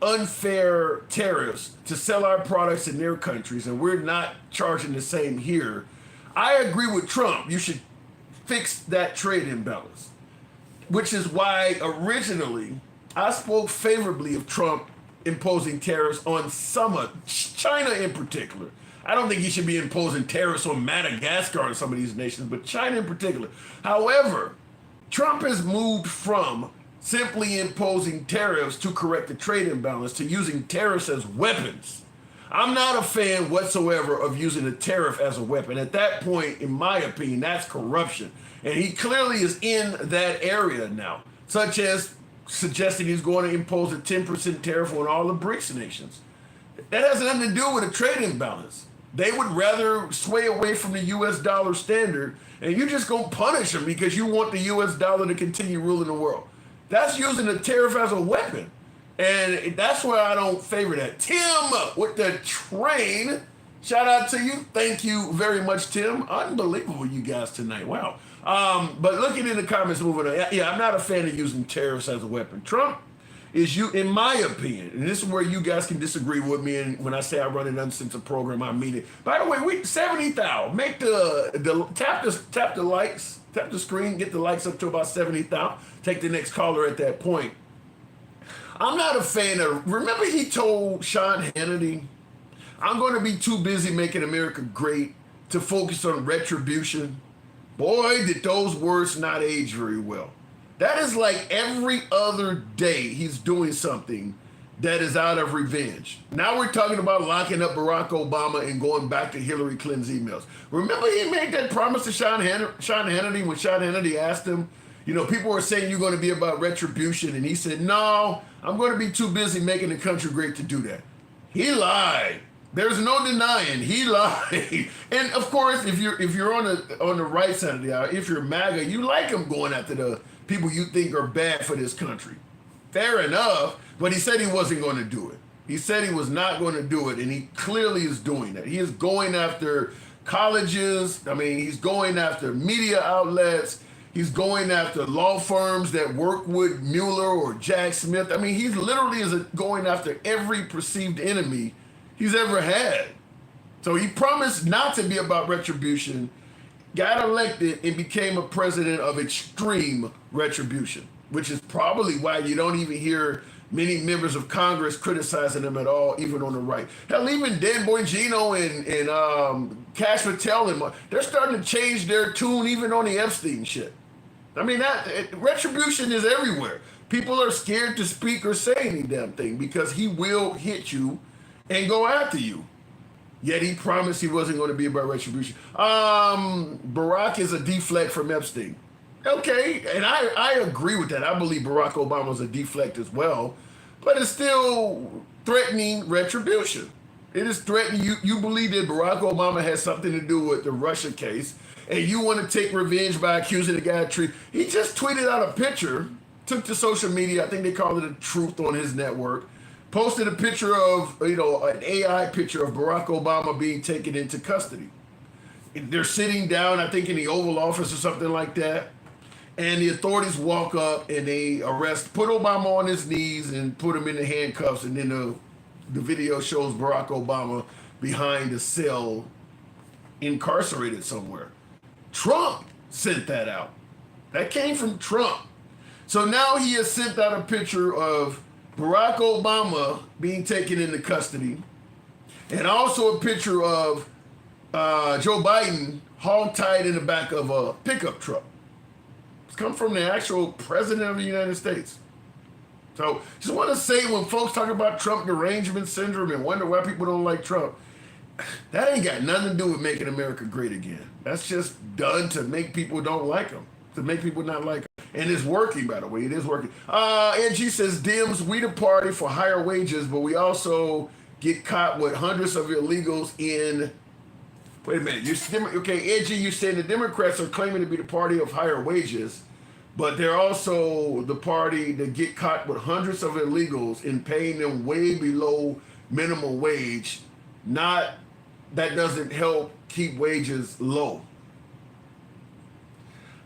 unfair tariffs to sell our products in their countries and we're not charging the same here, I agree with Trump. You should fix that trade imbalance, which is why originally I spoke favorably of Trump imposing tariffs on some of China in particular. I don't think he should be imposing tariffs on Madagascar and some of these nations, but China in particular. However, Trump has moved from simply imposing tariffs to correct the trade imbalance to using tariffs as weapons. I'm not a fan whatsoever of using a tariff as a weapon. At that point, in my opinion, that's corruption. And he clearly is in that area now, such as suggesting he's going to impose a 10% tariff on all the BRICS nations. That has nothing to do with a trade imbalance. They would rather sway away from the US dollar standard, and you're just going to punish them because you want the US dollar to continue ruling the world. That's using the tariff as a weapon. And that's why I don't favor that. Tim with the train. Shout out to you. Thank you very much, Tim. Unbelievable, you guys tonight. Wow. But looking in the comments, moving on. Yeah, I'm not a fan of using tariffs as a weapon. Trump is, in my opinion, and this is where you guys can disagree with me, and when I say I run an uncensored program, I mean it. By the way, we 70,000. Make tap the likes, tap the screen, get the likes up to about 70,000. Take the next caller at that point. I'm not a fan of, remember he told Sean Hannity, I'm going to be too busy making America great to focus on retribution. Boy, did those words not age very well. That is like every other day he's doing something that is out of revenge. Now we're talking about locking up Barack Obama and going back to Hillary Clinton's emails. Remember he made that promise to Sean Hannity when Sean Hannity asked him, people were saying you're going to be about retribution. And he said, no, I'm going to be too busy making the country great to do that. He lied. There's no denying he lied. And of course, if you're on the right side of the aisle, if you're MAGA, you like him going after the people you think are bad for this country. Fair enough, but he said he wasn't going to do it. He said he was not going to do it, and he clearly is doing that. He is going after colleges. I mean, he's going after media outlets. He's going after law firms that work with Mueller or Jack Smith. I mean, he's literally is going after every perceived enemy he's ever had. So he promised not to be about retribution, got elected, and became a president of extreme retribution, which is probably why you don't even hear many members of Congress criticizing him at all, even on the right. Hell, even Dan Bongino and Cash Patel, they're starting to change their tune even on the Epstein shit. I mean, retribution is everywhere. People are scared to speak or say any damn thing because he will hit you and go after you. Yet he promised he wasn't going to be about retribution. Barack is a deflect from Epstein. Okay, and I agree with that. I believe Barack Obama was a deflect as well, but it's still threatening retribution. It is threatening. You believe that Barack Obama has something to do with the Russia case, and you want to take revenge by accusing the guy of treason. He just tweeted out a picture, took to social media, I think they call it a truth on his network, posted a picture of, an AI picture of Barack Obama being taken into custody. They're sitting down, I think in the Oval Office or something like that, and the authorities walk up and they put Obama on his knees and put him in the handcuffs, and then the video shows Barack Obama behind a cell, incarcerated somewhere. Trump sent that out. That came from Trump. So now he has sent out a picture of Barack Obama being taken into custody, and also a picture of Joe Biden hog-tied in the back of a pickup truck. It's come from the actual president of the United States. So just want to say, when folks talk about Trump derangement syndrome and wonder why people don't like Trump, that ain't got nothing to do with making America great again. That's just done to make people don't like him, to make people not like him. And it's working, by the way. It is working. Angie says, Dems, we the party for higher wages, but we also get caught with hundreds of illegals in... Wait a minute. Okay, Angie, you're saying the Democrats are claiming to be the party of higher wages, but they're also the party that get caught with hundreds of illegals in paying them way below minimum wage. That doesn't help keep wages low.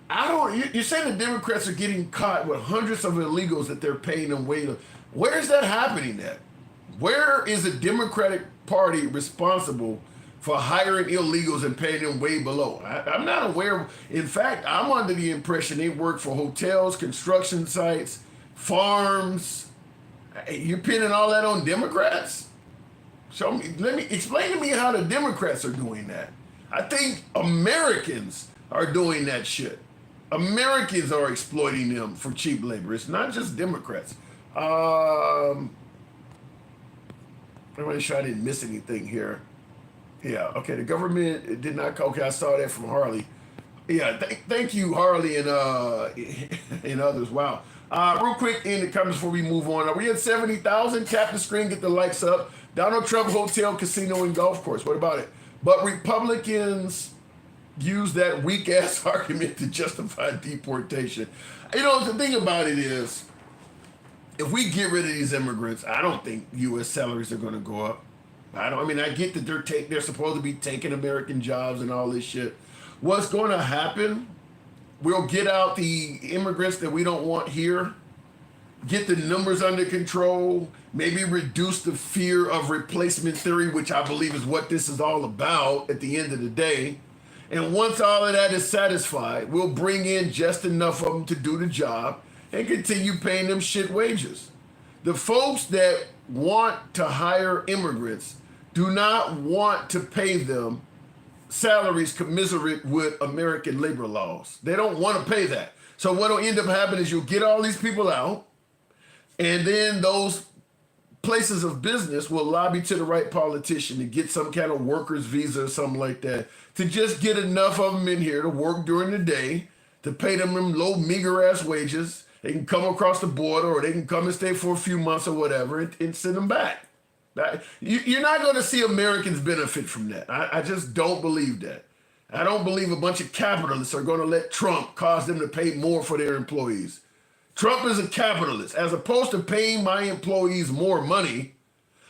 You're saying the Democrats are getting caught with hundreds of illegals that they're paying them way low. Where is that happening at? Where is the Democratic Party responsible for hiring illegals and paying them way below? I'm not aware. In fact, I'm under the impression they work for hotels, construction sites, farms. You're pinning all that on Democrats? Explain to me how the Democrats are doing that. I think Americans are doing that shit. Americans are exploiting them for cheap labor. It's not just Democrats. Let me make sure I didn't miss anything here. Yeah, okay, the government did not, okay, I saw that from Harley. Yeah, thank you, Harley, and others. Wow. Real quick in the comments before we move on. Are we at 70,000? Tap the screen, get the likes up. Donald Trump hotel, casino, and golf course. What about it? But Republicans use that weak-ass argument to justify deportation. The thing about it is, if we get rid of these immigrants, I don't think U.S. salaries are going to go up. I get that they're supposed to be taking American jobs and all this shit. What's going to happen, we'll get out the immigrants that we don't want here, get the numbers under control, maybe reduce the fear of replacement theory, which I believe is what this is all about at the end of the day. And once all of that is satisfied, we'll bring in just enough of them to do the job and continue paying them shit wages. The folks that want to hire immigrants do not want to pay them salaries commiserate with American labor laws. They don't want to pay that. So what will end up happening is you'll get all these people out, and then those places of business will lobby to the right politician to get some kind of workers visa or something like that, to just get enough of them in here to work during the day, to pay them low meager ass wages. They can come across the border, or they can come and stay for a few months or whatever, and send them back. You're not going to see Americans benefit from that. I just don't believe that. I don't believe a bunch of capitalists are going to let Trump cause them to pay more for their employees. Trump is a capitalist. As opposed to paying my employees more money,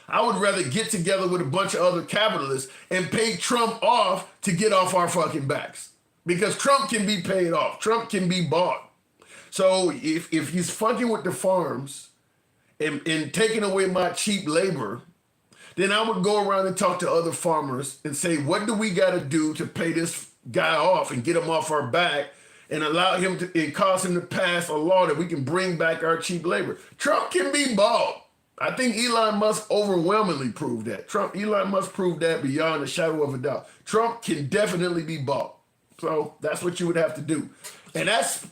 I would rather get together with a bunch of other capitalists and pay Trump off to get off our fucking backs. Because Trump can be paid off. Trump can be bought. So if he's fucking with the farms and taking away my cheap labor, then I would go around and talk to other farmers and say, what do we got to do to pay this guy off and get him off our back and allow him to, and cause him to pass a law that we can bring back our cheap labor? Trump can be bought. I think Elon Musk overwhelmingly proved that. Elon Musk proved that beyond a shadow of a doubt. Trump can definitely be bought. So that's what you would have to do. And that's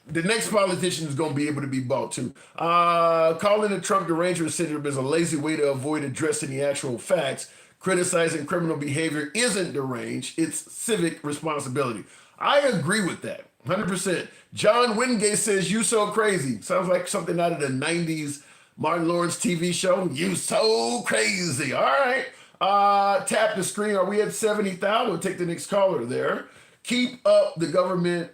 the next politician is going to be able to be bought too. Calling the Trump derangement syndrome is a lazy way to avoid addressing the actual facts. Criticizing criminal behavior isn't deranged. It's civic responsibility. I agree with that, 100%. John Wingate says, you so crazy. Sounds like something out of the 90s Martin Lawrence TV show. You so crazy. All right. Tap the screen. Are we at 70,000? We'll take the next caller there. Keep up the government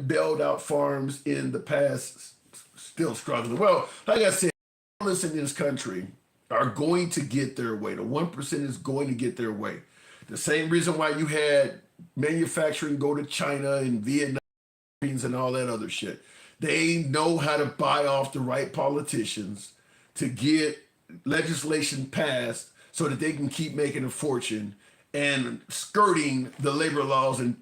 bailed out farms in the past, still struggling. Well, like I said, journalists in this country are going to get their way. The 1% is going to get their way. The same reason why you had manufacturing go to China and Vietnam and all that other shit. They know how to buy off the right politicians to get legislation passed so that they can keep making a fortune and skirting the labor laws and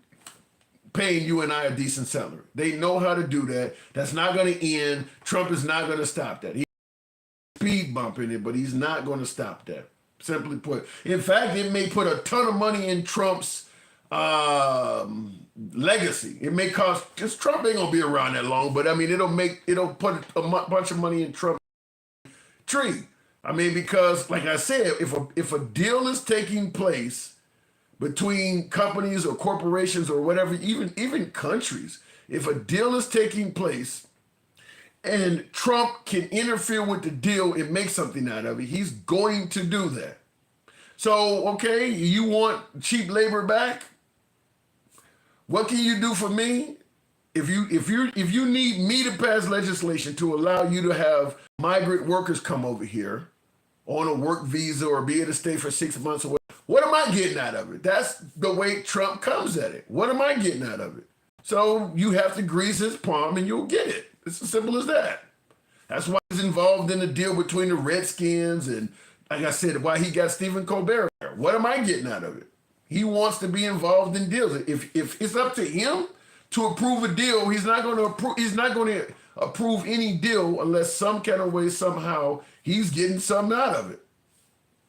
paying you and I a decent salary. They know how to do that. That's not going to end. Trump is not going to stop that. He's speed bumping it, but he's not going to stop that. Simply put. In fact, it may put a ton of money in Trump's legacy. It may cost, because Trump ain't going to be around that long, but I mean, it'll put a bunch of money in Trump's tree. I mean, because like I said, if a deal is taking place between companies or corporations or whatever, even countries, if a deal is taking place and Trump can interfere with the deal and make something out of it, he's going to do that. So, okay, you want cheap labor back? What can you do for me? If you need me to pass legislation to allow you to have migrant workers come over here on a work visa or be able to stay for 6 months or what am I getting out of it? That's the way Trump comes at it. What am I getting out of it? So you have to grease his palm and you'll get it. It's as simple as that. That's why he's involved in the deal between the Redskins and, like I said, why he got Stephen Colbert. What am I getting out of it? He wants to be involved in deals. If it's up to him to approve a deal, he's not going to approve any deal unless some kind of way, somehow, he's getting something out of it.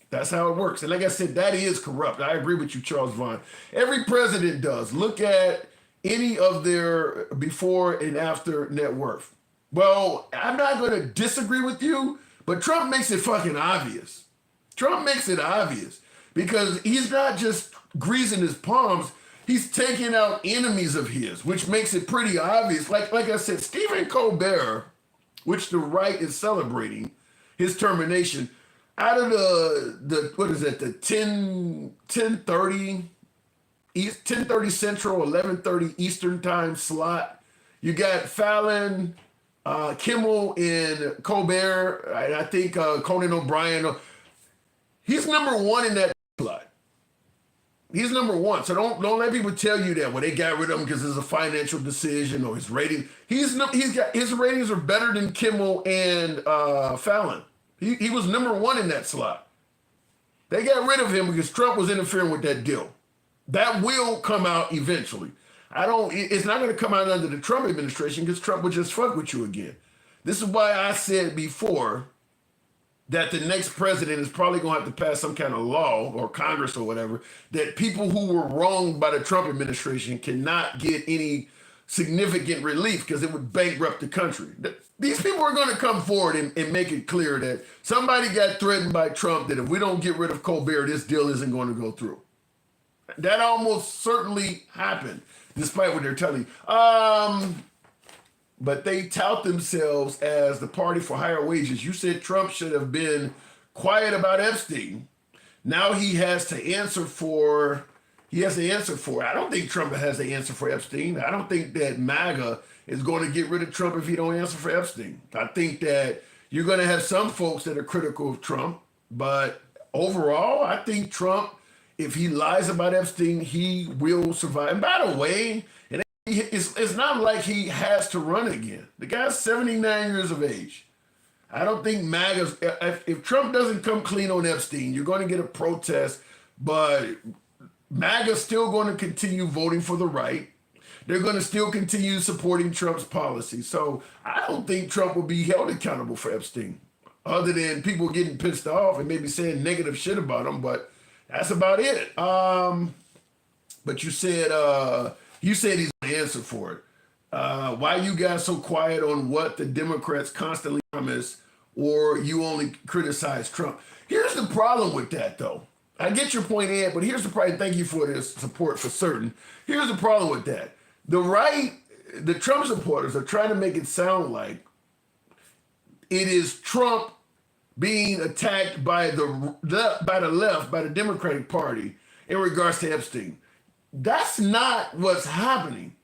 That's how it works. And like I said, that is corrupt. I agree with you, Charles Vaughn. Every president does. Look at any of their before and after net worth. Well, I'm not going to disagree with you, but Trump makes it fucking obvious. Trump makes it obvious because he's not just greasing his palms. He's taking out enemies of his, which makes it pretty obvious. Like I said, Stephen Colbert, which the right is celebrating his termination, out of the what is it, the 10:30 Central, 11:30 Eastern time slot, you got Fallon, Kimmel, and Colbert, and I think Conan O'Brien. He's number one in that slot. He's number one. So don't let people tell you that, well, they got rid of him because it's a financial decision or his rating. His ratings are better than Kimmel and Fallon. He was number one in that slot. They got rid of him because Trump was interfering with that deal. That will come out eventually. It's not going to come out under the Trump administration because Trump would just fuck with you again. This is why I said before that the next president is probably going to have to pass some kind of law or Congress or whatever, that people who were wronged by the Trump administration cannot get any significant relief because it would bankrupt the country. These people are going to come forward and make it clear that somebody got threatened by Trump that if we don't get rid of Colbert, this deal isn't going to go through. That almost certainly happened, despite what they're telling you. but they tout themselves as the party for higher wages. You said Trump should have been quiet about Epstein. Now he has to answer for. He has to answer for it. I don't think Trump has the answer for Epstein. I don't think that MAGA is going to get rid of Trump if he don't answer for Epstein. I think that you're going to have some folks that are critical of Trump, but overall, I think Trump, if he lies about Epstein, he will survive. And by the way, it's not like he has to run again. The guy's 79 years of age. I don't think MAGA's, if Trump doesn't come clean on Epstein, you're going to get a protest, but MAGA's still going to continue voting for the right. They're going to still continue supporting Trump's policy. So I don't think Trump will be held accountable for Epstein, other than people getting pissed off and maybe saying negative shit about him, but that's about it. But you said he's going to answer for it. Why you guys so quiet on what the Democrats constantly promise, or you only criticize Trump? Here's the problem with that, though. I get your point, Ed, but here's the problem. Thank you for this support for certain. Here's the problem with that. The right, the Trump supporters are trying to make it sound like it is Trump being attacked by the left, by the Democratic Party in regards to Epstein. That's not what's happening.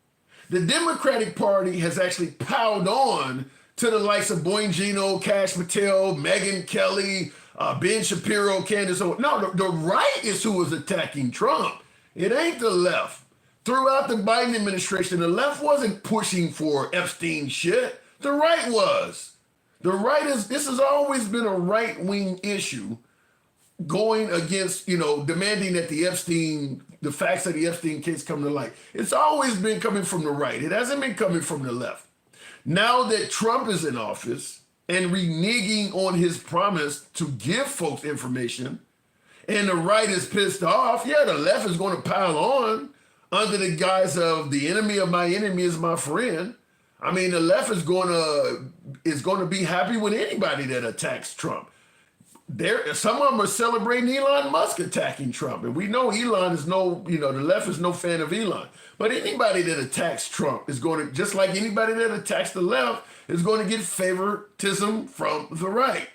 The Democratic Party has actually piled on to the likes of Bongino, Kash Patel, Megyn Kelly, Ben Shapiro, Candace Owens. No, the right is who is attacking Trump. It ain't the left. Throughout the Biden administration, the left wasn't pushing for Epstein shit. The right was. The right this has always been a right-wing issue, going against, demanding that the facts of the Epstein case come to light. It's always been coming from the right. It hasn't been coming from the left. Now that Trump is in office and reneging on his promise to give folks information, and the right is pissed off, the left is going to pile on under the guise of the enemy of my enemy is my friend. I mean, the left is going to be happy with anybody that attacks Trump. Some of them are celebrating Elon Musk attacking Trump. And we know Elon is the left is no fan of Elon. But anybody that attacks Trump is going to, just like anybody that attacks the left, is going to get favoritism from the right.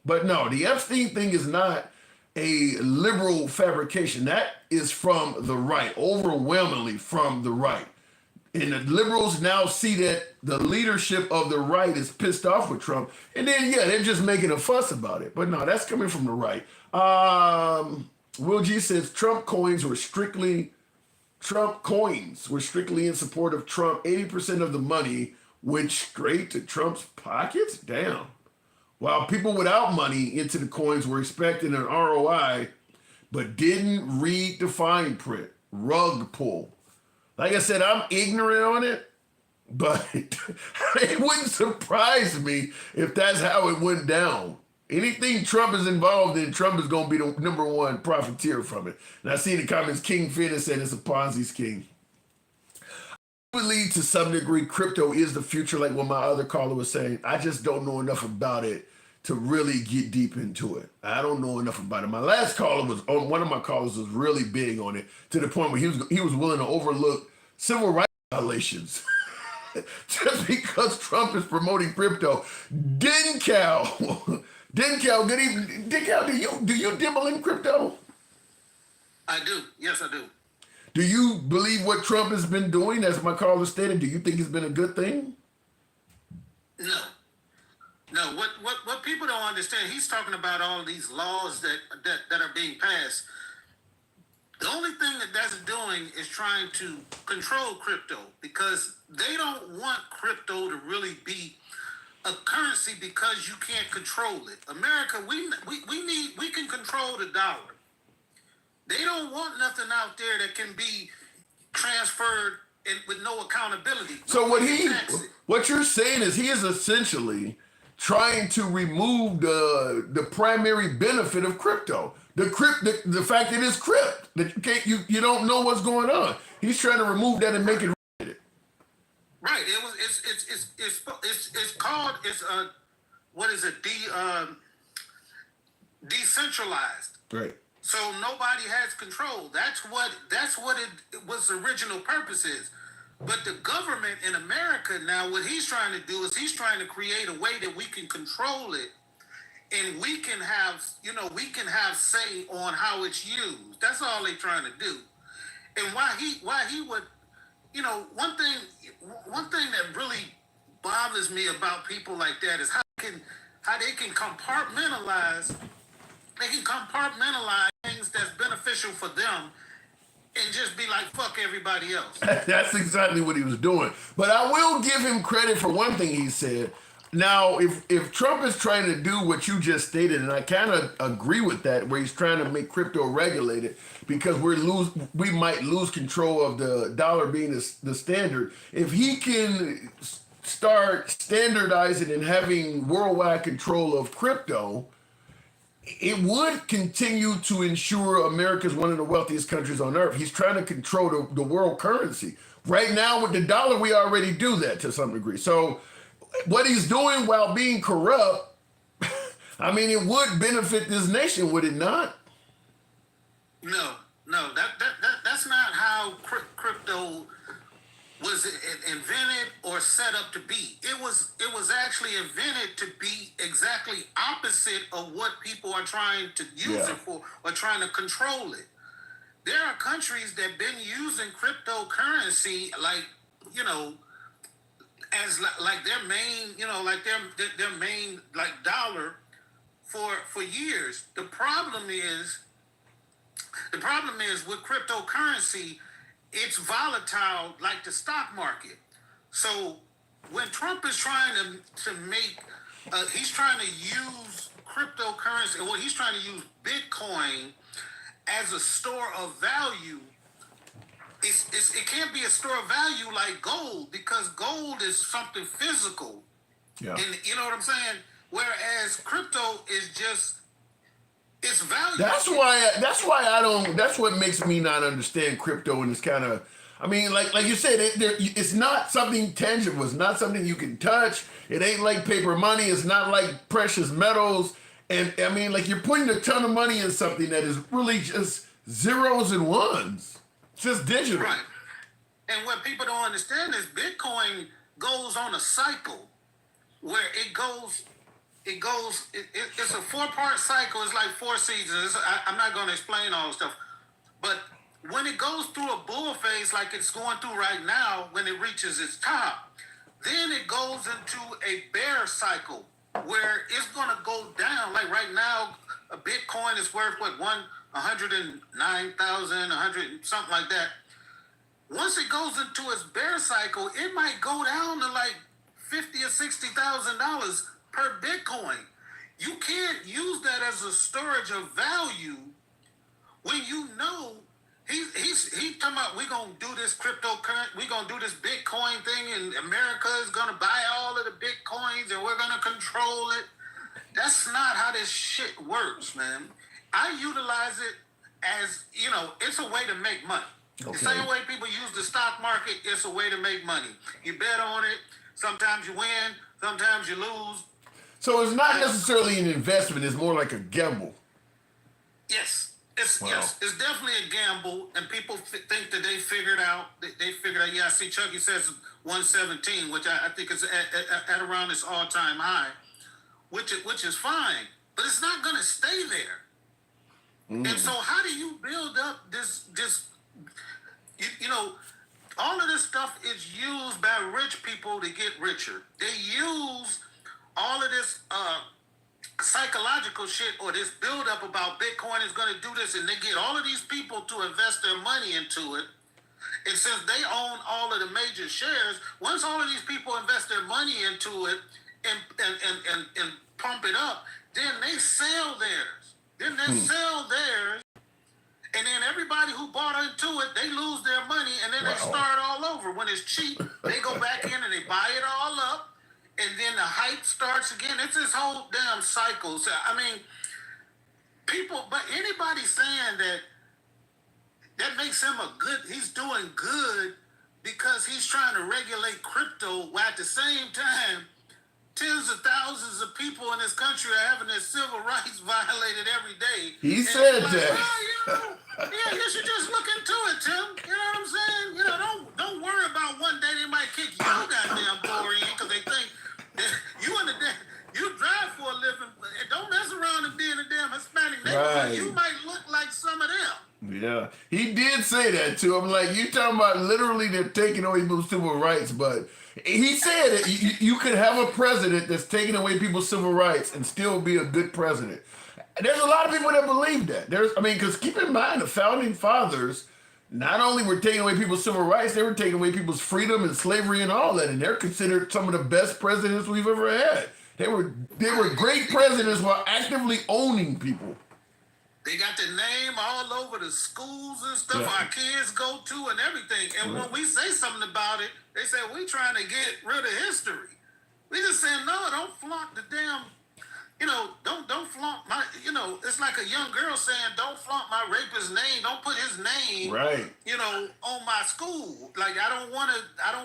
But no, the Epstein thing is not a liberal fabrication. That is from the right, overwhelmingly from the right. And the liberals now see that the leadership of the right is pissed off with Trump. And then, they're just making a fuss about it. But no, that's coming from the right. Will G says Trump coins were strictly in support of Trump. 80% of the money went straight to Trump's pockets? Damn. While people without money into the coins were expecting an ROI, but didn't read the fine print. Rug pull. Like I said, I'm ignorant on it, but it wouldn't surprise me if that's how it went down. Anything Trump is involved in, Trump is going to be the number one profiteer from it. And I see in the comments, King Finn said it's a Ponzi scheme. I believe to some degree crypto is the future, like what my other caller was saying. I just don't know enough about it to really get deep into it. I don't know enough about it. My last caller one of my callers was really big on it, to the point where he was willing to overlook civil rights violations just because Trump is promoting crypto. Dencal, good evening. Dencal, do you dabble in crypto? I do. Yes, I do. Do you believe what Trump has been doing, as my caller stated? Do you think it's been a good thing? No. What people don't understand, he's talking about all these laws that are being passed. The only thing that that's doing is trying to control crypto, because they don't want crypto to really be a currency, because you can't control it. America, we can control the dollar. They don't want nothing out there that can be transferred with no accountability. So what you're saying is he is essentially trying to remove the primary benefit of crypto. The fact that it's crypt, that you don't know what's going on. He's trying to remove that and make it right. It's called what is it? Decentralized. Right. So nobody has control. That's what it was. The original purpose is. But the government in America now, what he's trying to do is he's trying to create a way that we can control it, and we can have, we can have say on how it's used. That's all they're trying to do. And why he would, one thing that really bothers me about people like that is how they can compartmentalize. They can compartmentalize things that's beneficial for them and just be like, fuck everybody else. That's exactly what he was doing. But I will give him credit for one thing he said. Now, if Trump is trying to do what you just stated, and I kind of agree with that, where he's trying to make crypto regulated because we might lose control of the dollar being the standard. If he can start standardizing and having worldwide control of crypto, it would continue to ensure America is one of the wealthiest countries on earth. He's trying to control the world currency. Right now, with the dollar, we already do that to some degree. So what he's doing while being corrupt, I mean, it would benefit this nation, would it not? No, that's not how crypto was invented or set up to be. It was actually invented to be exactly opposite of what people are trying to use it for or trying to control it. There are countries that have been using cryptocurrency as like their main, their main dollar for years. The problem is with cryptocurrency, it's volatile like the stock market. So when Trump is trying to make, he's trying to use cryptocurrency, or he's trying to use Bitcoin as a store of value. It can't be a store of value like gold, because gold is something physical. Yeah. And you know what I'm saying? Whereas crypto is just, it's value. That's why I don't. That's what makes me not understand crypto. And it's kind of, I mean, like you said, it's not something tangible. It's not something you can touch. It ain't like paper money. It's not like precious metals. And I mean, like, you're putting a ton of money in something that is really just zeros and ones. It's just digital. Right. And what people don't understand is Bitcoin goes on a cycle where it's a 4-part cycle. It's like 4 seasons. I'm not going to explain all the stuff. But when it goes through a bull phase like it's going through right now, when it reaches its top, then it goes into a bear cycle where it's going to go down. Like right now, a Bitcoin is worth, 109,000, 100, something like that. Once it goes into its bear cycle, it might go down to like $50,000 or $60,000 per Bitcoin. You can't use that as a storage of value when you know he's talking about, we're gonna do this cryptocurrency, we're gonna do this Bitcoin thing, and America is gonna buy all of the Bitcoins and we're gonna control it. That's not how this shit works, man. I utilize it as, it's a way to make money. Okay. The same way people use the stock market, it's a way to make money. You bet on it. Sometimes you win, sometimes you lose. So it's not necessarily an investment. It's more like a gamble. Yes. It's definitely a gamble, and people think that they figured out. They figured out. Yeah, I see Chucky says 117, which I think is at around its all-time high, which is fine, but it's not going to stay there. And so, how do you build up this? All of this stuff is used by rich people to get richer. They use all of this psychological shit, or this buildup about Bitcoin is going to do this, and they get all of these people to invest their money into it. And since they own all of the major shares, once all of these people invest their money into it and pump it up, then they sell theirs. And then everybody who bought into it, they lose their money, and then they start all over. When it's cheap, they go back in and they buy it all up. And then the hype starts again. It's this whole damn cycle. So, I mean, anybody saying that makes him he's doing good because he's trying to regulate crypto, while at the same time, tens of thousands of people in this country are having their civil rights violated every day. He said that. You should just look into it, Tim. You know what I'm saying? Don't worry about one Right. You might look like some of them. Yeah, he did say that too. I'm like, you talking about literally they're taking away people's civil rights, but he said that you could have a president that's taking away people's civil rights and still be a good president. There's a lot of people that believe that. Because keep in mind, the founding fathers not only were taking away people's civil rights, they were taking away people's freedom and slavery and all that, and they're considered some of the best presidents we've ever had. They were great presidents while actively owning people. They got their name all over the schools and stuff our kids go to and everything. And when we say something about it, they say, we trying to get rid of history. We just saying, no, don't flaunt the damn, don't flaunt my, it's like a young girl saying, don't flaunt my rapist's name. Don't put his name, on my school. Like, I don't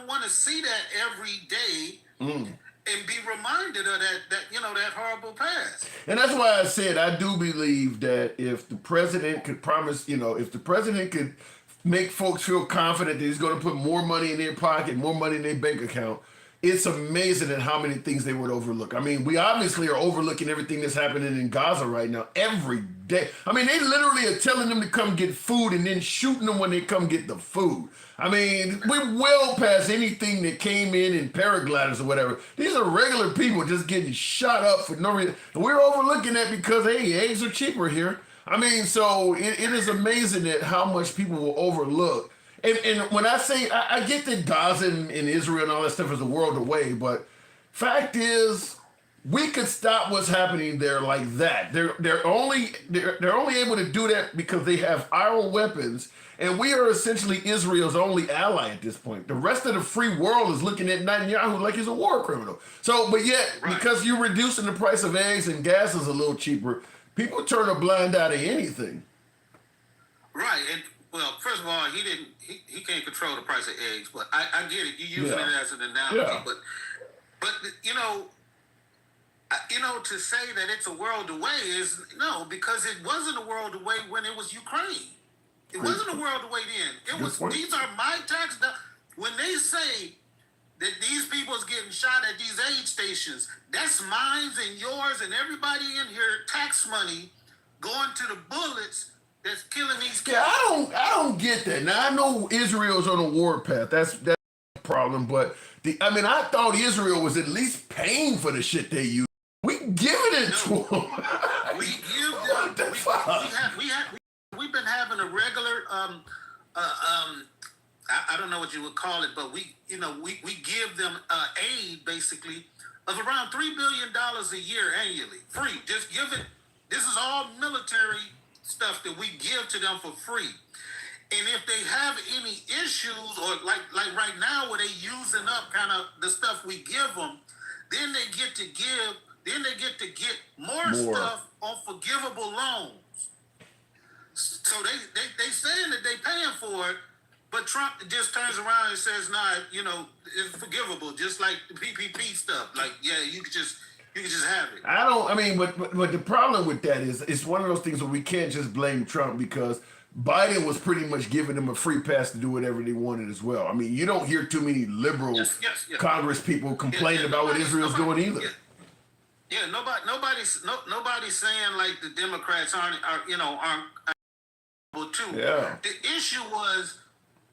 want to see that every day. And be reminded of that horrible past. And that's why I said I do believe that if the president could promise, if the president could make folks feel confident that he's going to put more money in their pocket, more money in their bank account, it's amazing at how many things they would overlook. I mean, we obviously are overlooking everything that's happening in Gaza right now every day. I mean, they literally are telling them to come get food and then shooting them when they come get the food. I mean, we're well past anything that came in paragliders or whatever. These are regular people just getting shot up for no reason. And we're overlooking that because, hey, eggs are cheaper here. I mean, so it is amazing at how much people will overlook. And when I say, I get that Gaza and Israel and all that stuff is a world away, but fact is, we could stop what's happening there like that. They're only able to do that because they have our weapons, and we are essentially Israel's only ally at this point. The rest of the free world is looking at Netanyahu like he's a war criminal. So, but yet, because you're reducing the price of eggs and gas is a little cheaper, people turn a blind eye to anything. Right, and well, first of all, he can't control the price of eggs, but I get it. You're using it as an analogy, but to say that it's a world away is no, because it wasn't a world away when it was Ukraine. It wasn't a world away then. It was. These are my tax dollars. When they say that these people is getting shot at these aid stations, that's mine and yours and everybody in here tax money going to the bullets that's killing these kids. Yeah, I don't get that. Now I know Israel's on a war path. That's a problem. But I thought Israel was at least paying for the shit they use. We giving it to them. We give them. What the fuck? We've been having a regular. I don't know what you would call it, but we give them aid basically of around $3 billion a year annually, free. Just give it. This is all military stuff that we give to them for free. And if they have any issues, or like right now where they using up kind of the stuff we give them, then they get to get more stuff on forgivable loans. So they saying that they paying for it, but Trump just turns around and says, nah, it's forgivable, just like the PPP stuff. Like, yeah, you could just have it. But the problem with that is it's one of those things where we can't just blame Trump because Biden was pretty much giving them a free pass to do whatever they wanted as well. I mean, you don't hear too many liberal Congress people complaining about what Israel's doing either. Yeah, nobody's saying like the Democrats aren't too. Yeah. The issue was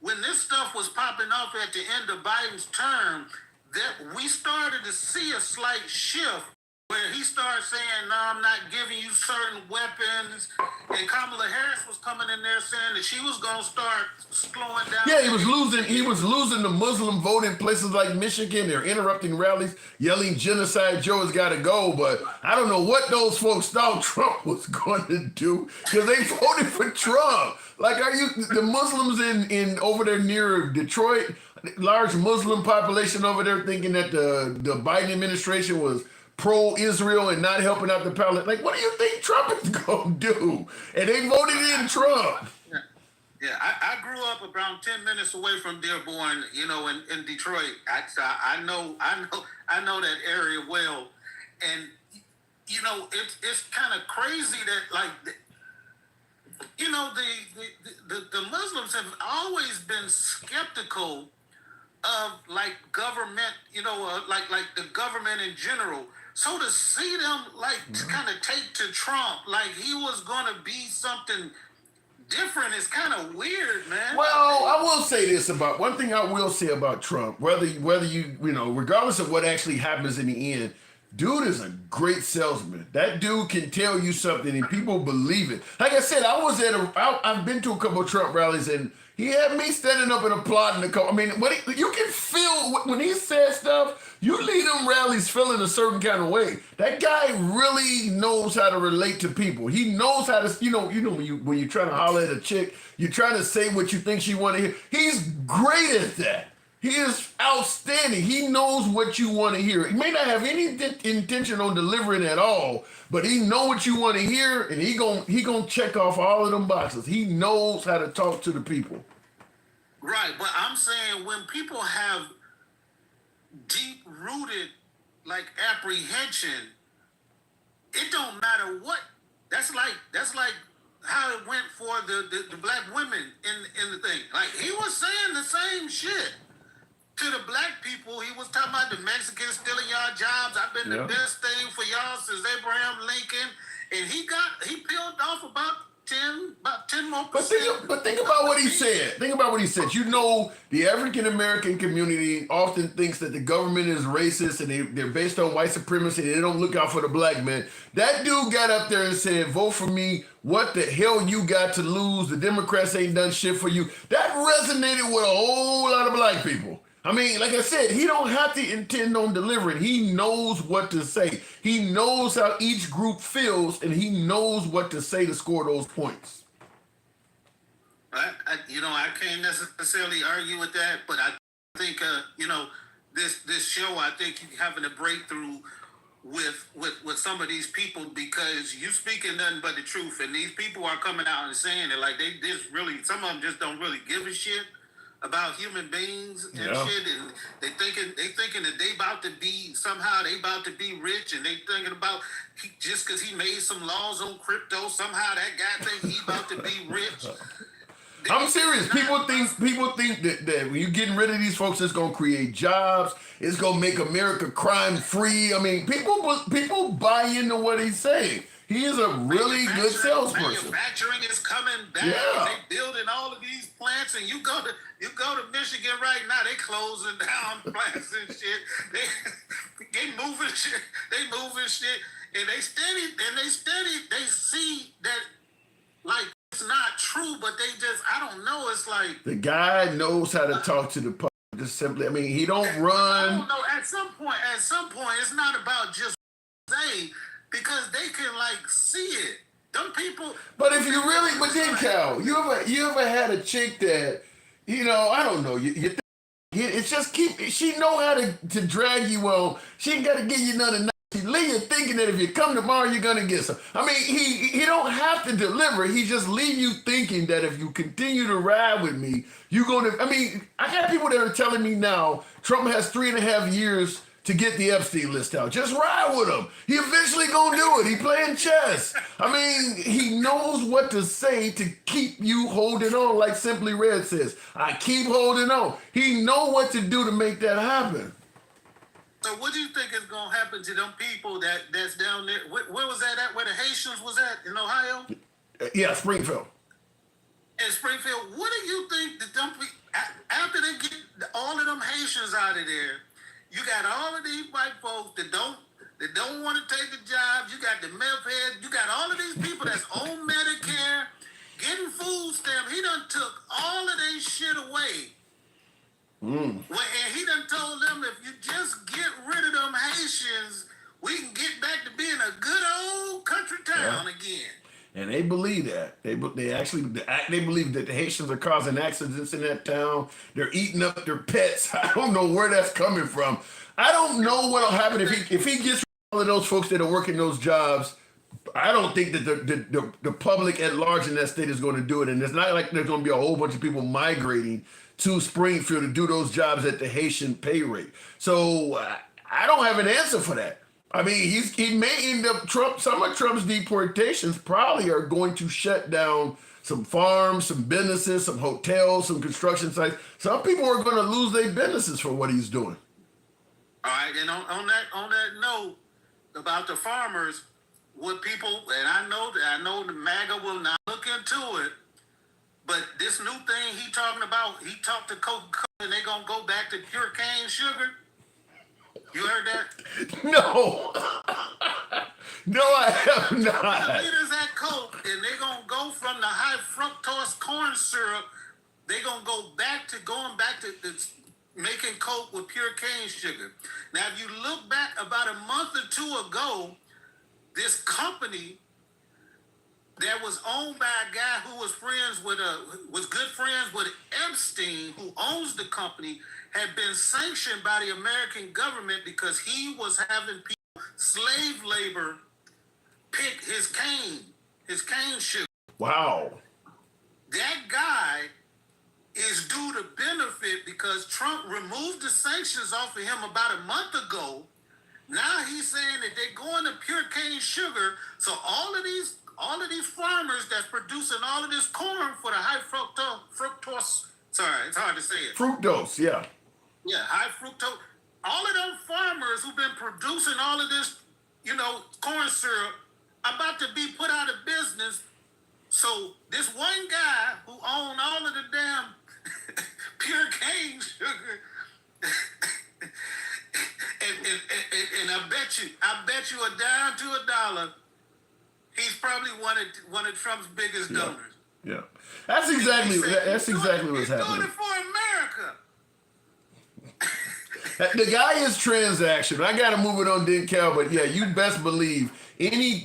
when this stuff was popping up at the end of Biden's term, that we started to see a slight shift where he started saying, no, I'm not giving you certain weapons. And Kamala Harris was coming in there saying that she was going to start slowing down. Yeah, he was losing the Muslim vote in places like Michigan. They're interrupting rallies, yelling genocide, Joe has got to go. But I don't know what those folks thought Trump was going to do because they voted for Trump. Like, the Muslims in over there near Detroit, large Muslim population over there thinking that the Biden administration was pro-Israel and not helping out the Palestinians. Like, what do you think Trump is going to do? And they voted in Trump. Yeah, I grew up around 10 minutes away from Dearborn, in Detroit. I know that area well. And, it's kind of crazy that, like, the Muslims have always been skeptical of, like, government, like the government in general. So to see them like kind of take to Trump like he was gonna be something different is kind of weird, man. Well, I will say this about one thing I will say about Trump, whether you know, regardless of what actually happens in the end, dude is a great salesman. That dude can tell you something and people believe it. Like I said, I've been to a couple of Trump rallies and he had me standing up and applauding the couple. I mean, you can feel when he says stuff, you leave them rallies feeling a certain kind of way. That guy really knows how to relate to people. He knows how to, when you're trying to holler at a chick, you're trying to say what you think she want to hear. He's great at that. He is outstanding. He knows what you want to hear. He may not have any intention on delivering at all, but he know what you want to hear, and he gonna check off all of them boxes. He knows how to talk to the people. Right, but I'm saying when people have deep-rooted like apprehension, it don't matter what. That's like how it went for the black women in the thing. Like he was saying the same shit to the black people. He was talking about the Mexicans stealing y'all jobs. I've been the best thing for y'all since Abraham Lincoln. And he peeled off about 10 more percent. But think about what he said. Think about what he said. You know, the African American community often thinks that the government is racist and they're based on white supremacy. They don't look out for the black man. That dude got up there and said, vote for me. What the hell you got to lose? The Democrats ain't done shit for you. That resonated with a whole lot of black people. I mean, like I said, he don't have to intend on delivering. He knows what to say. He knows how each group feels, and he knows what to say to score those points. I can't necessarily argue with that, but I think, this show, I think you're having a breakthrough with some of these people because you speaking nothing but the truth, and these people are coming out and saying it like they just really, some of them just don't really give a shit about human beings and shit, and they thinking that they about to be rich, and they thinking about just because he made some laws on crypto, somehow that guy think he about to be rich. I'm serious. People think that when you're getting rid of these folks, it's gonna create jobs. It's gonna make America crime free. I mean, people buy into what he's saying. He is a really good salesperson. Manufacturing is coming back. Yeah. They building all of these plants, and you go to Michigan right now. They closing down plants and shit. They moving shit. And they steady. They see that like it's not true, but they just I don't know. It's like the guy knows how to talk to the public. Just simply, I mean, he don't run. I don't know. At some point, it's not about just say. Because they can like see it. Them people. But if you really, but then Cal, you ever had a chick that, I don't know, it's just she know how to drag you on. She ain't got to give you nothing. She leave you thinking that if you come tomorrow, you're gonna get some. I mean, he don't have to deliver. He just leave you thinking that if you continue to ride with me, you're gonna. I mean, I got people that are telling me now Trump has 3.5 years to get the Epstein list out. Just ride with him. He eventually gonna do it. He playing chess. I mean, he knows what to say to keep you holding on, like Simply Red says. I keep holding on. He know what to do to make that happen. So what do you think is gonna happen to them people that's down there? Where was that at? Where the Haitians was at in Ohio? Yeah, Springfield. In Springfield, what do you think that them after they get all of them Haitians out of there? You got all of these white folks that don't want to take the jobs. You got the meth heads. You got all of these people that's on Medicare, getting food stamps. He done took all of their shit away. And he done told them if you just get rid of them Haitians, we can get back to being a good old country town again. And they believe that. They believe that the Haitians are causing accidents in that town. They're eating up their pets. I don't know where that's coming from. I don't know what'll happen if he gets all of those folks that are working those jobs. I don't think that the public at large in that state is going to do it. And it's not like there's going to be a whole bunch of people migrating to Springfield to do those jobs at the Haitian pay rate. So I don't have an answer for that. I mean, he may end up some of Trump's deportations probably are going to shut down some farms, some businesses, some hotels, some construction sites. Some people are going to lose their businesses for what he's doing. All right, and on that note, about the farmers, what people, and I know the MAGA will not look into it, but this new thing he talking about, he talked to Coca-Cola and they gonna go back to pure cane sugar. You heard that? No. No, I have The not. leaders at Coke, and they gonna go from the high fructose corn syrup, they gonna go back to making Coke with pure cane sugar. Now, if you look back about a month or two ago, this company that was owned by a guy who was good friends with Epstein, who owns the company, had been sanctioned by the American government because he was having people, slave labor, pick his cane sugar. Wow. That guy is due to benefit because Trump removed the sanctions off of him about a month ago. Now he's saying that they're going to pure cane sugar. So all of these farmers that's producing all of this corn for the high fructose, sorry, it's hard to say it. Fructose, yeah. Yeah, high fructose. All of them farmers who've been producing all of this, corn syrup, are about to be put out of business. So this one guy who owned all of the damn pure cane sugar, and I bet you a dime to a dollar, he's probably one of Trump's biggest donors. Yeah. That's exactly what's happening. He's doing it for America. The guy is transactional. I got to move it on Dick Cal, but yeah, you best believe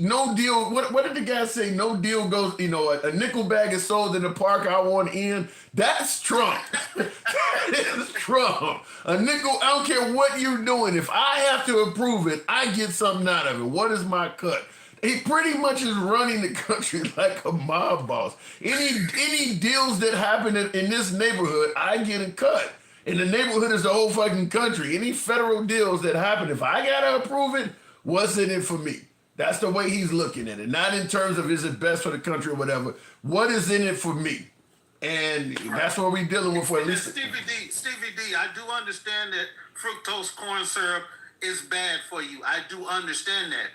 no deal. What did the guy say? No deal goes, a nickel bag is sold in the park I want in. That's Trump. That is Trump. A nickel, I don't care what you're doing. If I have to approve it, I get something out of it. What is my cut? He pretty much is running the country like a mob boss. Any deals that happen in this neighborhood, I get a cut. And the neighborhood is the whole fucking country. Any federal deals that happen, if I gotta approve it, what's in it for me? That's the way he's looking at it. Not in terms of is it best for the country or whatever. What is in it for me? And that's what we're dealing with for at least. Stevie D, I do understand that fructose corn syrup is bad for you. I do understand that.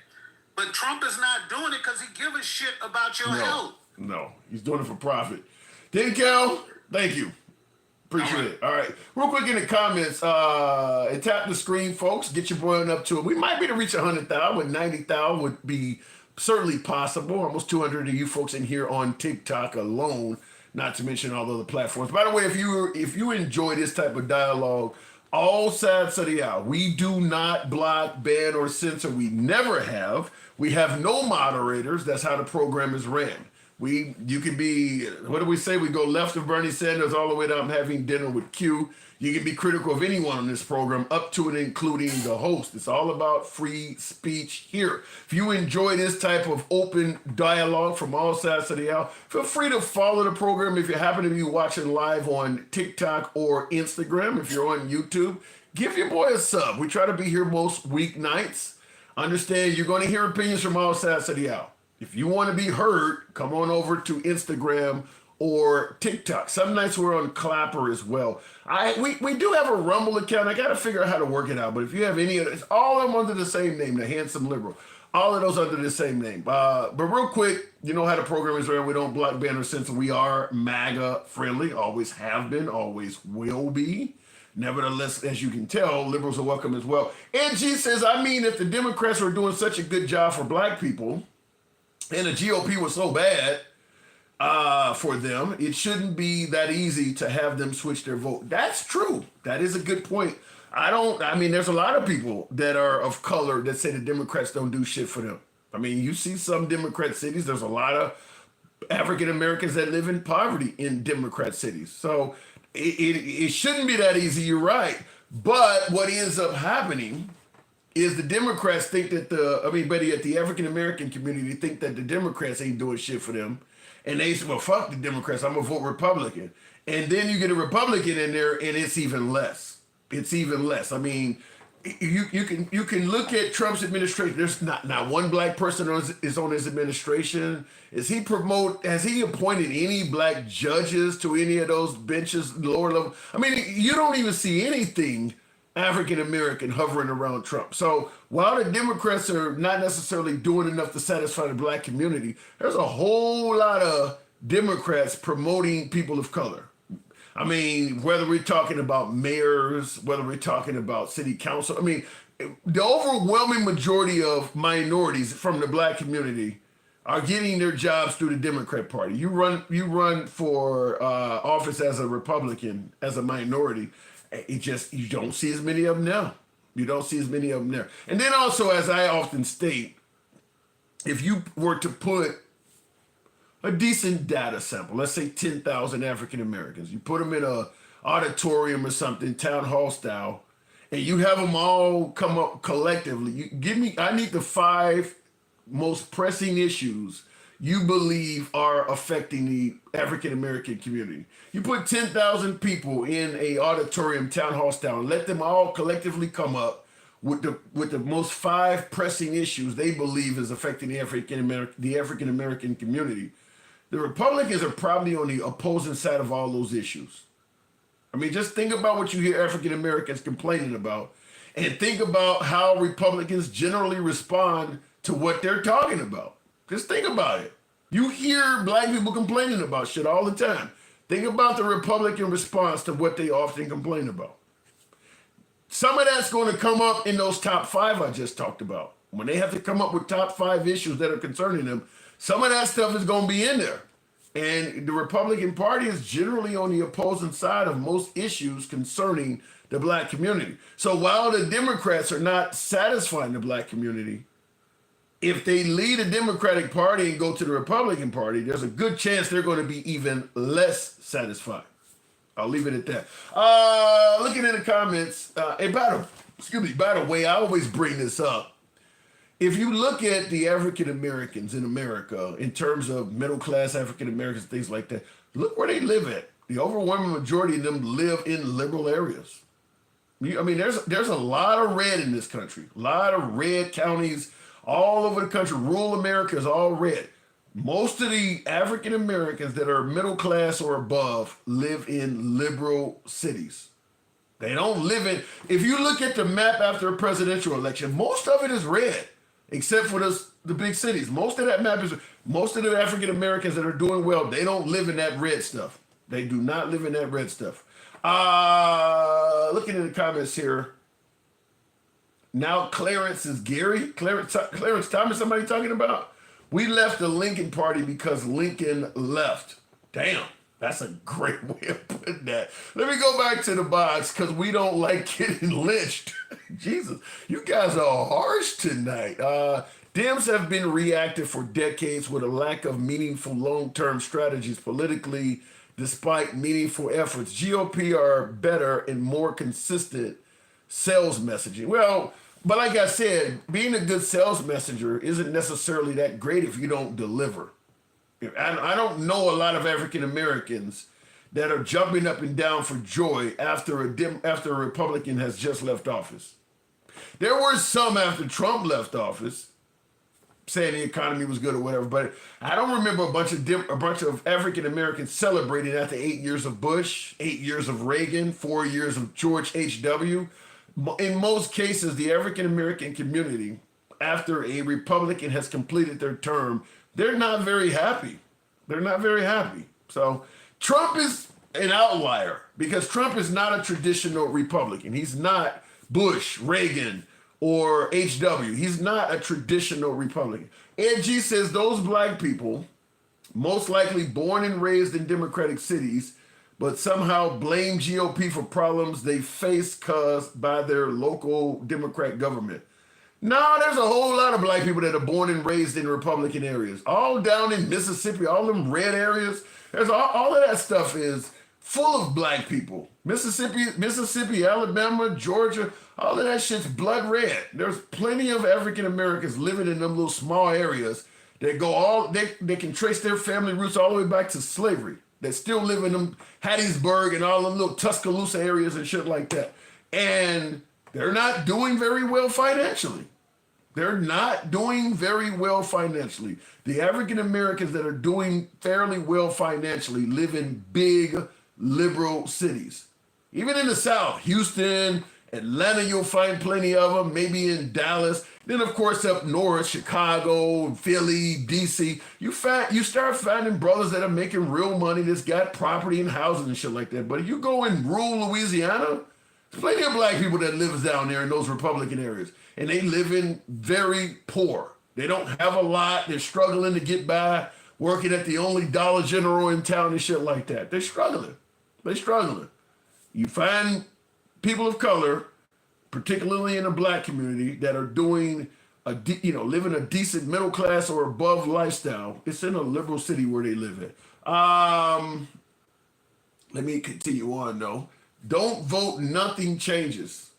But Trump is not doing it because he gives a shit about your health. No, he's doing it for profit. Cal, thank you. Appreciate it. All right. Real quick in the comments, and tap the screen, folks. Get your boy on up to it. We might be to reach 100,000, but 90,000 would be certainly possible. Almost 200 of you folks in here on TikTok alone, not to mention all other platforms. By the way, if you enjoy this type of dialogue, all sides of the aisle, we do not block, ban, or censor. We never have. We have no moderators. That's how the program is ran. You can be, what do we say? We go left of Bernie Sanders all the way down having dinner with Q. You can be critical of anyone on this program, up to and including the host. It's all about free speech here. If you enjoy this type of open dialogue from all sides of the aisle, feel free to follow the program if you happen to be watching live on TikTok or Instagram. If you're on YouTube, give your boy a sub. We try to be here most weeknights. Understand you're going to hear opinions from all sides of the aisle. If you want to be heard, come on over to Instagram or TikTok. Some nights we're on Clapper as well. We do have a Rumble account. I got to figure out how to work it out. But if you have any of it, all of them under the same name, the Handsome Liberal. All of those under the same name. But real quick, you know how the program is ran. We don't block, ban, or censor. We are MAGA friendly. Always have been. Always will be. Nevertheless, as you can tell, liberals are welcome as well. And G says, if the Democrats were doing such a good job for black people, and the GOP was so bad for them, it shouldn't be that easy to have them switch their vote. That's true. That is a good point. There's a lot of people that are of color that say the Democrats don't do shit for them. You see some Democrat cities, there's a lot of African Americans that live in poverty in Democrat cities. So it shouldn't be that easy, you're right. But what ends up happening is the Democrats think that the African American community think that the Democrats ain't doing shit for them. And they say, well, fuck the Democrats, I'm gonna vote Republican. And then you get a Republican in there and it's even less. It's even less. You can look at Trump's administration. There's not one black person is on his administration. Has he appointed any black judges to any of those benches, lower level? You don't even see anything African American hovering around Trump. So while the Democrats are not necessarily doing enough to satisfy the black community, there's a whole lot of Democrats promoting people of color. I mean, whether we're talking about mayors, whether we're talking about city council, I mean, the overwhelming majority of minorities from the black community are getting their jobs through the Democrat Party. You run for office as a Republican, as a minority. You don't see as many of them now. You don't see as many of them there. And then also, as I often state, if you were to put a decent data sample, let's say 10,000 African Americans, you put them in a auditorium or something, town hall style, and you have them all come up collectively. I need the 5 most pressing issues you believe are affecting the African American community. You put 10,000 people in a auditorium, town hall style, and let them all collectively come up with the most 5 pressing issues they believe is affecting the African American community. The Republicans are probably on the opposing side of all those issues. I mean, just think about what you hear African Americans complaining about, and think about how Republicans generally respond to what they're talking about. Just think about it. You hear black people complaining about shit all the time. Think about the Republican response to what they often complain about. Some of that's going to come up in those top 5 I just talked about. When they have to come up with top 5 issues that are concerning them, some of that stuff is going to be in there. And the Republican Party is generally on the opposing side of most issues concerning the black community. So while the Democrats are not satisfying the black community, if they leave the Democratic Party and go to the Republican Party, there's a good chance they're going to be even less satisfied. I'll leave it at that. Looking in the comments, and by the way, I always bring this up. If you look at the African Americans in America, in terms of middle class African Americans, things like that, look where they live at. The overwhelming majority of them live in liberal areas. I mean, there's a lot of red in this country, a lot of red counties all over the country. Rural America is all red. Most of the African Americans that are middle class or above live in liberal cities. They don't live in, if you look at the map after a presidential election, most of it is red, except for the big cities. Most of that map is, most of the African Americans that are doing well, they don't live in that red stuff. They do not live in that red stuff. Looking in the comments here, now Clarence is Gary. Clarence Thomas, somebody talking about? We left the Lincoln Party because Lincoln left. Damn, that's a great way of putting that. Let me go back to the box because we don't like getting lynched. Jesus, you guys are harsh tonight. Dems have been reactive for decades with a lack of meaningful long-term strategies politically, despite meaningful efforts. GOP are better and more consistent sales messaging. Well, but like I said, being a good sales messenger isn't necessarily that great if you don't deliver. I don't know a lot of African Americans that are jumping up and down for joy after a Republican has just left office. There were some after Trump left office saying the economy was good or whatever, but I don't remember a bunch of African Americans celebrating after 8 years of Bush, 8 years of Reagan, 4 years of George H.W. In most cases, the African American community, after a Republican has completed their term, they're not very happy. They're not very happy. So Trump is an outlier because Trump is not a traditional Republican. He's not Bush, Reagan, or H.W. He's not a traditional Republican. Ed G says those black people, most likely born and raised in Democratic cities, but somehow blame GOP for problems they face caused by their local Democrat government. No, there's a whole lot of black people that are born and raised in Republican areas. All down in Mississippi, all them red areas. There's all of that stuff is full of black people. Mississippi, Alabama, Georgia, all of that shit's blood red. There's plenty of African Americans living in them little small areas that go they can trace their family roots all the way back to slavery. That still live in them Hattiesburg and all them little Tuscaloosa areas and shit like that. And they're not doing very well financially. They're not doing very well financially. The African Americans that are doing fairly well financially live in big liberal cities. Even in the South, Houston Atlanta, you'll find plenty of them, maybe in Dallas. Then, of course, up north, Chicago, Philly, DC, you start finding brothers that are making real money that's got property and housing and shit like that. But if you go in rural Louisiana, there's plenty of black people that lives down there in those Republican areas. And they live in very poor. They don't have a lot. They're struggling to get by, working at the only Dollar General in town and shit like that. They're struggling. You find people of color, particularly in the black community, that are doing living a decent middle class or above lifestyle. It's in a liberal city where they live in. Let me continue on though. Don't vote, nothing changes.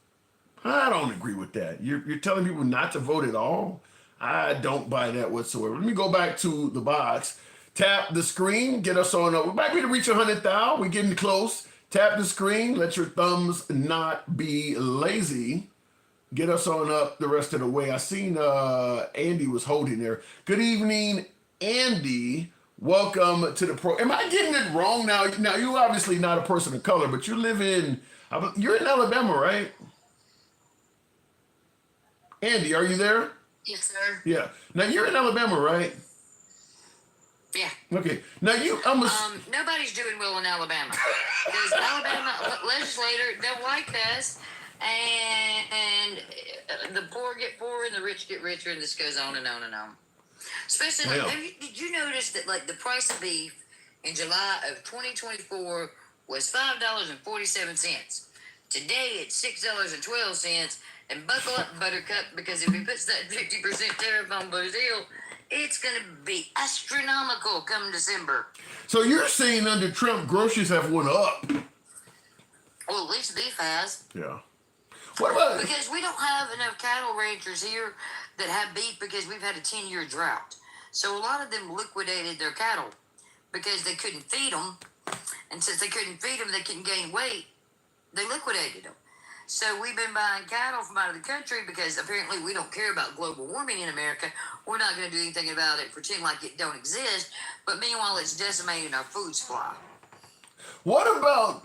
I don't agree with that. You're telling people not to vote at all? I don't buy that whatsoever. Let me go back to the box. Tap the screen, get us on up. We might be to reach 100,000. We're getting close. Tap the screen, let your thumbs not be lazy. Get us on up the rest of the way. I seen Andy was holding there. Good evening, Andy. Welcome to the pro. Am I getting it wrong now? Now, you're obviously not a person of color, but you're in Alabama, right? Andy, are you there? Yes, sir. Yeah. Now, you're in Alabama, right? Yeah. Okay. Now, nobody's doing well in Alabama because Alabama legislator don't like us, and the poor get poorer and the rich get richer, and this goes on and on and on. Especially, did you notice that like the price of beef in July of 2024 was $5.47? Today it's $6.12. And buckle up, Buttercup, because if he puts that 50% tariff on Brazil, it's going to be astronomical come December. So you're saying under Trump, groceries have went up? Well, at least beef has. Yeah. What about... Because we don't have enough cattle ranchers here that have beef because we've had a 10-year drought. So a lot of them liquidated their cattle because they couldn't feed them. And since they couldn't feed them, they couldn't gain weight. They liquidated them. So we've been buying cattle from out of the country because apparently we don't care about global warming in America. We're not going to do anything about it, pretend like it don't exist. But meanwhile, it's decimating our food supply. What about,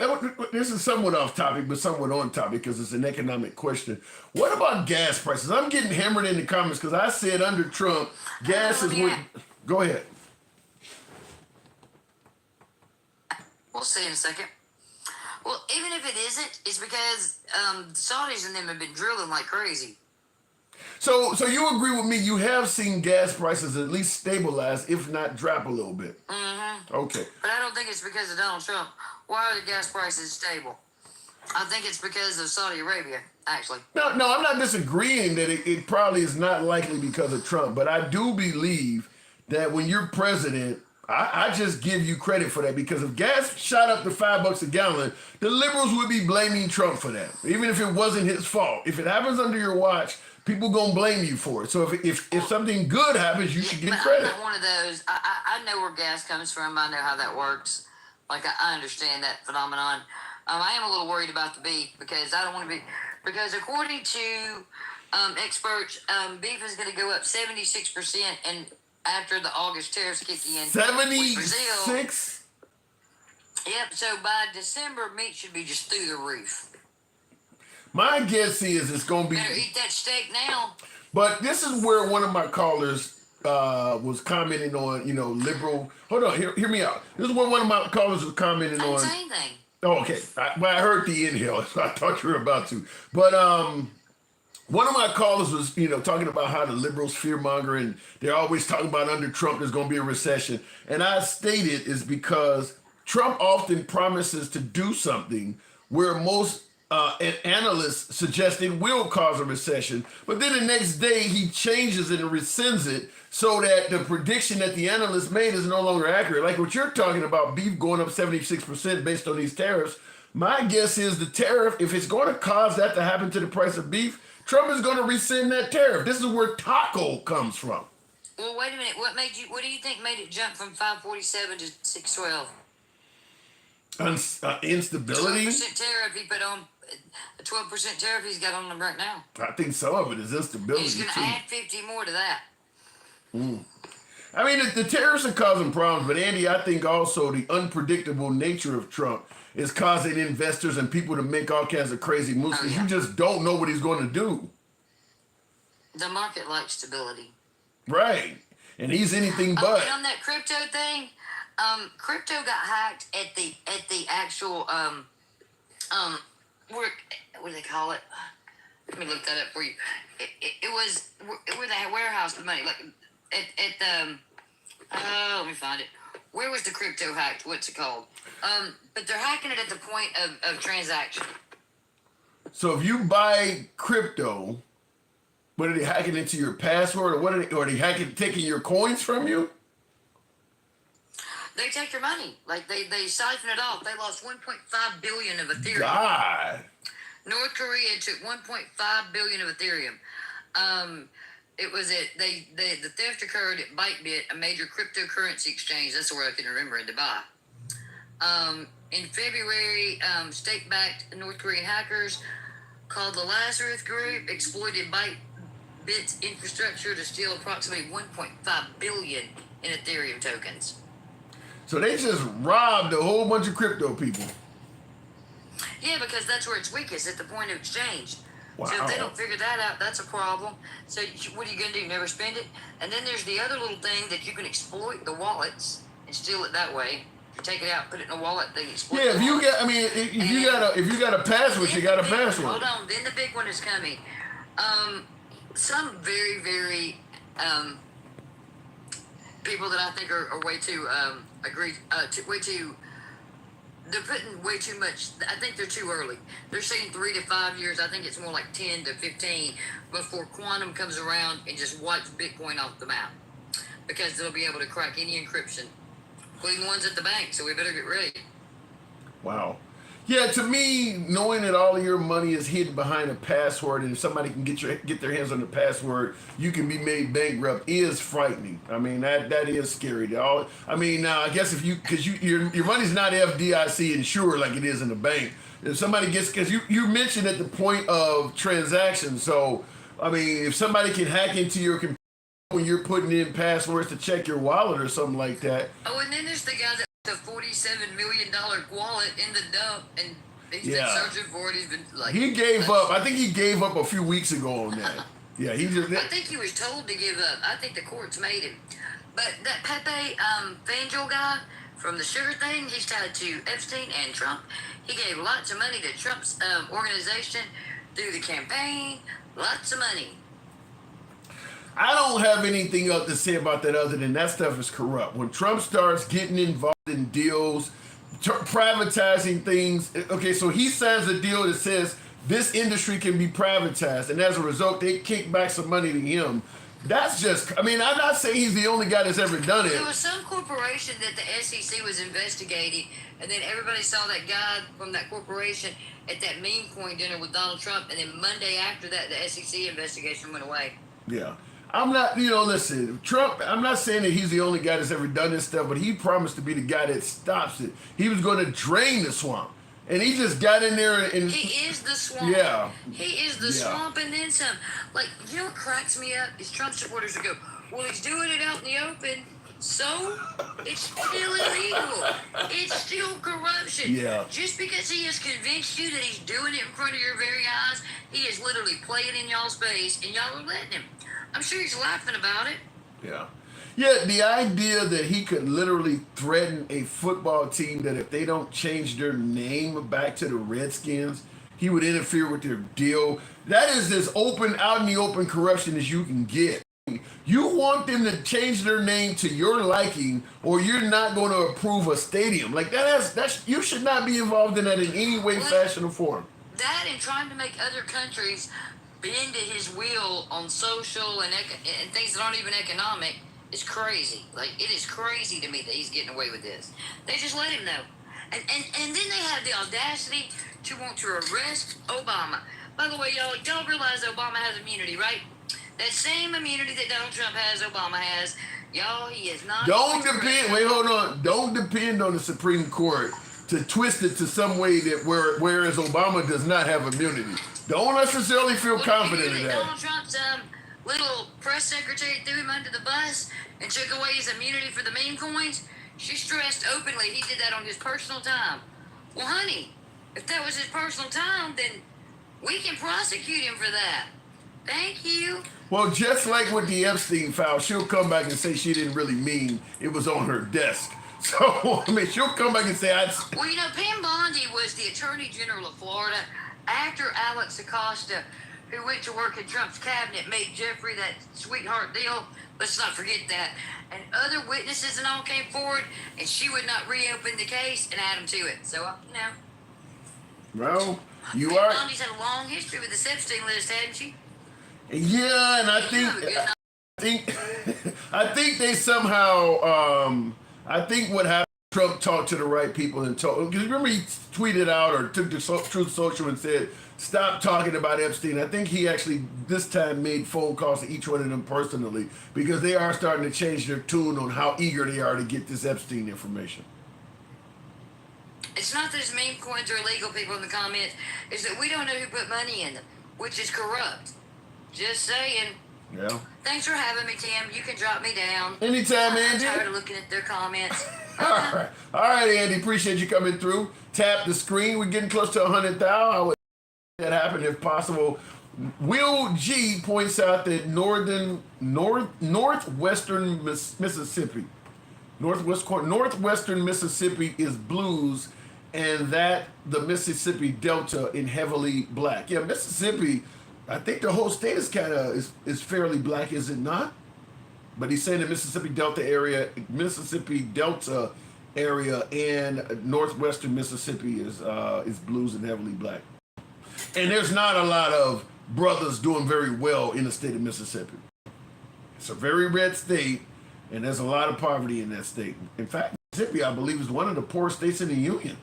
this is somewhat off topic, but somewhat on topic because it's an economic question. What about gas prices? I'm getting hammered in the comments because I said under Trump, gas is what... Go ahead. We'll see in a second. Well, even if it isn't, it's because Saudis and them have been drilling like crazy. So you agree with me? You have seen gas prices at least stabilize, if not drop a little bit. Mm-hmm. Okay. But I don't think it's because of Donald Trump. Why are the gas prices stable? I think it's because of Saudi Arabia, actually. No, I'm not disagreeing that it probably is not likely because of Trump, but I do believe that when you're president, I just give you credit for that because if gas shot up to $5 a gallon, the liberals would be blaming Trump for that, even if it wasn't his fault. If it happens under your watch, people gonna blame you for it. So if something good happens, you should get credit. I'm not one of those. I know where gas comes from. I know how that works. Like I understand that phenomenon. I am a little worried about the beef because I don't want to be. Because according to experts, beef is going to go up 76%, and after the August tariffs kick in, 76. Yep. So by December, meat should be just through the roof. My guess is it's going to be... Better eat that steak now. But this is where one of my callers was commenting on, liberal... Hold on, hear me out. This is where one of my callers was commenting on... Same thing. Oh, okay. I heard the inhale, so I thought you were about to. But one of my callers was, talking about how the liberals fear-monger, and they're always talking about under Trump there's going to be a recession. And I stated is because Trump often promises to do something where most... analysts suggest it will cause a recession, but then the next day he changes it and rescinds it so that the prediction that the analysts made is no longer accurate. Like what you're talking about, beef going up 76% based on these tariffs. My guess is the tariff, if it's going to cause that to happen to the price of beef, Trump is going to rescind that tariff. This is where taco comes from. Well, wait a minute. What do you think made it jump from 547 to 612? Instability. 12% tariff he put on. A 12% tariff he's got on them right now. I think some of it is instability. He's going to add 50 more to that. I mean, the tariffs are causing problems, but Andy, I think also the unpredictable nature of Trump is causing investors and people to make all kinds of crazy moves because you just don't know what he's going to do. The market likes stability. Right. And he's anything but. And on that crypto thing, crypto got hacked at the actual what do they call it? Let me look that up for you. It was where they warehouse the money, like at the let me find it. Where was the crypto hacked? What's it called? But they're hacking it at the point of transaction. So if you buy crypto, what are they hacking into your password, or are they taking your coins from you? They take your money. Like they siphon it off. They lost 1.5 billion of Ethereum. God. North Korea took 1.5 billion of Ethereum. It was the theft occurred at Bytebit, a major cryptocurrency exchange. That's where I can remember in Dubai. In February, state-backed North Korean hackers called the Lazarus Group exploited Bytebit's infrastructure to steal approximately 1.5 billion in Ethereum tokens. So they just robbed a whole bunch of crypto people. Yeah, because that's where it's weakest, at the point of exchange. Wow. So if they don't figure that out, that's a problem. So what are you going to do? Never spend it? And then there's the other little thing that you can exploit the wallets and steal it that way. Take it out, put it in a wallet, they exploit Yeah, the if you wallet. got, I mean, if you got a password, you got a password. Hold on, then the big one is coming. Some very, very people that I think are way too they're putting way too much. I think they're too early. They're saying 3 to 5 years. I think it's more like 10 to 15 before quantum comes around and just wipes Bitcoin off the map, because they'll be able to crack any encryption, including the ones at the bank. So we better get ready. Wow. Yeah, to me, knowing that all of your money is hidden behind a password, and if somebody can get their hands on the password, you can be made bankrupt, is frightening. I mean, that is scary. I mean, now I guess because your money's not FDIC insured like it is in the bank. If somebody because you mentioned at the point of transaction, so I mean, if somebody can hack into your computer when you're putting in passwords to check your wallet or something like that. Oh, and then there's the guy that the $47 million wallet in the dump, and he's been searching for it. He's been like, he gave up. I think he gave up a few weeks ago on that. Yeah, I think he was told to give up. I think the courts made him. But that Pepe Fangel guy from the sugar thing, he's tied to Epstein and Trump. He gave lots of money to Trump's organization through the campaign. Lots of money. I don't have anything else to say about that other than that stuff is corrupt. When Trump starts getting involved in deals, privatizing things, okay, so he signs a deal that says this industry can be privatized, and as a result, they kick back some money to him. That's just, I mean, I'm not saying he's the only guy that's ever done it. There was some corporation that the SEC was investigating, and then everybody saw that guy from that corporation at that meme coin dinner with Donald Trump, and then Monday after that, the SEC investigation went away. Yeah. I'm not, listen, Trump, I'm not saying that he's the only guy that's ever done this stuff, but he promised to be the guy that stops it. He was going to drain the swamp. And he just got in there and... He is the swamp. Yeah. He is the swamp and then some. Like, you know what cracks me up? Is Trump supporters who go, well, he's doing it out in the open, so it's still illegal. It's still corruption. Yeah. Just because he has convinced you that he's doing it in front of your very eyes, he is literally playing in y'all's face, and y'all are letting him. I'm sure he's laughing about it. Yeah. Yeah, the idea that he could literally threaten a football team that if they don't change their name back to the Redskins, he would interfere with their deal. That is as open, out in the open corruption as you can get. You want them to change their name to your liking, or you're not going to approve a stadium. Like that's you should not be involved in that in any way, fashion, or form. That and trying to make other countries bend to his will on social and things that aren't even economic is crazy. Like, it is crazy to me that he's getting away with this. They just let him know. And then they have the audacity to want to arrest Obama. By the way, y'all realize Obama has immunity, right? That same immunity that Donald Trump has, Obama has. Y'all, he is not... Don't depend on the Supreme Court to twist it to some way that whereas Obama does not have immunity. Don't necessarily feel confident in that. Donald Trump's little press secretary threw him under the bus and took away his immunity for the meme coins, she stressed openly he did that on his personal time. Well, honey, if that was his personal time, then we can prosecute him for that. Thank you. Well, just like with the Epstein file, she'll come back and say she didn't really mean it was on her desk. So, I mean, she'll come back and say, Well, you know, Pam Bondi was the Attorney General of Florida after Alex Acosta, who went to work in Trump's cabinet, made Jeffrey that sweetheart deal. Let's not forget that. And other witnesses and all came forward, and she would not reopen the case and add them to it. So, you know. well, you Pam are. Bondi's had a long history with the Epstein list, hadn't she? Yeah, and I think they somehow, I think what happened, Trump talked to the right people and told, because remember he tweeted out or took to Truth Social and said, stop talking about Epstein. I think he actually this time made phone calls to each one of them personally because they are starting to change their tune on how eager they are to get this Epstein information. It's not that his meme coins are illegal, people in the comments. It's that we don't know who put money in them, which is corrupt. Just saying. Yeah. Thanks for having me, Tim. You can drop me down. Anytime, Andy. I'm tired of looking at their comments. All right, Andy. Appreciate you coming through. Tap the screen. We're getting close to 100,000. I would make that happen if possible. Will G points out that northwestern Mississippi, northwestern Mississippi is blues, and that the Mississippi Delta in heavily black. Yeah, Mississippi. I think the whole state is kind of is fairly black, is it not? But he's saying the Mississippi Delta area, and northwestern Mississippi is blues and heavily black. And there's not a lot of brothers doing very well in the state of Mississippi. It's a very red state, and there's a lot of poverty in that state. In fact, Mississippi, I believe, is one of the poorest states in the union.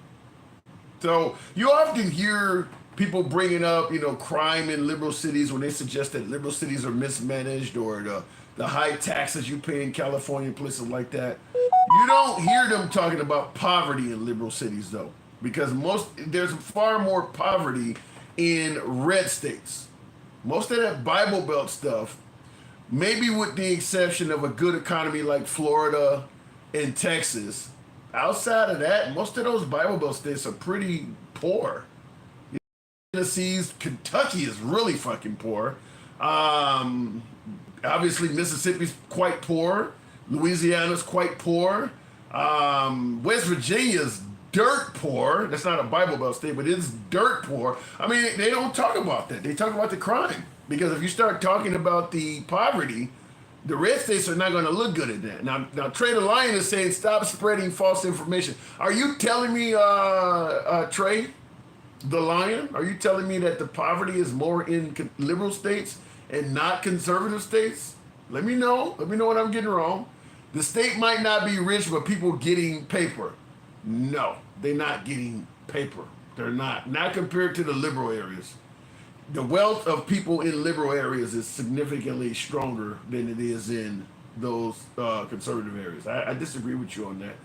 So you often hear people bringing up, crime in liberal cities when they suggest that liberal cities are mismanaged or the high taxes you pay in California and places like that. You don't hear them talking about poverty in liberal cities, though, because there's far more poverty in red states. Most of that Bible Belt stuff, maybe with the exception of a good economy like Florida and Texas, outside of that, most of those Bible Belt states are pretty poor. Tennessee's, Kentucky is really fucking poor. Obviously, Mississippi's quite poor. Louisiana's quite poor. West Virginia's dirt poor. That's not a Bible Belt state, but it's dirt poor. I mean, they don't talk about that. They talk about the crime. Because if you start talking about the poverty, the red states are not going to look good at that. Now Trey the Lion is saying, stop spreading false information. Are you telling me, Trey the Lion, are you telling me that the poverty is more in liberal states and not conservative states? Let me know. Let me know what I'm getting wrong. The state might not be rich, but people getting paper. No, they're not getting paper. They're not. Not compared to the liberal areas. The wealth of people in liberal areas is significantly stronger than it is in those conservative areas. I disagree with you on that.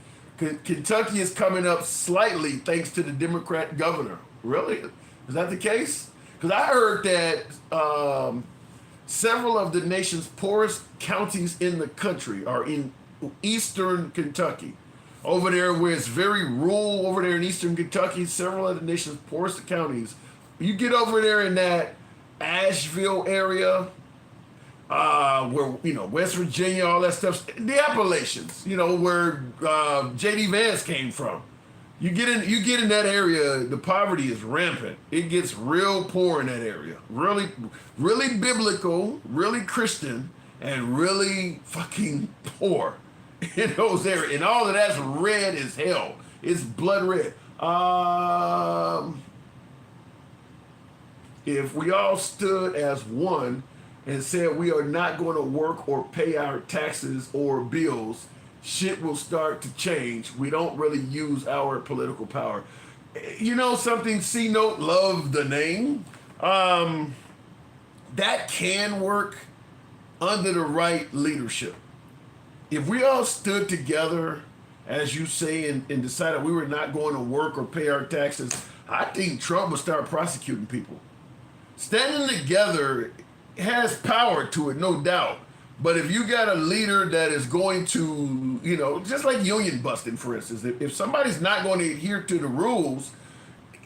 Kentucky is coming up slightly thanks to the Democrat governor. Really? Is that the case? Because I heard that several of the nation's poorest counties in the country are in eastern Kentucky. Over there where it's very rural, over there in eastern Kentucky, several of the nation's poorest counties. You get over there in that Asheville area, where, West Virginia, all that stuff, the Appalachians, where J.D. Vance came from. You get in that area, the poverty is rampant. It gets real poor in that area. Really, really biblical, really Christian, and really fucking poor in those areas. And all of that's red as hell. It's blood red. If we all stood as one and said we are not going to work or pay our taxes or bills, shit will start to change. We don't really use our political power. Something, C-Note, love the name. That can work under the right leadership. If we all stood together, as you say, and decided we were not going to work or pay our taxes, I think Trump would start prosecuting people. Standing together has power to it, no doubt. But if you got a leader that is going to, just like union busting, for instance, if somebody's not going to adhere to the rules,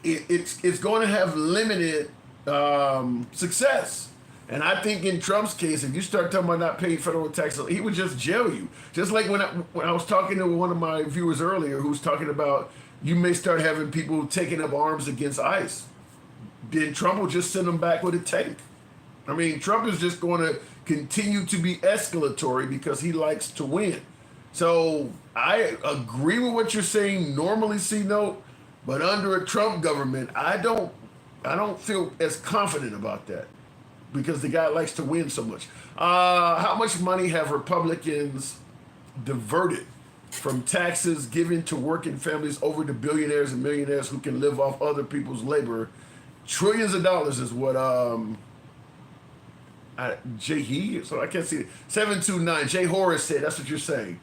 it's going to have limited success. And I think in Trump's case, if you start talking about not paying federal taxes, he would just jail you. Just like when I was talking to one of my viewers earlier who was talking about you may start having people taking up arms against ICE. Then Trump will just send them back with a tank. I mean, Trump is just going to continue to be escalatory because he likes to win. So I agree with what you're saying normally, C-Note, but under a Trump government, I don't feel as confident about that because the guy likes to win so much. How much money have Republicans diverted from taxes given to working families over to billionaires and millionaires who can live off other people's labor? Trillions of dollars is what so I can't see it. 729 Jay Horace said. That's what you're saying.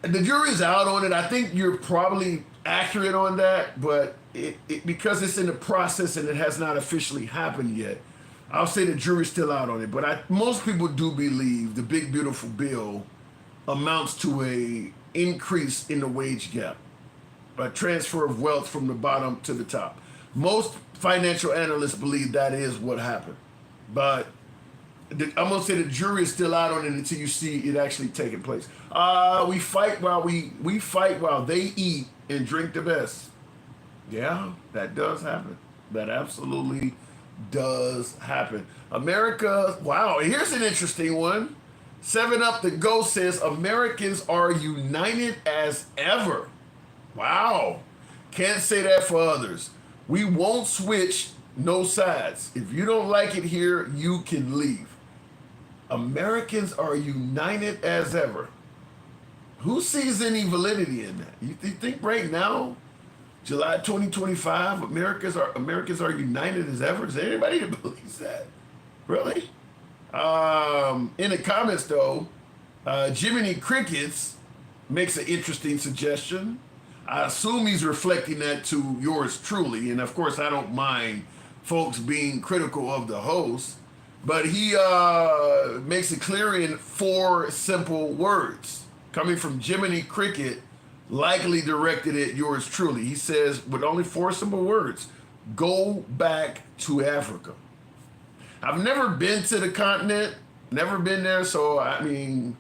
The jury's out on it. I think you're probably accurate on that, but because it's in the process and it has not officially happened yet, I'll say the jury's still out on it. But most people do believe the big beautiful bill amounts to a increase in the wage gap, a transfer of wealth from the bottom to the top. Most financial analysts believe that is what happened, but I'm gonna say the jury is still out on it until you see it actually taking place. We fight while we fight while they eat and drink the best. Yeah, that does happen. That absolutely does happen. America, wow, here's an interesting one. 7up the Go says Americans are united as ever. Wow. Can't say that for others. We won't switch, no sides. If you don't like it here, you can leave. Americans are united as ever. Who sees any validity in that? You think right now, July 2025, Americans are united as ever? Is there anybody that believes that? Really? In the comments though, Jiminy Crickets makes an interesting suggestion. I assume he's reflecting that to yours truly, and of course I don't mind folks being critical of the host, but he makes it clear in 4 simple words coming from Jiminy Cricket, likely directed at yours truly. He says with only 4 simple words, go back to Africa. I've never been to the continent, never been there, so I mean,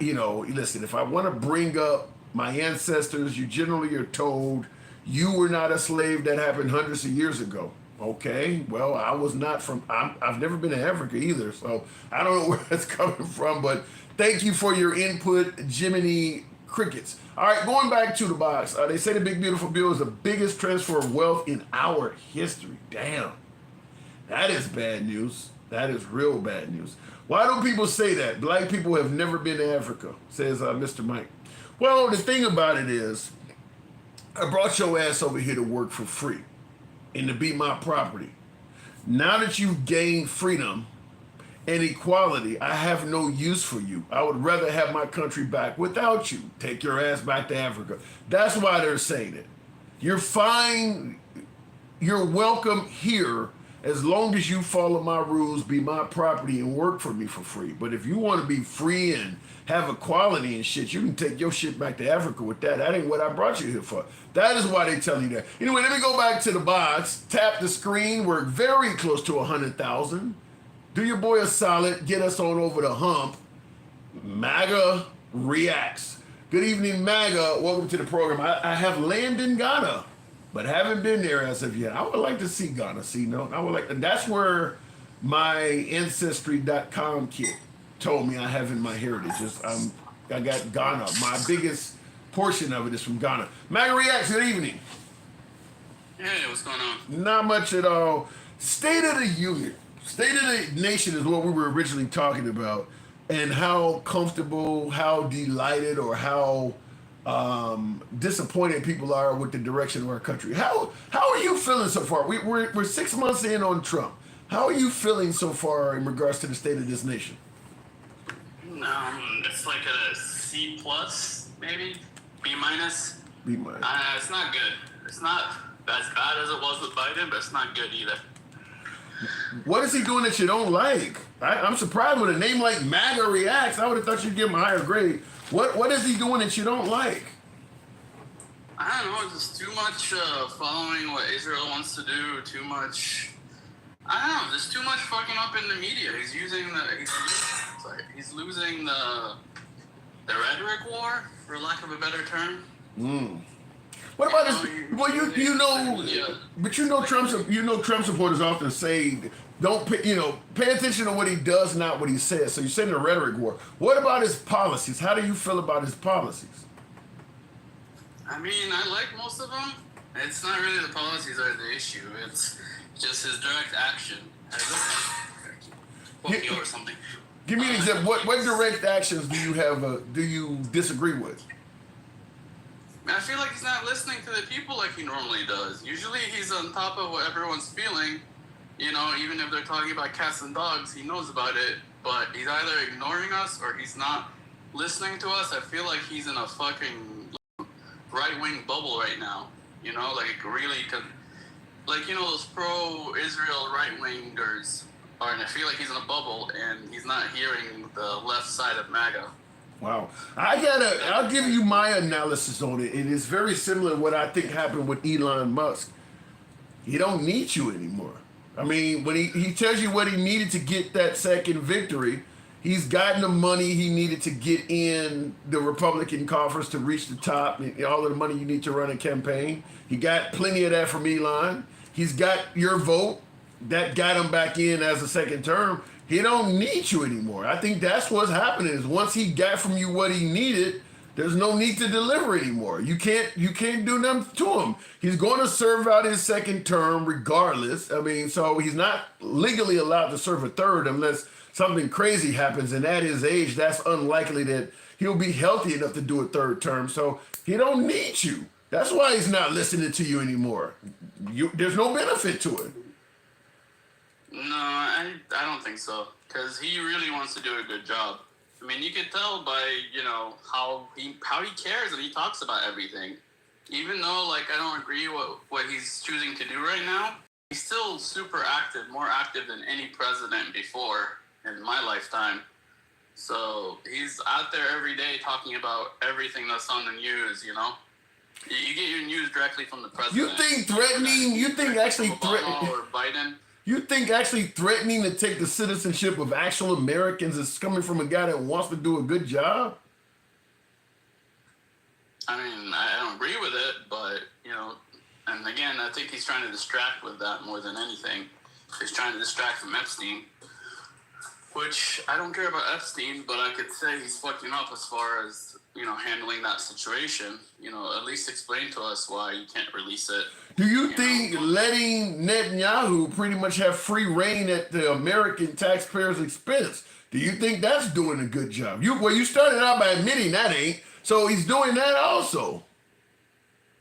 listen, if I want to bring up my ancestors, you generally are told you were not a slave. That happened hundreds of years ago. Okay, well, I was not I've never been to Africa either, so I don't know where that's coming from, but thank you for your input, Jiminy Crickets. All right, going back to the box. They say the big beautiful bill is the biggest transfer of wealth in our history. Damn, that is bad news. That is real bad news. Why do people say that? Black people have never been to Africa, says Mr. Mike. Well, the thing about it is, I brought your ass over here to work for free and to be my property. Now that you've gained freedom and equality, I have no use for you. I would rather have my country back without you. Take your ass back to Africa. That's why they're saying it. You're fine. You're welcome here as long as you follow my rules, be my property, and work for me for free. But if you want to be free and have equality and shit, you can take your shit back to Africa with that. That ain't what I brought you here for. That is why they tell you that. Anyway, let me go back to the box. Tap the screen. We're very close to 100,000. Do your boy a solid. Get us on over the hump. MAGA reacts. Good evening, MAGA. Welcome to the program. I have land in Ghana, but haven't been there as of yet. I would like to see Ghana, I would like, and that's where my Ancestry.com kit told me I have in my heritage. I got Ghana. My biggest portion of it is from Ghana. MAGA reacts, good evening. Hey, what's going on? Not much at all. State of the Union. State of the Nation is what we were originally talking about, and how comfortable, how delighted, or how disappointed people are with the direction of our country. How are you feeling so far? We're 6 months in on Trump. How are you feeling so far in regards to the state of this nation? It's like a C plus, maybe B minus. B minus. It's not good. It's not as bad as it was with Biden, but it's not good either. What is he doing that you don't like? I'm surprised with a name like MAGA reacts. I would have thought you'd give him a higher grade. What is he doing that you don't like? I don't know, just too much following what Israel wants to do, too much. I don't know, just too much fucking up in the media. He's losing the rhetoric war, for lack of a better term. What about this? Well, but Trump supporters often say, don't pay attention to what he does, not what he says. So you're saying the rhetoric war. What about his policies? How do you feel about his policies? I mean, I like most of them. It's not really the policies that are the issue. It's just his direct action. Quote me or something. Give me an example. What direct actions do you have? Do you disagree with? I feel like he's not listening to the people like he normally does. Usually he's on top of what everyone's feeling. Even if they're talking about cats and dogs, he knows about it. But he's either ignoring us or he's not listening to us. I feel like he's in a fucking right-wing bubble right now. Those pro-Israel right-wingers are, and I feel like he's in a bubble and he's not hearing the left side of MAGA. Wow. I'll give you my analysis on it. It is very similar to what I think happened with Elon Musk. He don't need you anymore. I mean, when he tells you what he needed to get that second victory, he's gotten the money he needed to get in the Republican coffers to reach the top, all of the money you need to run a campaign. He got plenty of that from Elon. He's got your vote. That got him back in as a second term. He don't need you anymore. I think that's what's happening is once he got from you what he needed, there's no need to deliver anymore. You can't do nothing to him. He's going to serve out his second term regardless. I mean, so he's not legally allowed to serve a third unless something crazy happens. And at his age, that's unlikely that he'll be healthy enough to do a third term. So he don't need you. That's why he's not listening to you anymore. There's no benefit to it. No, I don't think so. Because he really wants to do a good job. I mean, you can tell by, how he cares and he talks about everything. Even though, I don't agree what he's choosing to do right now, he's still super active, more active than any president before in my lifetime. So he's out there every day talking about everything that's on the news, You get your news directly from the president. You think or Biden? You think actually threatening to take the citizenship of actual Americans is coming from a guy that wants to do a good job? I mean, I don't agree with it, but, and again, I think he's trying to distract with that more than anything. He's trying to distract from Epstein, which I don't care about Epstein, but I could say he's fucking up as far as, handling that situation. At least explain to us why you can't release it. Do you think letting Netanyahu pretty much have free reign at the American taxpayers' expense, do you think that's doing a good job? You started out by admitting that ain't, so he's doing that also.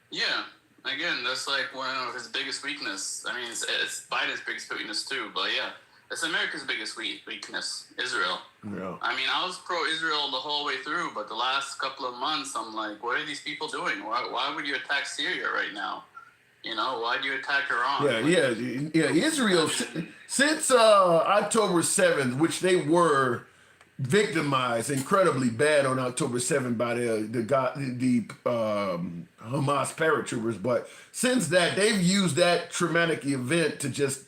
Yeah. Again, that's one of his biggest weakness. I mean, it's Biden's biggest weakness too, but yeah. It's America's biggest weakness, Israel. Yeah. I mean, I was pro-Israel the whole way through, but the last couple of months, I'm like, what are these people doing? Why would you attack Syria right now? Why do you attack Iran? Yeah. Israel, since October 7th, which they were victimized incredibly bad on October 7th by the Hamas paratroopers, but since that, they've used that traumatic event to just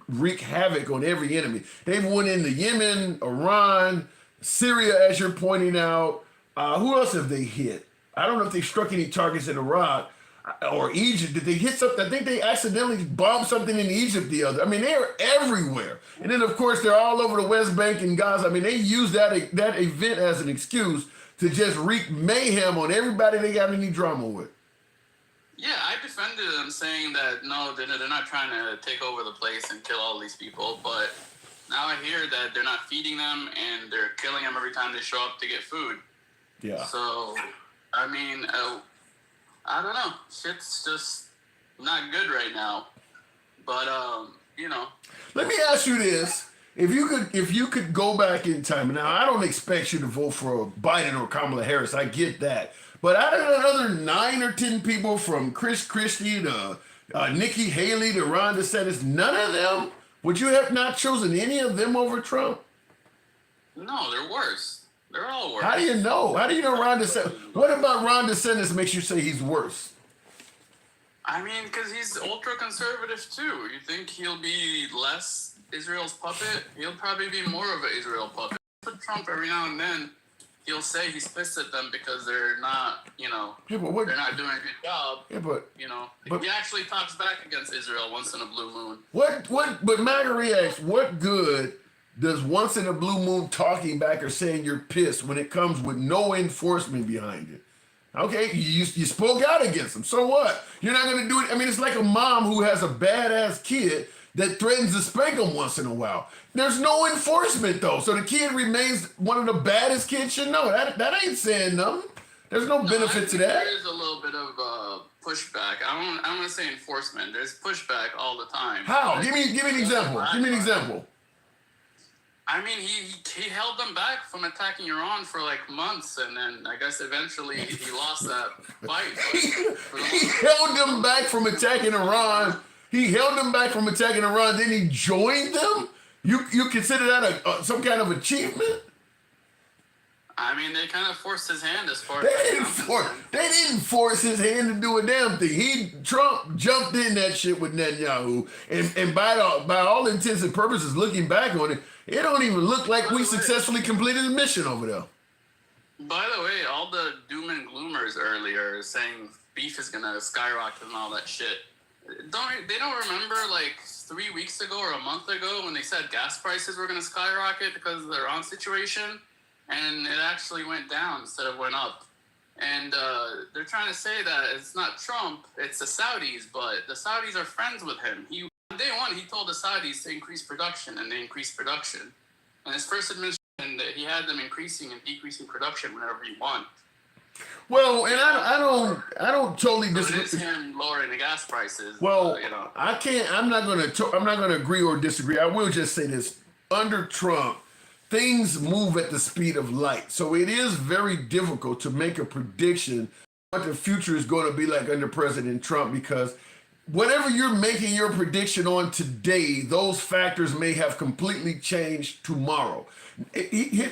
wreak havoc on every enemy. They've went into Yemen, Iran, Syria, as you're pointing out. Who else have they hit? I don't know if they struck any targets in Iraq or Egypt. Did they hit something? I think they accidentally bombed something in Egypt the other. I mean, they are everywhere. And then, of course, they're all over the West Bank and Gaza. I mean, they use that event as an excuse to just wreak mayhem on everybody they got any drama with. Yeah, I defended them saying that, no, they're not trying to take over the place and kill all these people. But now I hear that they're not feeding them and they're killing them every time they show up to get food. Yeah. So, I mean, I don't know. Shit's just not good right now. But, Let me ask you this. If you could go back in time, now I don't expect you to vote for Biden or Kamala Harris. I get that. But out of another 9 or 10 people from Chris Christie to Nikki Haley to Ron DeSantis, none of them Would you have not chosen any of them over Trump? No, they're worse. They're all worse. How do you know? How do you know Ron DeSantis? What about Ron DeSantis makes you say he's worse? I mean, because he's ultra conservative too. You think he'll be less Israel's puppet? He'll probably be more of an Israel puppet. But Trump, every now and then, he'll say he's pissed at them because they're not, they're not doing a good job. Yeah, but he actually talks back against Israel once in a blue moon. But MAGA reacts. What good does once in a blue moon talking back or saying you're pissed when it comes with no enforcement behind it? Okay, you spoke out against them. So what? You're not going to do it. I mean, it's like a mom who has a badass kid that threatens to spank them once in a while. There's no enforcement, though. So the kid remains one of the baddest kids you know. That ain't saying nothing. There's no benefit to that. There's a little bit of pushback. I'm going to say enforcement. There's pushback all the time. How? Give me an example. Give me an example. I mean, he held them back from attacking Iran for like months, and then I guess eventually he lost that fight. He held them back from attacking Iran. He held them back from attacking Iran. Then he joined them. You consider that some kind of achievement? I mean, they kind of forced his hand as far as they didn't force his hand to do a damn thing. Trump jumped in that shit with Netanyahu, and by all intents and purposes, looking back on it, it don't even look like we successfully completed the mission over there. By the way, all the doom and gloomers earlier saying beef is gonna skyrocket and all that shit. They don't remember like 3 weeks ago or a month ago when they said gas prices were gonna skyrocket because of the Iran situation, and it actually went down instead of went up. And they're trying to say that it's not Trump, it's the Saudis, but the Saudis are friends with him. On day one, he told the Saudis to increase production, and they increased production. And his first administration, he had them increasing and decreasing production whenever he won. Well, and I don't totally disagree. So it is him lowering the gas prices. Well, I can't. I'm not gonna agree or disagree. I will just say this: under Trump, things move at the speed of light. So it is very difficult to make a prediction what the future is going to be like under President Trump, because whatever you're making your prediction on today, those factors may have completely changed tomorrow.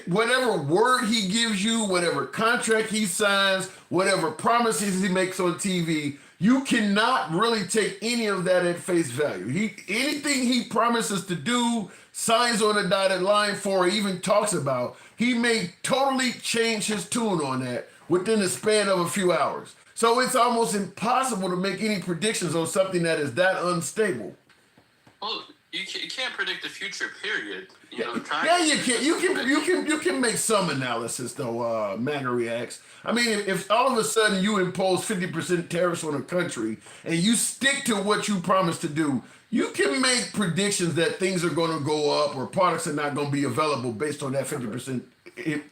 Whatever word he gives you, whatever contract he signs, whatever promises he makes on TV, you cannot really take any of that at face value. Anything he promises to do, signs on a dotted line for, or even talks about, he may totally change his tune on that within the span of a few hours. So it's almost impossible to make any predictions on something that is that unstable. Well, you can't predict the future, period. You can. You can make some analysis, though, MAGA reacts. I mean, if all of a sudden you impose 50% tariffs on a country and you stick to what you promised to do, you can make predictions that things are going to go up or products are not going to be available based on that 50%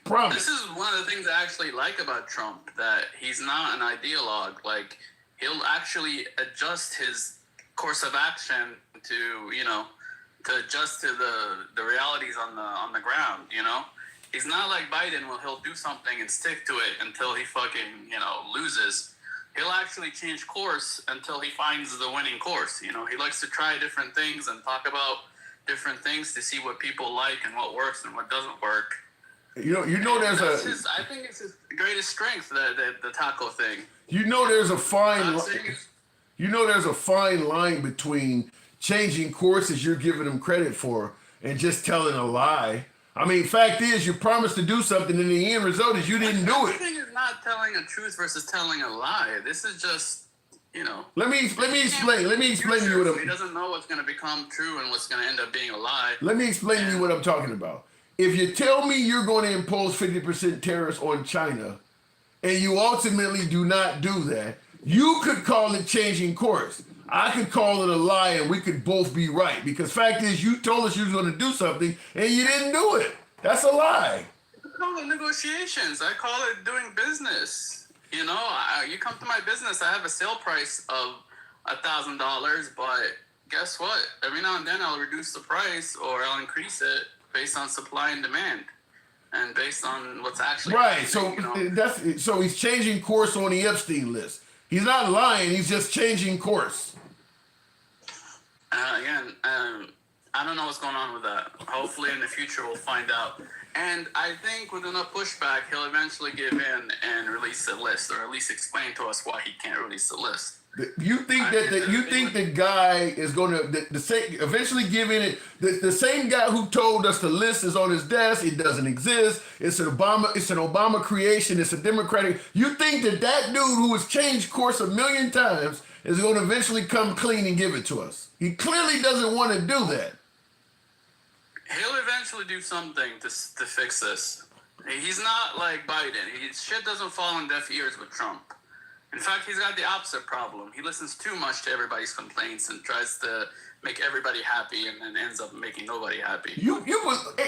promise. This is one of the things I actually like about Trump, that he's not an ideologue. Like, he'll actually adjust his course of action to adjust to the realities on the ground, He's not like Biden, where he'll do something and stick to it until he fucking, loses. He'll actually change course until he finds the winning course. He likes to try different things and talk about different things to see what people like and what works and what doesn't work. I think it's his greatest strength, the taco thing. There's a fine there's a fine line between changing courses you're giving them credit for and just telling a lie. I mean, fact is, you promised to do something, and the end result is you didn't do it. The thing is not telling a truth versus telling a lie. This is just, Let me explain to you what he doesn't know what's going to become true and what's going to end up being a lie. Let me explain to you what I'm talking about. If you tell me you're going to impose 50% tariffs on China, and you ultimately do not do that, you could call it changing course. I could call it a lie, and we could both be right. Because fact is, you told us you were going to do something, and you didn't do it. That's a lie. I call it negotiations. I call it doing business. You come to my business, I have a sale price of $1,000, but guess what? Every now and then I'll reduce the price or I'll increase it based on supply and demand and based on what's actually right. So he's changing course on the Epstein list. He's not lying. He's just changing course. I don't know what's going on with that. Hopefully, in the future, we'll find out. And I think with enough pushback, he'll eventually give in and release the list, or at least explain to us why he can't release the list. You think the guy is going to eventually give in it? The same guy who told us the list is on his desk, it doesn't exist. It's an Obama creation. It's a Democratic. You think that dude who has changed course a million times is going to eventually come clean and give it to us? He clearly doesn't want to do that. He'll eventually do something to fix this. He's not like Biden. Shit doesn't fall on deaf ears with Trump. In fact, he's got the opposite problem. He listens too much to everybody's complaints and tries to make everybody happy, and then ends up making nobody happy.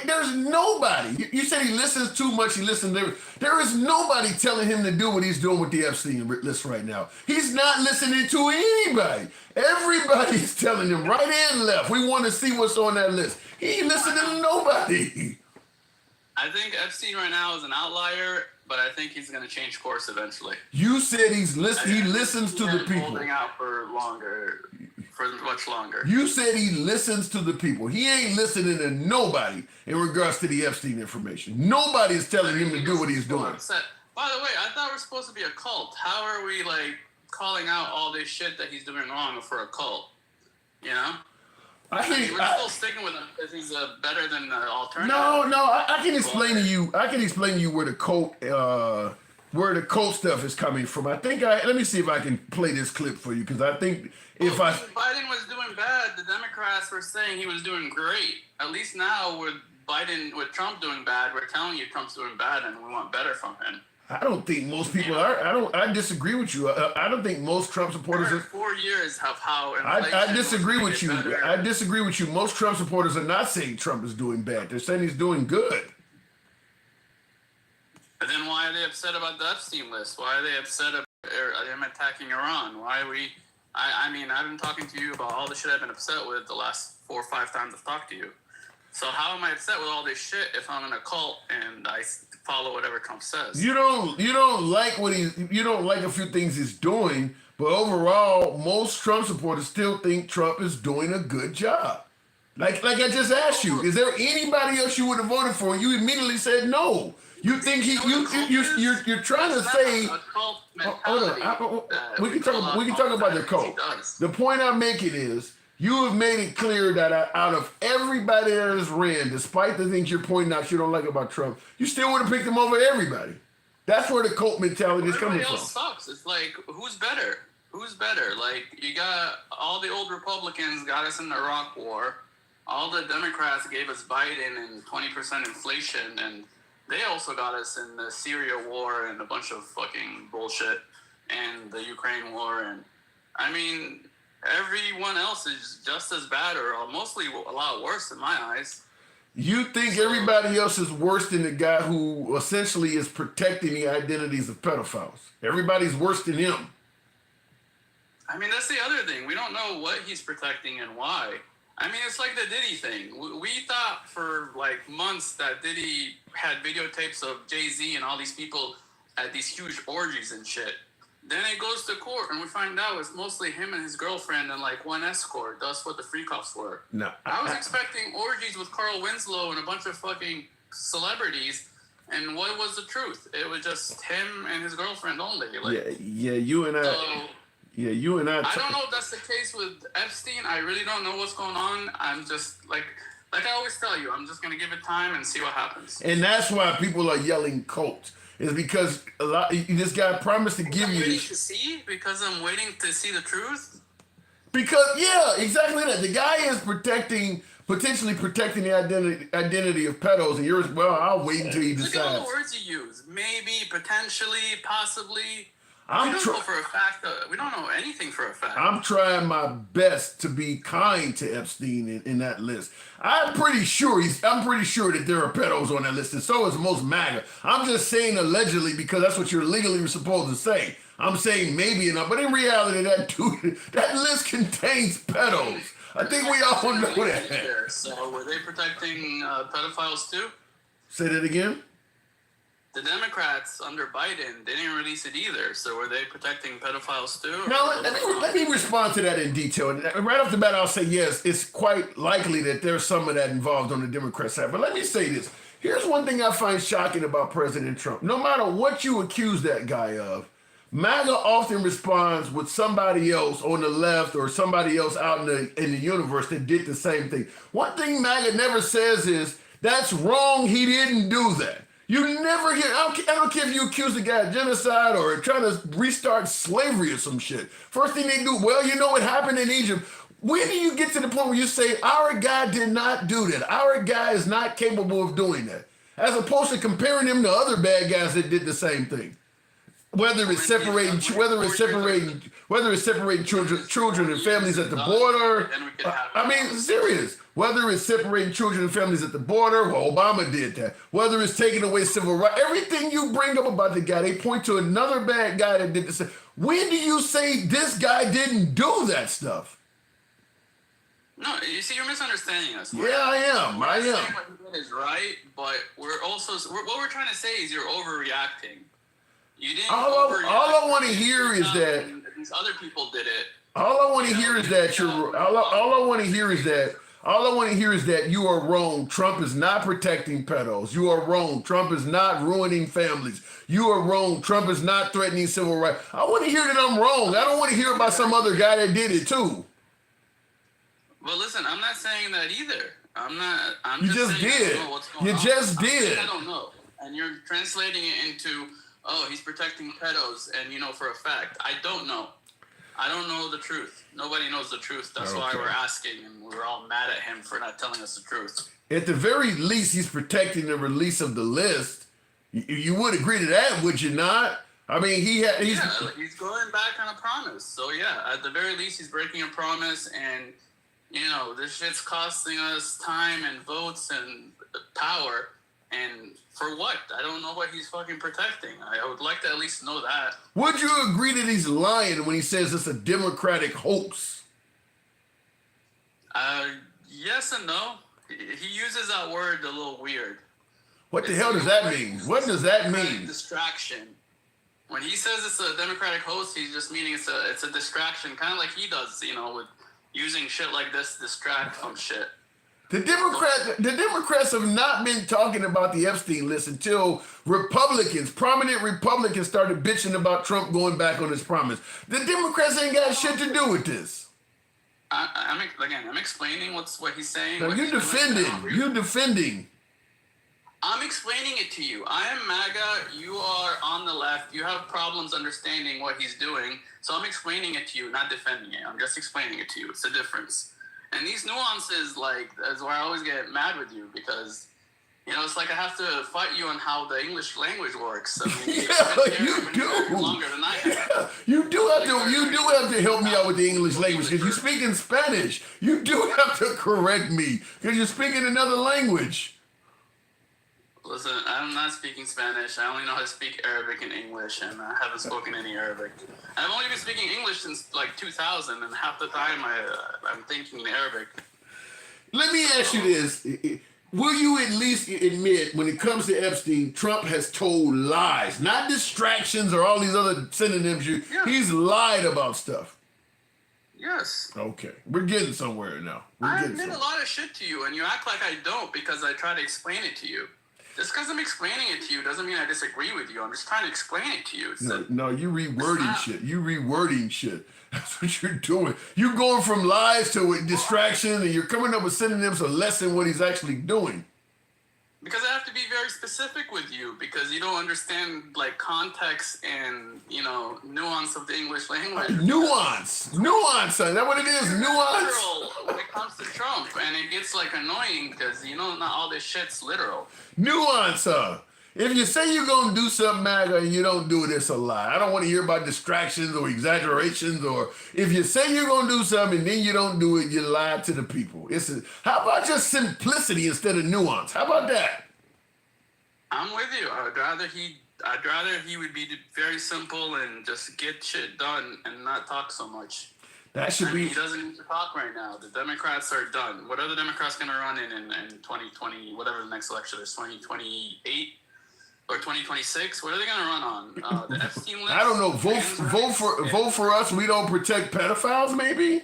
There's nobody. You said he listens too much. He listens to. There is nobody telling him to do what he's doing with the Epstein list right now. He's not listening to anybody. Everybody's telling him right and left. We want to see what's on that list. He ain't listening to nobody. I think Epstein right now is an outlier, but I think he's going to change course eventually. You said he listens to the people. Holding out for much longer. You said he listens to the people. He ain't listening to nobody in regards to the Epstein information. Nobody is telling him to do what he's doing. Upset. By the way, I thought we're supposed to be a cult. How are we calling out all this shit that he's doing wrong for a cult? You know? We're still sticking with him because he's better than the alternative. No, I can explain to you. I can explain to you where the cult stuff is coming from. Let me see if I can play this clip for you, because I think when Biden was doing bad, the Democrats were saying he was doing great. At least now with Trump doing bad, we're telling you Trump's doing bad and we want better from him. I don't think most people are. I disagree with you. I don't think most Trump supporters are. 4 years of how I disagree with you. I disagree with you. Most Trump supporters are not saying Trump is doing bad. They're saying he's doing good. But then why are they upset about the Epstein list? Why are they upset about him attacking Iran? Why are we... I mean, I've been talking to you about all the shit I've been upset with the last 4 or 5 times I've talked to you. So how am I upset with all this shit if I'm in a cult and I follow whatever Trump says? You don't like a few things he's doing, but overall, most Trump supporters still think Trump is doing a good job. Like I just asked you, is there anybody else you would have voted for? You immediately said no. You think you're trying to say? Hold on. We can talk about the cult. The point I'm making is, you have made it clear that out of everybody that has ran, despite the things you're pointing out you don't like about Trump, you still would have picked him over everybody. That's where the cult mentality is coming from. Everybody else sucks. It's like, who's better? Who's better? Like, you got all the old Republicans got us in the Iraq War. All the Democrats gave us Biden and 20% inflation, and they also got us in the Syria war and a bunch of fucking bullshit, and the Ukraine war, and I mean, everyone else is just as bad or mostly a lot worse in my eyes. You think everybody else is worse than the guy who essentially is protecting the identities of pedophiles? Everybody's worse than him. I mean, that's the other thing. We don't know what he's protecting and why. I mean, it's like the Diddy thing. We thought for like months that Diddy had videotapes of Jay-Z and all these people at these huge orgies and shit. Then it goes to court and we find out it's mostly him and his girlfriend and like one escort. That's what the freak offs were. No, I was expecting orgies with Carl Winslow and a bunch of fucking celebrities. And what was the truth? It was just him and his girlfriend only. Like, you and I. I don't know if that's the case with Epstein. I really don't know what's going on. I'm just like I always tell you, I'm just gonna give it time and see what happens. And that's why people are yelling cult. Is because this guy promised to give you this. Because I'm waiting to see the truth. Because exactly that. The guy is potentially protecting the identity of pedos, and yours. Well, I'll wait until he decides. Look at all the words you use. Maybe, potentially, possibly. We don't know for a fact. We don't know anything for a fact. I'm trying my best to be kind to Epstein in that list. I'm pretty sure that there are pedos on that list, and so is most MAGA. I'm just saying allegedly because that's what you're legally supposed to say. I'm saying maybe enough, but in reality, that list contains pedos. I think we all know that. So were they protecting pedophiles too? Say that again. the Democrats under Biden, they didn't release it either. So were they protecting pedophiles too? Now, let me respond to that in detail. And right off the bat, I'll say yes, it's quite likely that there's some of that involved on the Democrat side. But let me say this. Here's one thing I find shocking about President Trump. No matter what you accuse that guy of, MAGA often responds with somebody else on the left or somebody else out in the universe that did the same thing. One thing MAGA never says is, that's wrong, he didn't do that. You never hear, I don't care if you accuse the guy of genocide or trying to restart slavery or some shit. First thing they do, well, you know what happened in Egypt. When do you get to the point where you say, our guy did not do that? Our guy is not capable of doing that. As opposed to comparing him to other bad guys that did the same thing. Whether it's separating children and families at the border. I mean, serious. Whether it's separating children and families at the border, well, Obama did that. Whether it's taking away civil rights, everything you bring up about the guy, they point to another bad guy that did the same. When do you say this guy didn't do that stuff? No, you see, you're misunderstanding us. Yeah, I am. What he did is right, but what we're trying to say is you're overreacting. You didn't. All I want to hear is that these other people did it. All I want to hear is that you're. All I want to hear is that. All I want to hear is that you are wrong. Trump is not protecting pedos. You are wrong. Trump is not ruining families. You are wrong. Trump is not threatening civil rights. I want to hear that I'm wrong. I don't want to hear about some other guy that did it too. Well, listen, I'm not saying that either. I'm You just did. I don't know what's going You on. just did. I don't know. And you're translating it into, oh, he's protecting pedos, and you know for a fact. I don't know. I don't know the truth. Nobody knows the truth. That's why we're asking, and we're all mad at him for not telling us the truth. At the very least, he's protecting the release of the list. You would agree to that, would you not? I mean, he's going back on a promise. So yeah, at the very least, he's breaking a promise, and you know this shit's costing us time and votes and power. And for what? I don't know what he's fucking protecting. I would like to at least know that. Would you agree that he's lying when he says it's a Democratic hoax? Yes and no. He uses that word a little weird. What the hell does that mean? What does that mean? Distraction. When he says it's a Democratic hoax, he's just meaning it's a distraction, kind of like he does, you know, with using shit like this to distract from shit. The Democrats have not been talking about the Epstein list until prominent Republicans started bitching about Trump going back on his promise. The Democrats ain't got shit to do with this. I'm explaining what he's saying. Now you're defending. I'm explaining it to you. I am MAGA. You are on the left. You have problems understanding what he's doing. So I'm explaining it to you, not defending it. I'm just explaining it to you. It's a difference. And these nuances, that's where I always get mad with you because, you know, it's like I have to fight you on how the English language works. I mean, you do. Longer than I have. Yeah, you do have to help me out with the English language because you speak in Spanish. You do have to correct me because you're speaking another language. Listen, I'm not speaking Spanish. I only know how to speak Arabic and English, and I haven't spoken any Arabic. I've only been speaking English since like 2000, and half the time I'm thinking in Arabic. Let me ask you this. Will you at least admit when it comes to Epstein, Trump has told lies, not distractions or all these other synonyms? He's lied about stuff. Yes. Okay. We're getting somewhere now. I admit a lot of shit to you, and you act like I don't because I try to explain it to you. Just because I'm explaining it to you doesn't mean I disagree with you. I'm just trying to explain it to you. No, you rewording shit. You rewording shit. That's what you're doing. You're going from lies to distraction, and you're coming up with synonyms to lessen what he's actually doing. Because I have to be very specific with you because you don't understand like context and, you know, nuance of the English language. Nuance. Is that what it is? Nuance. Literal when it comes to Trump, and it gets like annoying because you know not all this shit's literal. Nuance. If you say you're gonna do something, MAGA, and you don't do it, it's a lie. I don't want to hear about distractions or exaggerations. Or if you say you're gonna do something and then you don't do it, you lie to the people. How about just simplicity instead of nuance? How about that? I'm with you. I'd rather he would be very simple and just get shit done and not talk so much. That should be. He doesn't need to talk right now. The Democrats are done. What are the Democrats going to run in 2020, whatever the next election is, 2028? or 2026. What are they gonna run on? The Epstein list. I don't know. Vote for us. We don't protect pedophiles, maybe.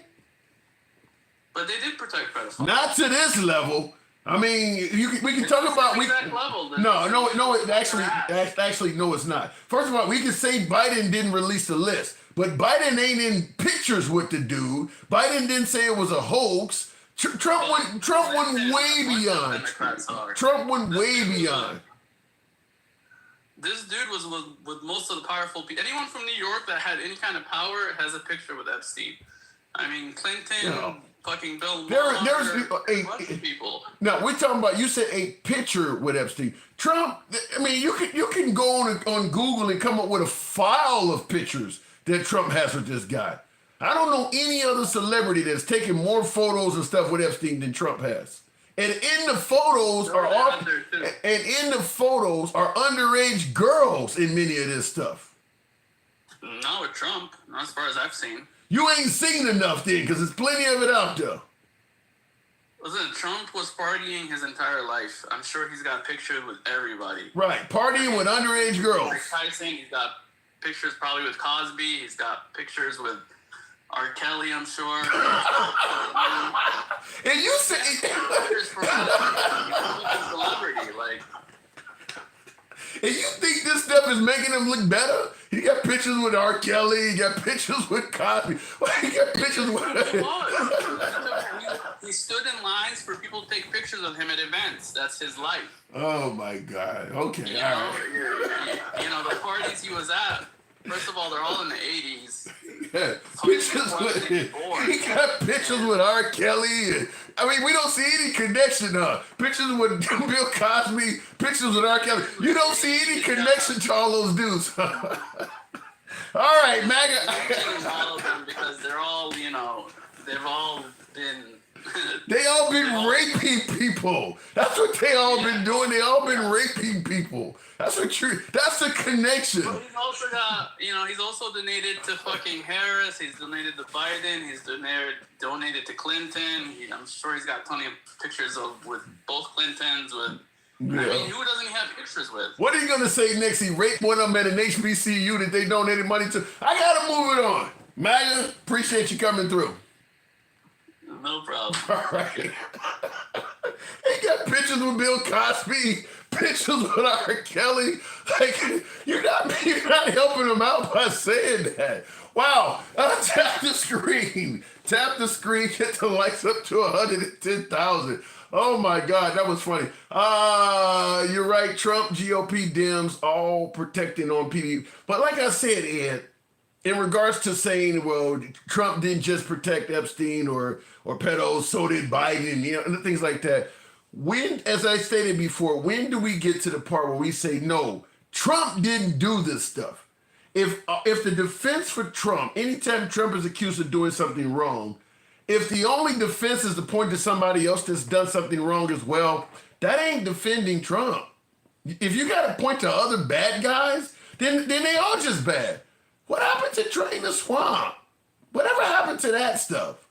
But they did protect pedophiles. Not to this level. I mean, we can talk about level. No. Actually, no, it's not. First of all, we can say Biden didn't release the list, but Biden ain't in pictures with the dude. Biden didn't say it was a hoax. Trump went way beyond. Trump went way beyond. This dude was with most of the powerful people. Anyone from New York that had any kind of power has a picture with Epstein. I mean, Clinton, fucking Bill Maher, There's a bunch of people. No, we're talking about, you said a picture with Epstein. Trump, I mean, you can go on Google and come up with a file of pictures that Trump has with this guy. I don't know any other celebrity that's taken more photos and stuff with Epstein than Trump has. And in the photos are underage girls in many of this stuff. Not with Trump, not as far as I've seen. You ain't seen enough then, because there's plenty of it out there. Listen, Trump was partying his entire life. I'm sure he's got pictures with everybody. Right, partying with underage girls. Like Tyson, he's got pictures probably with Cosby. He's got pictures with R. Kelly, I'm sure. And you say pictures for a celebrity, like. And you think this stuff is making him look better? He got pictures with R. Kelly. He got pictures with Cosby. He got pictures with. He stood in lines for people to take pictures of him at events. That's his life. Oh my God. Okay. You know, the parties he was at. First of all, they're all in the 80s. Yeah. He got pictures with R. Kelly. I mean, we don't see any connection. Pictures with Bill Cosby, pictures with R. Kelly. You don't see any connection to all those dudes. All right, MAGA. All of them because they're all, you know, they've all been. They all been raping people. That's what they all been doing. They all been raping people. That's the connection. But he's also got, you know, he's also donated to fucking Harris. He's donated to Biden. He's donated to Clinton. I'm sure he's got plenty of pictures with both Clintons. I mean, who doesn't he have pictures with? What are you gonna say next? He raped one of them at an HBCU that they donated money to. I gotta move it on. MAGA, appreciate you coming through. No problem. All right. He got pictures with Bill Cosby, pictures with R. Kelly. Like, you're not helping him out by saying that. Wow. Tap the screen. Tap the screen. Get the likes up to 110,000. Oh my God, that was funny. You're right. Trump, GOP, Dems, all protecting on PD. But like I said, Ed, in regards to saying, well, Trump didn't just protect Epstein or pedos, so did Biden, you know, and things like that. When, as I stated before, when do we get to the part where we say, no, Trump didn't do this stuff? If the defense for Trump, anytime Trump is accused of doing something wrong, if the only defense is to point to somebody else that's done something wrong as well, that ain't defending Trump. If you got to point to other bad guys, then they all just bad. What happened to Drain the Swamp? Whatever happened to that stuff?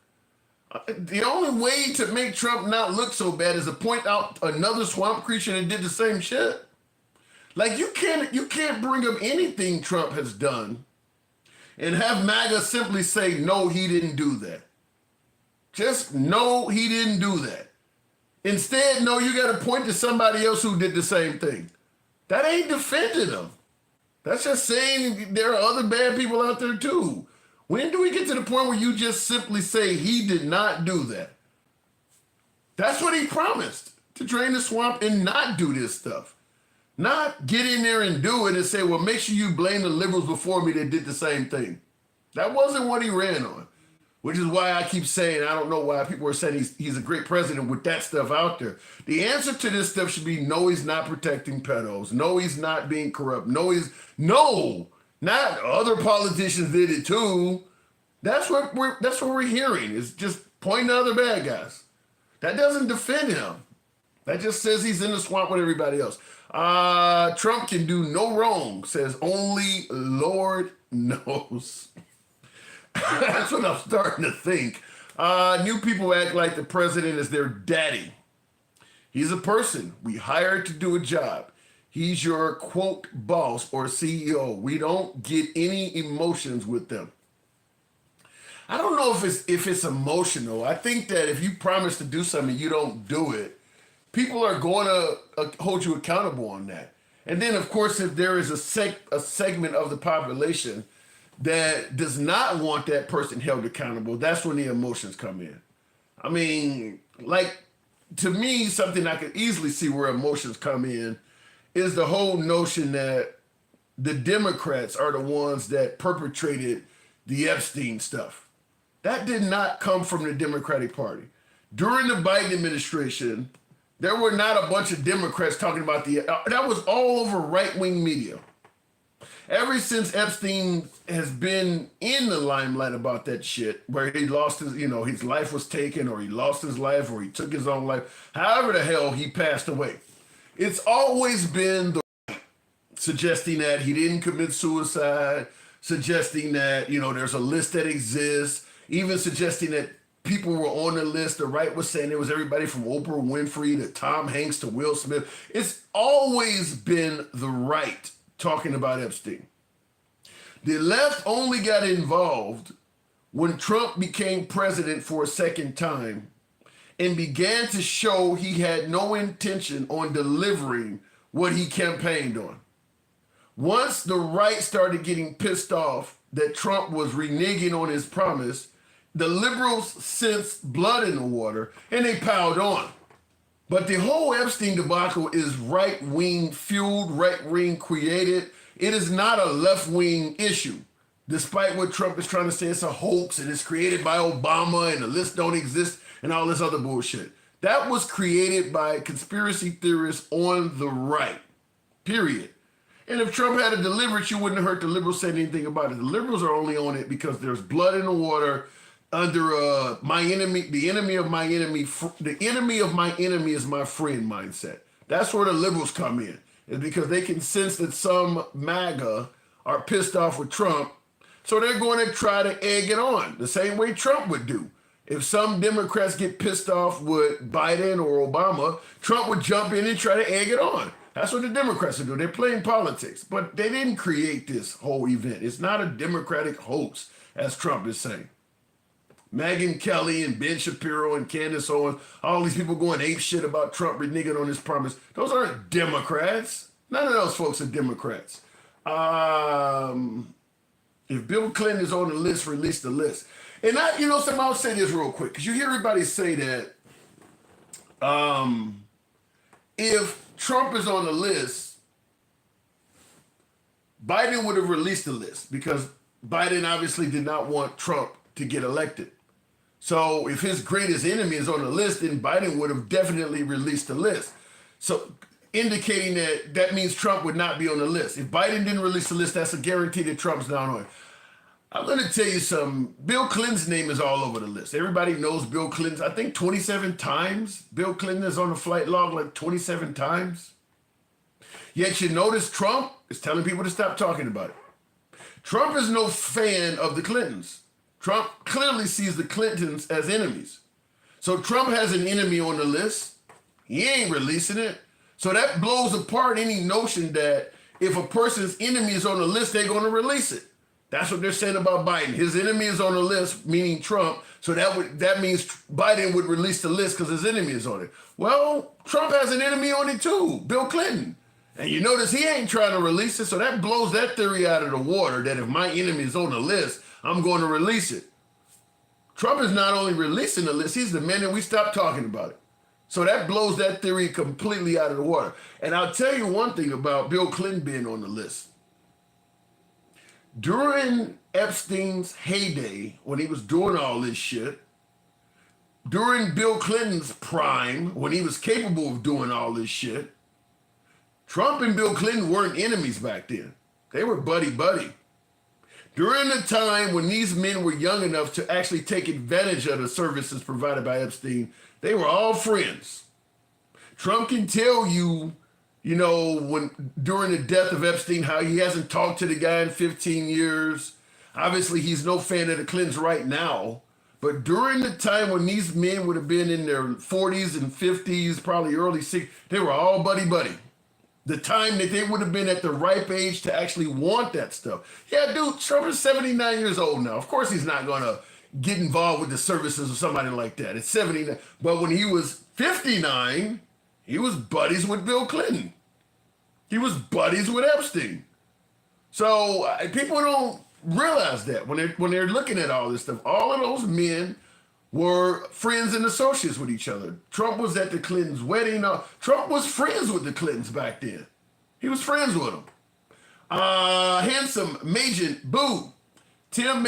The only way to make Trump not look so bad is to point out another swamp creature that did the same shit. Like, you can't bring up anything Trump has done and have MAGA simply say, no, he didn't do that. Just, no, he didn't do that. Instead, no, you got to point to somebody else who did the same thing. That ain't defending him. That's just saying there are other bad people out there too. When do we get to the point where you just simply say he did not do that? That's what he promised, to drain the swamp and not do this stuff. Not get in there and do it and say, well, make sure you blame the liberals before me that did the same thing. That wasn't what he ran on, which is why I keep saying, I don't know why people are saying he's a great president with that stuff out there. The answer to this stuff should be, no, he's not protecting pedos. No, he's not being corrupt. No, not other politicians did it too. That's what we're hearing, is just pointing to other bad guys. That doesn't defend him. That just says he's in the swamp with everybody else. Trump can do no wrong, says only Lord knows. That's what I'm starting to think. New people act like the president is their daddy. He's a person we hired to do a job. He's your quote boss or CEO. We don't get any emotions with them. I don't know if it's emotional. I think that if you promise to do something, you don't do it. People are going to hold you accountable on that. And then, of course, if there is a segment of the population that does not want that person held accountable, that's when the emotions come in. I mean, like, to me, something I could easily see where emotions come in is the whole notion that the Democrats are the ones that perpetrated the Epstein stuff. That did not come from the Democratic Party. During the Biden administration, there were not a bunch of Democrats talking about that was all over right-wing media. Ever since Epstein has been in the limelight about that shit, where he lost his life was taken, or he lost his life, or he took his own life, however the hell he passed away. It's always been the right, suggesting that he didn't commit suicide, suggesting that, there's a list that exists, even suggesting that people were on the list. The right was saying it was everybody from Oprah Winfrey to Tom Hanks to Will Smith. It's always been the right talking about Epstein. The left only got involved when Trump became president for a second time and began to show he had no intention on delivering what he campaigned on. Once the right started getting pissed off that Trump was reneging on his promise, the liberals sensed blood in the water and they piled on. But the whole Epstein debacle is right-wing fueled, right-wing created. It is not a left-wing issue. Despite what Trump is trying to say, it's a hoax and it's created by Obama and the list don't exist and all this other bullshit. That was created by conspiracy theorists on the right, period. And if Trump had delivered it, you wouldn't have heard the liberals say anything about it. The liberals are only on it because there's blood in the water under my enemy, the enemy of my enemy, the enemy of my enemy is my friend mindset. That's where the liberals come in. It's because they can sense that some MAGA are pissed off with Trump, so they're going to try to egg it on, the same way Trump would do. If some Democrats get pissed off with Biden or Obama, Trump would jump in and try to egg it on. That's what the Democrats are doing. They're playing politics, but they didn't create this whole event. It's not a Democratic hoax, as Trump is saying. Megyn Kelly and Ben Shapiro and Candace Owens, all these people going ape shit about Trump reneging on his promise. Those aren't Democrats. None of those folks are Democrats. If Bill Clinton is on the list, release the list. And I'll say this real quick, because you hear everybody say that if Trump is on the list, Biden would have released the list, because Biden obviously did not want Trump to get elected. So if his greatest enemy is on the list, then Biden would have definitely released the list. So indicating that means Trump would not be on the list. If Biden didn't release the list, that's a guarantee that Trump's not on it. I'm going to tell you something. Bill Clinton's name is all over the list. Everybody knows Bill Clinton. I think 27 times. Bill Clinton is on the flight log like 27 times. Yet you notice Trump is telling people to stop talking about it. Trump is no fan of the Clintons. Trump clearly sees the Clintons as enemies. So Trump has an enemy on the list. He ain't releasing it. So that blows apart any notion that if a person's enemy is on the list, they're going to release it. That's what they're saying about Biden. His enemy is on the list, meaning Trump. So that means Biden would release the list because his enemy is on it. Well, Trump has an enemy on it too, Bill Clinton. And you notice he ain't trying to release it. So that blows that theory out of the water that if my enemy is on the list, I'm going to release it. Trump is not only releasing the list, he's demanding we stop talking about it. So that blows that theory completely out of the water. And I'll tell you one thing about Bill Clinton being on the list. During Epstein's heyday, when he was doing all this shit, during Bill Clinton's prime, when he was capable of doing all this shit, Trump and Bill Clinton weren't enemies back then. They were buddy-buddy. During the time when these men were young enough to actually take advantage of the services provided by Epstein, they were all friends. Trump can tell you, when during the death of Epstein, how he hasn't talked to the guy in 15 years. Obviously, he's no fan of the Clintons right now. But during the time when these men would have been in their 40s and 50s, probably early 60s, they were all buddy-buddy. the time that they would have been at the ripe age to actually want that stuff. Yeah, dude, Trump is 79 years old now. Of course he's not going to get involved with the services of somebody like that. It's 79. But when he was 59, he was buddies with Bill Clinton. He was buddies with Epstein. So people don't realize that when they're looking at all this stuff. All of those men were friends and associates with each other. Trump was at the Clintons' wedding. Trump was friends with the Clintons back then. He was friends with them. Handsome, Majin, Boo. Tim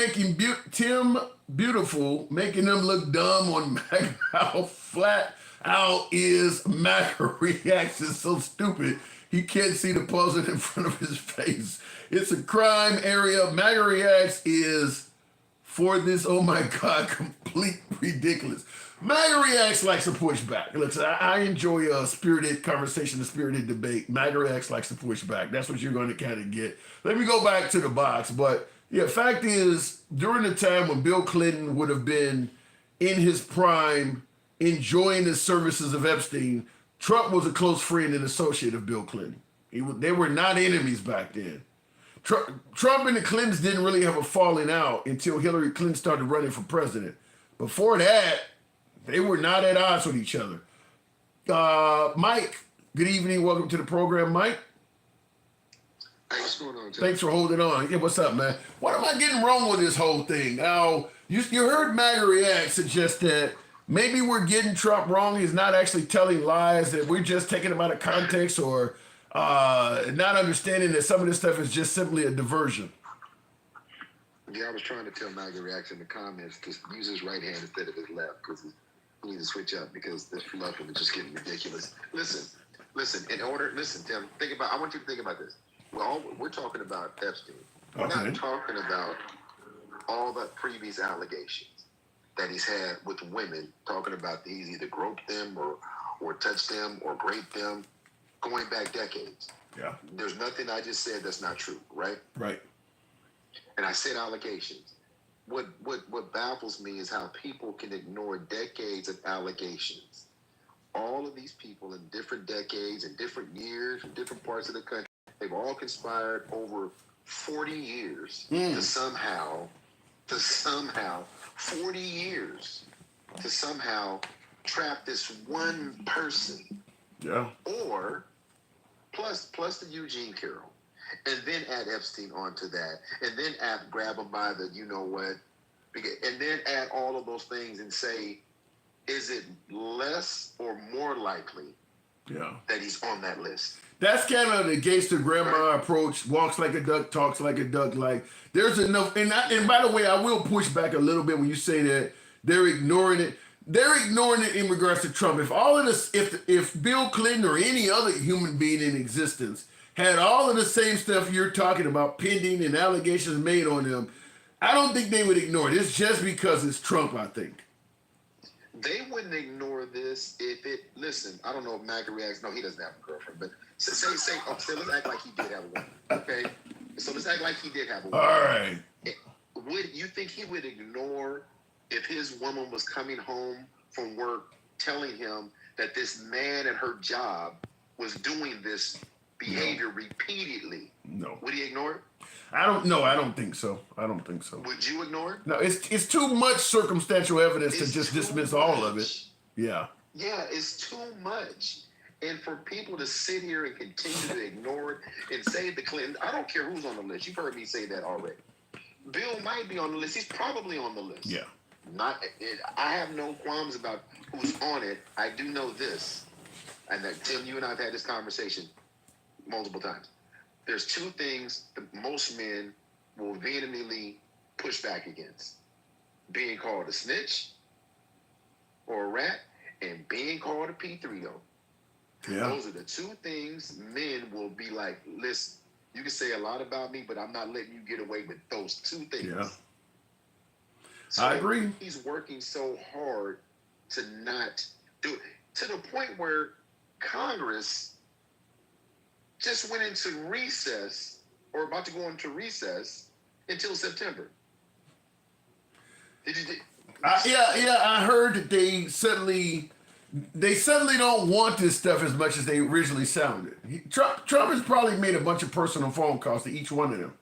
Beautiful, making them look dumb on MAGA. How flat out is MAGA reaction so stupid. He can't see the puzzle in front of his face. It's a crime area. MAGA reacts is for this, oh my God, complete ridiculous. MAGA reacts likes to push back. Listen, I enjoy a spirited conversation, a spirited debate. MAGA reacts likes to push back. That's what you're going to kind of get. Let me go back to the box. But yeah, fact is, during the time when Bill Clinton would have been in his prime, enjoying the services of Epstein, Trump was a close friend and associate of Bill Clinton. They were not enemies back then. Trump and the Clintons didn't really have a falling out until Hillary Clinton started running for president. Before that, they were not at odds with each other. Mike, good evening. Welcome to the program, Mike. Hey, what's going on, Jay? Thanks for holding on. Yeah, what's up, man? What am I getting wrong with this whole thing? Now, you heard MAGA React suggest that maybe we're getting Trump wrong. He's not actually telling lies, that we're just taking him out of context, or not understanding that some of this stuff is just simply a diversion. Yeah, I was trying to tell MAGA Reacts in the comments to use his right hand instead of his left, because he needs to switch up, because this left one is just getting ridiculous. Listen, Tim, think about, I want you to think about this. We're talking about Epstein. We're not talking about all the previous allegations that he's had with women, talking about he's either groped them or touched them or raped them, going back decades. Yeah. There's nothing I just said that's not true, right? Right. And I said allegations. What baffles me is how people can ignore decades of allegations. All of these people in different decades and different years from different parts of the country, they've all conspired over 40 years to somehow 40 years to somehow trap this one person. Yeah. Or plus the Eugene Carroll, and then add Epstein onto that, and then grab him by the you know what, and then add all of those things and say, is it less or more likely that he's on that list? That's kind of the gangster grandma approach. Walks like a duck, talks like a duck. Like there's enough. And by the way, I will push back a little bit when you say that they're ignoring it. They're ignoring it in regards to Trump. If all of this, if Bill Clinton or any other human being in existence had all of the same stuff you're talking about pending and allegations made on them, I don't think they would ignore it. It's just because it's Trump, I think. They wouldn't ignore this if it. Listen, I don't know if MAGA reacts. No, he doesn't have a girlfriend. But say, let's act like he did have a woman. Okay, so let's act like he did have a woman. All right. Would you think he would ignore if his woman was coming home from work telling him that this man at her job was doing this behavior repeatedly? No. Would he ignore it? I don't think so. Would you ignore it? No, it's too much circumstantial evidence to just dismiss all of it. Yeah. Yeah, it's too much. And for people to sit here and continue to ignore it and say the Clinton, I don't care who's on the list. You've heard me say that already. Bill might be on the list. He's probably on the list. Yeah. I have no qualms about who's on it. I do know this, and that Tim, you and I have had this conversation multiple times. There's two things that most men will vehemently push back against: being called a snitch or a rat, and being called a P3O. Yeah. Those are the two things men will be like, listen, you can say a lot about me, but I'm not letting you get away with those two things. Yeah. So I agree. He's working so hard to not do it, to the point where Congress just went into recess, or about to go into recess, until September. I heard that they suddenly they suddenly don't want this stuff as much as they originally sounded. Trump has probably made a bunch of personal phone calls to each one of them.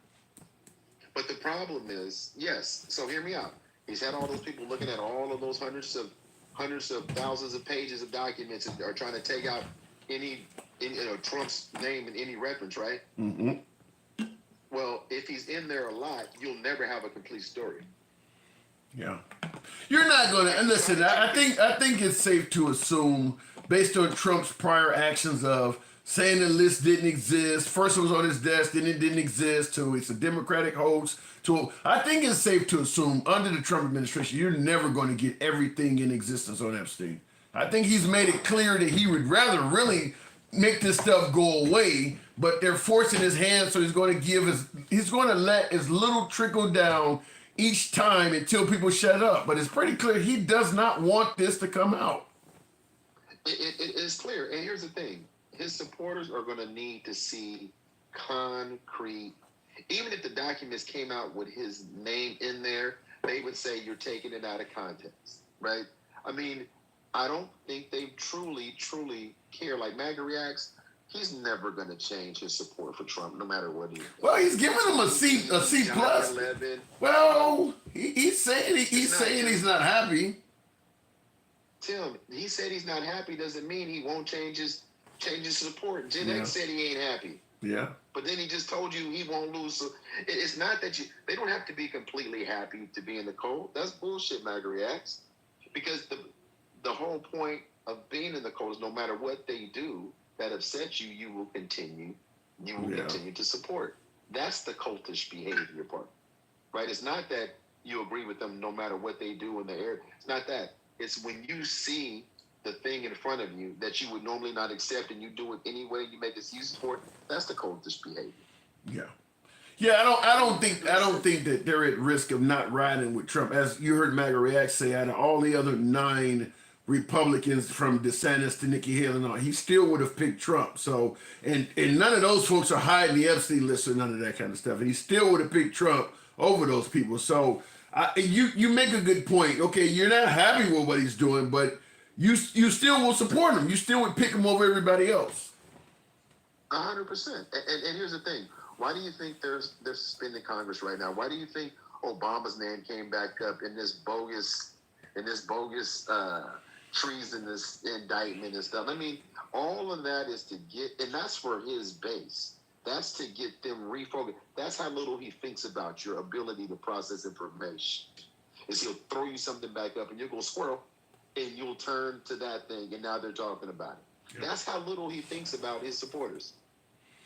But the problem is, yes. So hear me out. He's had all those people looking at all of those hundreds of thousands of pages of documents and are trying to take out any Trump's name in any reference, right? Mm-hmm. Well, if he's in there a lot, you'll never have a complete story. Yeah, you're not going to. And listen, I think it's safe to assume, based on Trump's prior actions of saying the list didn't exist, first it was on his desk, then it didn't exist, to it's a Democratic hoax. I think it's safe to assume under the Trump administration, you're never going to get everything in existence on Epstein. I think he's made it clear that he would rather really make this stuff go away, but they're forcing his hand, so he's going to let as little trickle down each time until people shut up. But it's pretty clear he does not want this to come out. It is clear. And here's the thing. His supporters are going to need to see concrete. Even if the documents came out with his name in there, they would say you're taking it out of context, right? I mean, I don't think they truly care. Like MAGA reacts, he's never going to change his support for Trump, no matter what he. Well, he's giving him a C plus. 11. Well, he's saying he's not happy. Tim, he said he's not happy doesn't mean he won't change his support. Gen X said he ain't happy. Yeah. But then he just told you he won't lose. So it's not that they don't have to be completely happy to be in the cold. That's bullshit, MAGA reacts. Because the whole point of being in the cold is no matter what they do that upsets you, you will continue to support. That's the cultish behavior part, right? It's not that you agree with them no matter what they do in the air. It's not that. It's when you see the thing in front of you that you would normally not accept and you do it anyway, you make excuses for it. That's the cultish behavior. Yeah. I don't think that they're at risk of not riding with Trump. As you heard MAGA react say, out of all the other 9 Republicans from DeSantis to Nikki Haley and all, he still would have picked Trump. So, and none of those folks are hiding the Epstein list or none of that kind of stuff. And he still would have picked Trump over those people. So you make a good point. Okay, you're not happy with what he's doing, but you still will support him. You still would pick him over everybody else. 100%. And here's the thing. Why do you think they're suspending Congress right now? Why do you think Obama's name came back up in this bogus treasonous indictment and stuff? I mean, all of that is to get, and that's for his base. That's to get them refocused. That's how little he thinks about your ability to process information. Is he'll throw you something back up and you'll go squirrel, and you'll turn to that thing, and now they're talking about it. Yeah. That's how little he thinks about his supporters.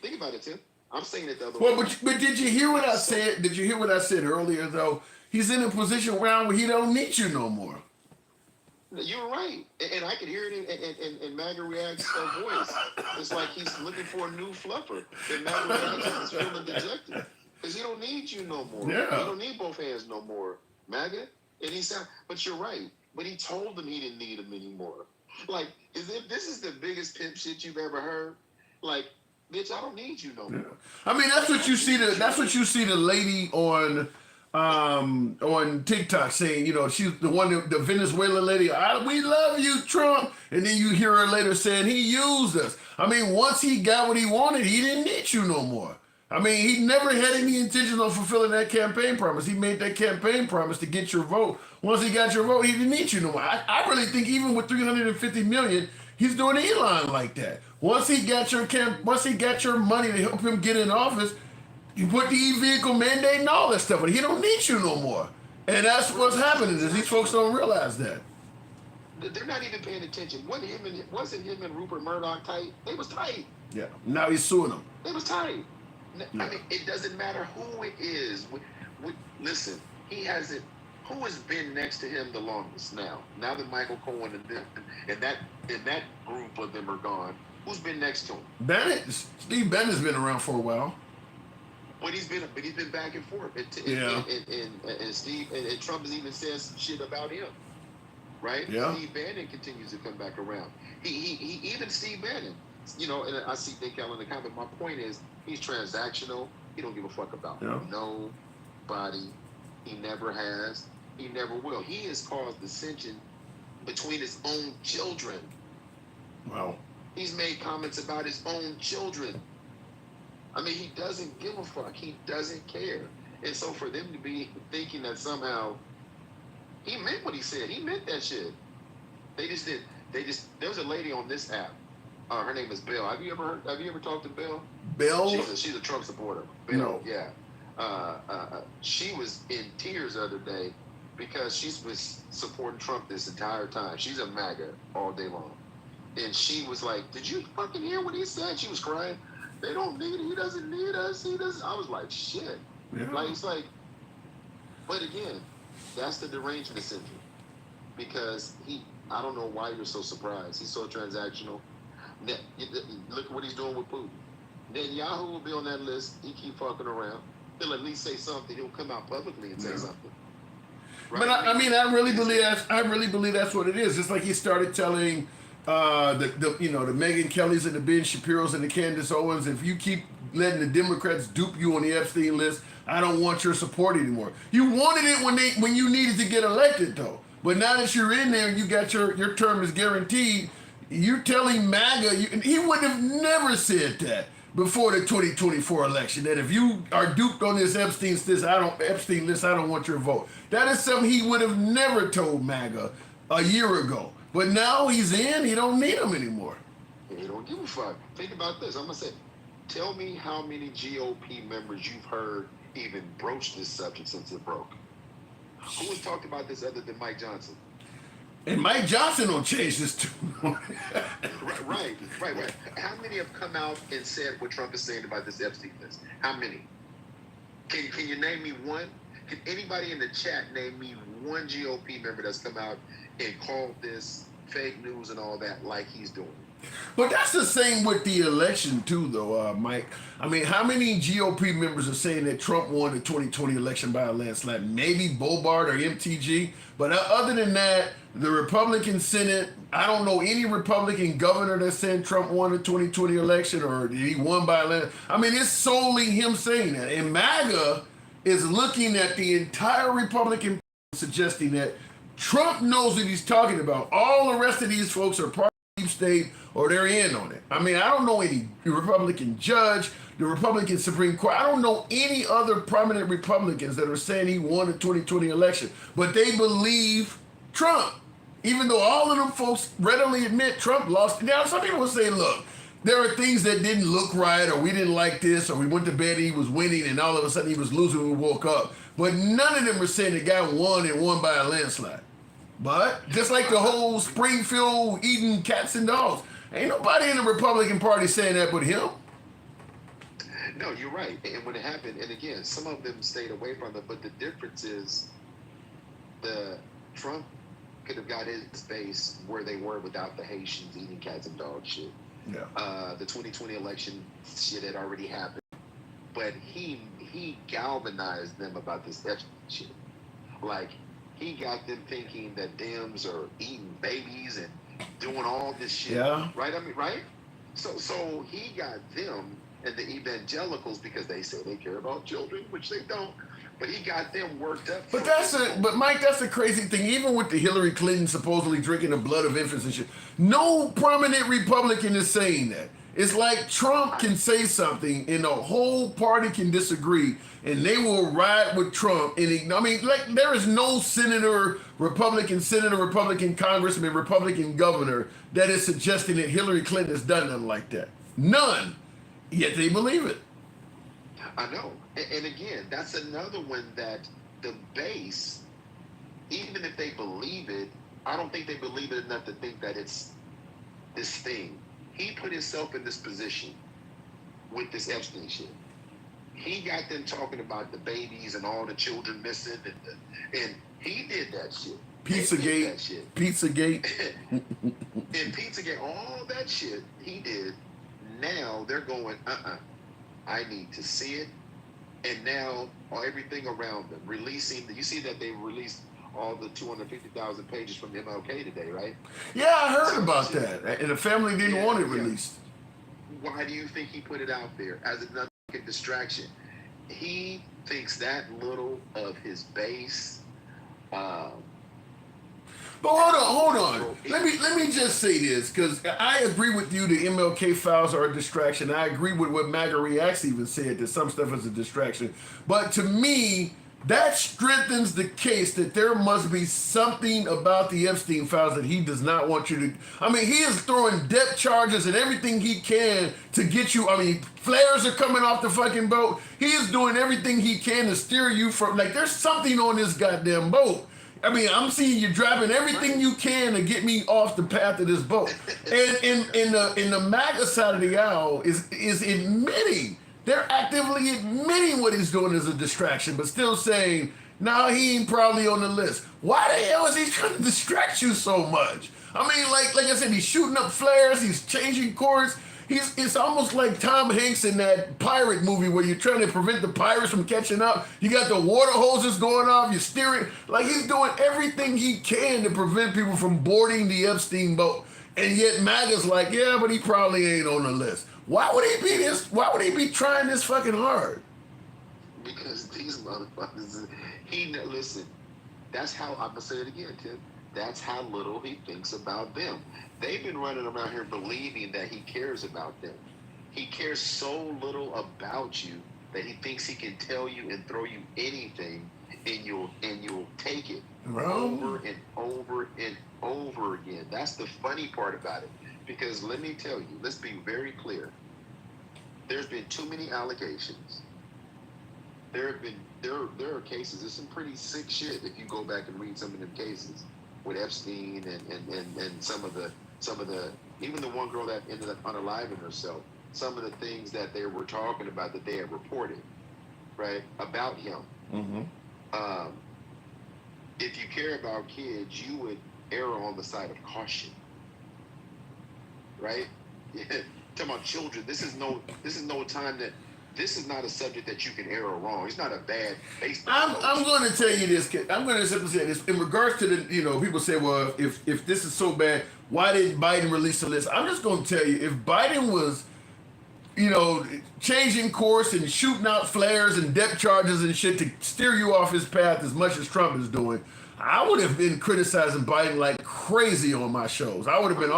Think about it, Tim. I'm saying it the other way. But did you hear what I said? Did you hear what I said earlier, though? He's in a position where he don't need you no more. You're right. And I could hear it in MAGA React's voice. It's like he's looking for a new fluffer. And MAGA React is feeling dejected. Because he don't need you no more. Yeah. He don't need both hands no more, MAGA. And but you're right. But he told them he didn't need them anymore. Like, this is the biggest pimp shit you've ever heard. Like, bitch, I don't need you no more. I mean, that's what you see. That's what you see the lady on TikTok saying. You know, she's the one, the Venezuelan lady. We love you, Trump. And then you hear her later saying he used us. I mean, once he got what he wanted, he didn't need you no more. I mean, he never had any intention of fulfilling that campaign promise. He made that campaign promise to get your vote. Once he got your vote, he didn't need you no more. I really think even with $350 million, he's doing Elon like that. Once he got your money to help him get in office, you put the e-vehicle mandate and all that stuff, but he don't need you no more. And that's what's happening is these folks don't realize that. They're not even paying attention. Wasn't him and Rupert Murdoch tight? They was tight. Yeah. Now he's suing them. They was tight. Yeah. I mean, it doesn't matter who it is. Listen, he hasn't. Who has been next to him the longest now? Now that Michael Cohen and that group of them are gone, who's been next to him? Steve Bannon's been around for a while. But he's been back and forth. And Steve and Trump has even said some shit about him, right? Yeah. Steve Bannon continues to come back around. He even Steve Bannon, you know. And I see Nick Allen in the comment. My point is, he's transactional. He don't give a fuck about nobody. He never has. He never will. He has caused dissension between his own children. Wow. He's made comments about his own children. I mean, he doesn't give a fuck. He doesn't care. And so for them to be thinking that somehow he meant what he said, he meant that shit. They just did. There's a lady on this app. Her name is Bill. Have you ever talked to Bill? Bill? She's a Trump supporter. Bill, No. Yeah. She was in tears the other day because she was supporting Trump this entire time. She's a MAGA all day long. And she was like, did you fucking hear what he said? She was crying. They don't need it. He doesn't need us. He doesn't. I was like, shit. Yeah. Like, it's like, but again, that's the derangement syndrome. Because I don't know why you're so surprised. He's so transactional. Look at what he's doing with Putin. Netanyahu will be on that list. He keep fucking around. He'll at least say something. He'll come out publicly and say something. Right? But I really believe that's what it is. It's like he started telling the Megyn Kellys and the Ben Shapiros and the Candace Owens, if you keep letting the Democrats dupe you on the Epstein list, I don't want your support anymore. You wanted it when you needed to get elected, though. But now that you're in there and you got your term is guaranteed, you're telling MAGA, he would have never said that before the 2024 election, that if you are duped on this Epstein list, I don't want your vote. That is something he would have never told MAGA a year ago. But now he's in, he don't need them anymore. He don't give a fuck. Think about this. I'm going to say, tell me how many GOP members you've heard even broach this subject since it broke. Who has talked about this other than Mike Johnson? And Mike Johnson don't change this too. Right. How many have come out and said what Trump is saying about this Epstein list? How many? Can you name me one? Can anybody in the chat name me one GOP member that's come out and called this fake news and all that like he's doing? But that's the same with the election too, though, Mike. I mean, how many GOP members are saying that Trump won the 2020 election by a landslide? Maybe Bobart or MTG. But other than that, the Republican Senate, I don't know any Republican governor that said Trump won the 2020 election or he won by a landslide. I mean, it's solely him saying that. And MAGA is looking at the entire Republican suggesting that Trump knows what he's talking about. All the rest of these folks are part of the deep state or they're in on it. I mean, I don't know any Republican judge, the Republican Supreme Court. I don't know any other prominent Republicans that are saying he won the 2020 election, but they believe Trump, even though all of them folks readily admit Trump lost. Now, some people will say, look, there are things that didn't look right, or we didn't like this, or we went to bed, he was winning, and all of a sudden he was losing when we woke up. But none of them are saying the guy won and won by a landslide. But just like the whole Springfield eating cats and dogs, ain't nobody in the Republican Party saying that but him. No, you're right. And when it happened, and again, some of them stayed away from it, but the difference is the Trump could have got his base where they were without the Haitians eating cats and dogs shit. Yeah. The 2020 election shit had already happened. But he galvanized them about this Epstein shit. Like, he got them thinking that Dems are eating babies and doing all this shit. Yeah. Right? I mean, right? So he got them and the evangelicals, because they say they care about children, which they don't. But he got them worked up. But Mike, that's the crazy thing. Even with the Hillary Clinton supposedly drinking the blood of infants and shit, no prominent Republican is saying that. It's like Trump can say something and the whole party can disagree and they will ride with Trump. And I mean, like, there is no Republican congressman, Republican governor that is suggesting that Hillary Clinton has done nothing like that. None. Yet they believe it. I know. And again, that's another one that the base, even if they believe it, I don't think they believe it enough to think that it's this thing. He put himself in this position with this Epstein shit. He got them talking about the babies and all the children missing, and he did that shit. Pizzagate. And Pizzagate, all that shit he did. Now they're going, I need to see it. And now everything around them, releasing, you see that they released all the 250,000 pages from MLK today, right? Yeah, I heard about that. And the family didn't want it released. Why do you think he put it out there? As another distraction. He thinks that little of his base. But hold on. Let me just say this, because I agree with you. The MLK files are a distraction. I agree with what MAGA Reacts even said, that some stuff is a distraction. But to me, that strengthens the case that there must be something about the Epstein files that he does not want you to. I mean, he is throwing depth charges and everything he can to get you. I mean, flares are coming off the fucking boat. He is doing everything he can to steer you from. Like, there's something on this goddamn boat. I mean, I'm seeing you driving everything you can to get me off the path of this boat. And in the MAGA side of the aisle is admitting. They're actively admitting what he's doing is a distraction, but still saying, no, he ain't probably on the list. Why the hell is he trying to distract you so much? I mean, like I said, he's shooting up flares, he's changing course. It's almost like Tom Hanks in that pirate movie where you're trying to prevent the pirates from catching up. You got the water hoses going off, you're steering. Like, he's doing everything he can to prevent people from boarding the Epstein boat. And yet MAGA's like, yeah, but he probably ain't on the list. Why would he be trying this fucking hard? Because these motherfuckers, listen, that's how, I'm gonna say it again, Tim. That's how little he thinks about them. They've been running around here believing that he cares about them. He cares so little about you that he thinks he can tell you and throw you anything, and you'll take it over and over and over again. That's the funny part about it. Because let me tell you, let's be very clear. There's been too many allegations. There are cases. There's some pretty sick shit if you go back and read some of them cases with Epstein and some of the even the one girl that ended up unaliving herself. Some of the things that they were talking about that they had reported, right, about him. Mm-hmm. If you care about kids, you would err on the side of caution. Right? Talking about children, this is no time that, this is not a subject that you can err or wrong. It's not a bad baseball. I'm going to tell you this, kid. I'm going to simply say this. In regards to the, people say, well, if this is so bad, why didn't Biden release the list? I'm just going to tell you, if Biden was, changing course and shooting out flares and depth charges and shit to steer you off his path as much as Trump is doing, I would have been criticizing Biden like crazy on my shows. I would have been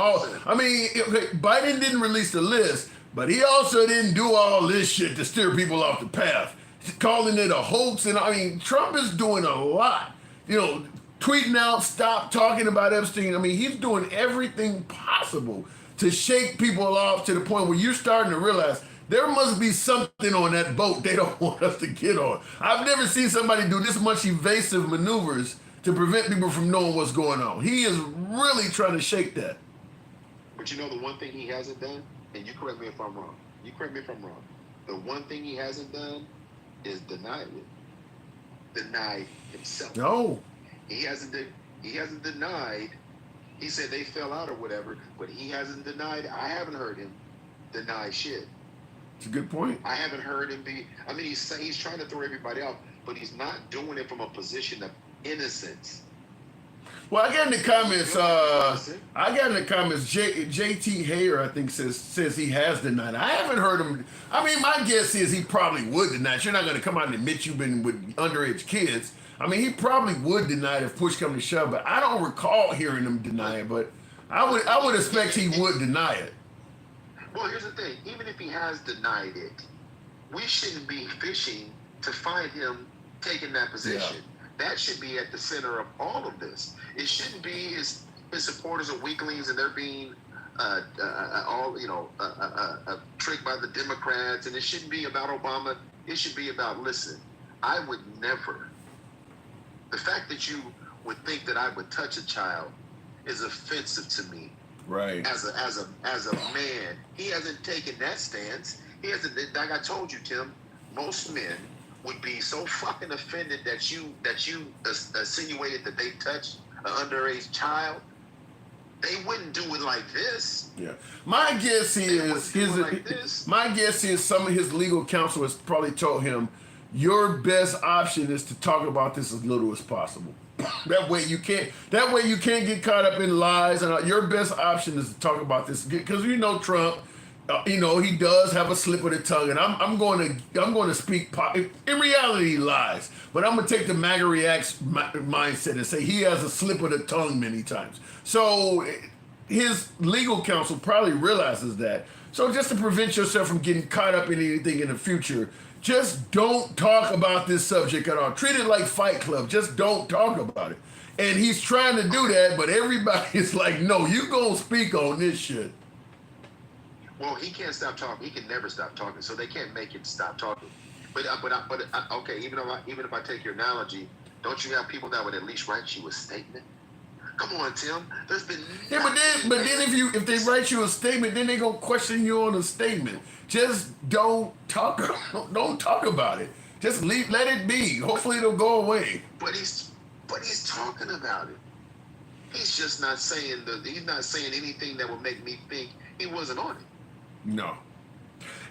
Biden didn't release the list, but he also didn't do all this shit to steer people off the path, calling it a hoax. And Trump is doing a lot, tweeting out, stop talking about Epstein. He's doing everything possible to shake people off to the point where you're starting to realize there must be something on that boat they don't want us to get on. I've never seen somebody do this much evasive maneuvers to prevent people from knowing what's going on. He is really trying to shake that. But the one thing he hasn't done, and you correct me if I'm wrong. The one thing he hasn't done is deny it. Deny himself. No. He hasn't denied. He said they fell out or whatever, but he hasn't denied. I haven't heard him deny shit. It's a good point. I haven't heard him be. He's trying to throw everybody off, but he's not doing it from a position of innocence. Well, I got in the comments. JT Hayer, I think, says he has denied. I haven't heard him. My guess is he probably would deny it. You're not going to come out and admit you've been with underage kids. He probably would deny it if push comes to shove. But I don't recall hearing him deny it. But I would expect he would deny it. Well, here's the thing. Even if he has denied it, we shouldn't be fishing to find him taking that position. Yeah. That should be at the center of all of this. It shouldn't be his supporters are weaklings and they're being tricked by the Democrats. And it shouldn't be about Obama. It should be about, listen, I would never. The fact that you would think that I would touch a child is offensive to me. Right. As a man, he hasn't taken that stance. He hasn't. Like I told you, Tim, most men would be so fucking offended that you insinuated that they touched an underage child. They wouldn't do it like this. Yeah. My guess is some of his legal counsel has probably told him, your best option is to talk about this as little as possible. That way you can't get caught up in lies, and your best option is to talk about this, because Trump he does have a slip of the tongue, and I'm going to speak. In reality, he lies, but I'm going to take the MAGA reacts mindset and say he has a slip of the tongue many times. So his legal counsel probably realizes that. So just to prevent yourself from getting caught up in anything in the future, just don't talk about this subject at all. Treat it like Fight Club. Just don't talk about it. And he's trying to do that, but everybody's like, no, you gonna speak on this shit. Well, he can't stop talking. He can never stop talking, so they can't make him stop talking. But okay, even if I take your analogy, don't you have people that would at least write you a statement? Come on, Tim. There's been but then if they write you a statement, then they gonna question you on the statement. Just don't talk about it. Just let it be. Hopefully it'll go away. But he's talking about it. He's just not saying he's not saying anything that would make me think he wasn't on it. No.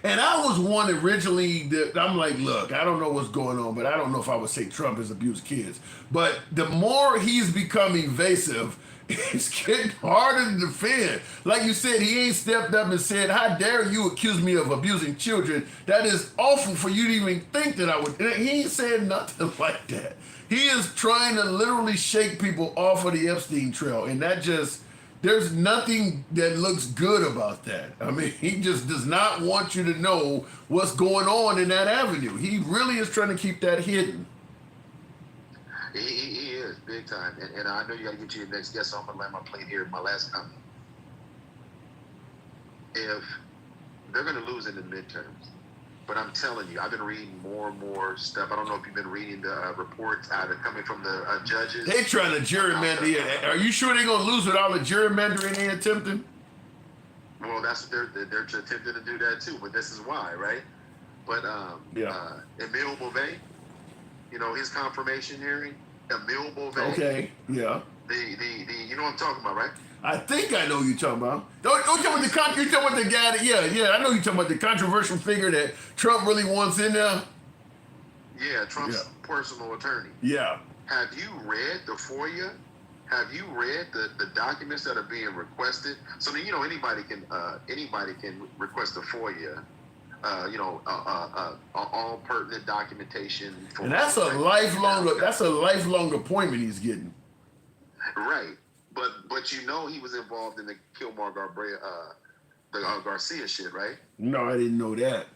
And I was one originally that I'm like, look, I don't know what's going on, but I don't know if I would say Trump has abused kids. But the more he's become evasive, it's getting harder to defend. Like you said, he ain't stepped up and said, how dare you accuse me of abusing children? That is awful for you to even think that I would. He ain't saying nothing like that. He is trying to literally shake people off of the Epstein trail. And that just, there's nothing that looks good about that. I mean, he just does not want you to know what's going on in that avenue. He really is trying to keep that hidden. He is, big time. And I know you got to get to your next guest, so I'm going to land my plane here. My last comment. If they're going to lose in the midterms, but I'm telling you, I've been reading more and more stuff. I don't know if you've been reading the reports coming from the judges. They're trying to gerrymander. Are you sure they're going to lose with all the gerrymandering they're attempting? Well, that's what they're attempting to do that too. But this is why, right? But Emile Beauvais, his confirmation hearing, Emile Beauvais. Okay, yeah. The you know what I'm talking about, right? I think I know who you're talking about. Don't talk about you're talking about the guy that, yeah, I know you're talking about the controversial figure that Trump really wants in there. Yeah, Trump's personal attorney. Yeah. Have you read the FOIA? Have you read the documents that are being requested? So then, anybody can request a FOIA. All pertinent documentation. And that's a lifelong appointment he's getting. Right. But he was involved in the Garcia shit, right? No, I didn't know that.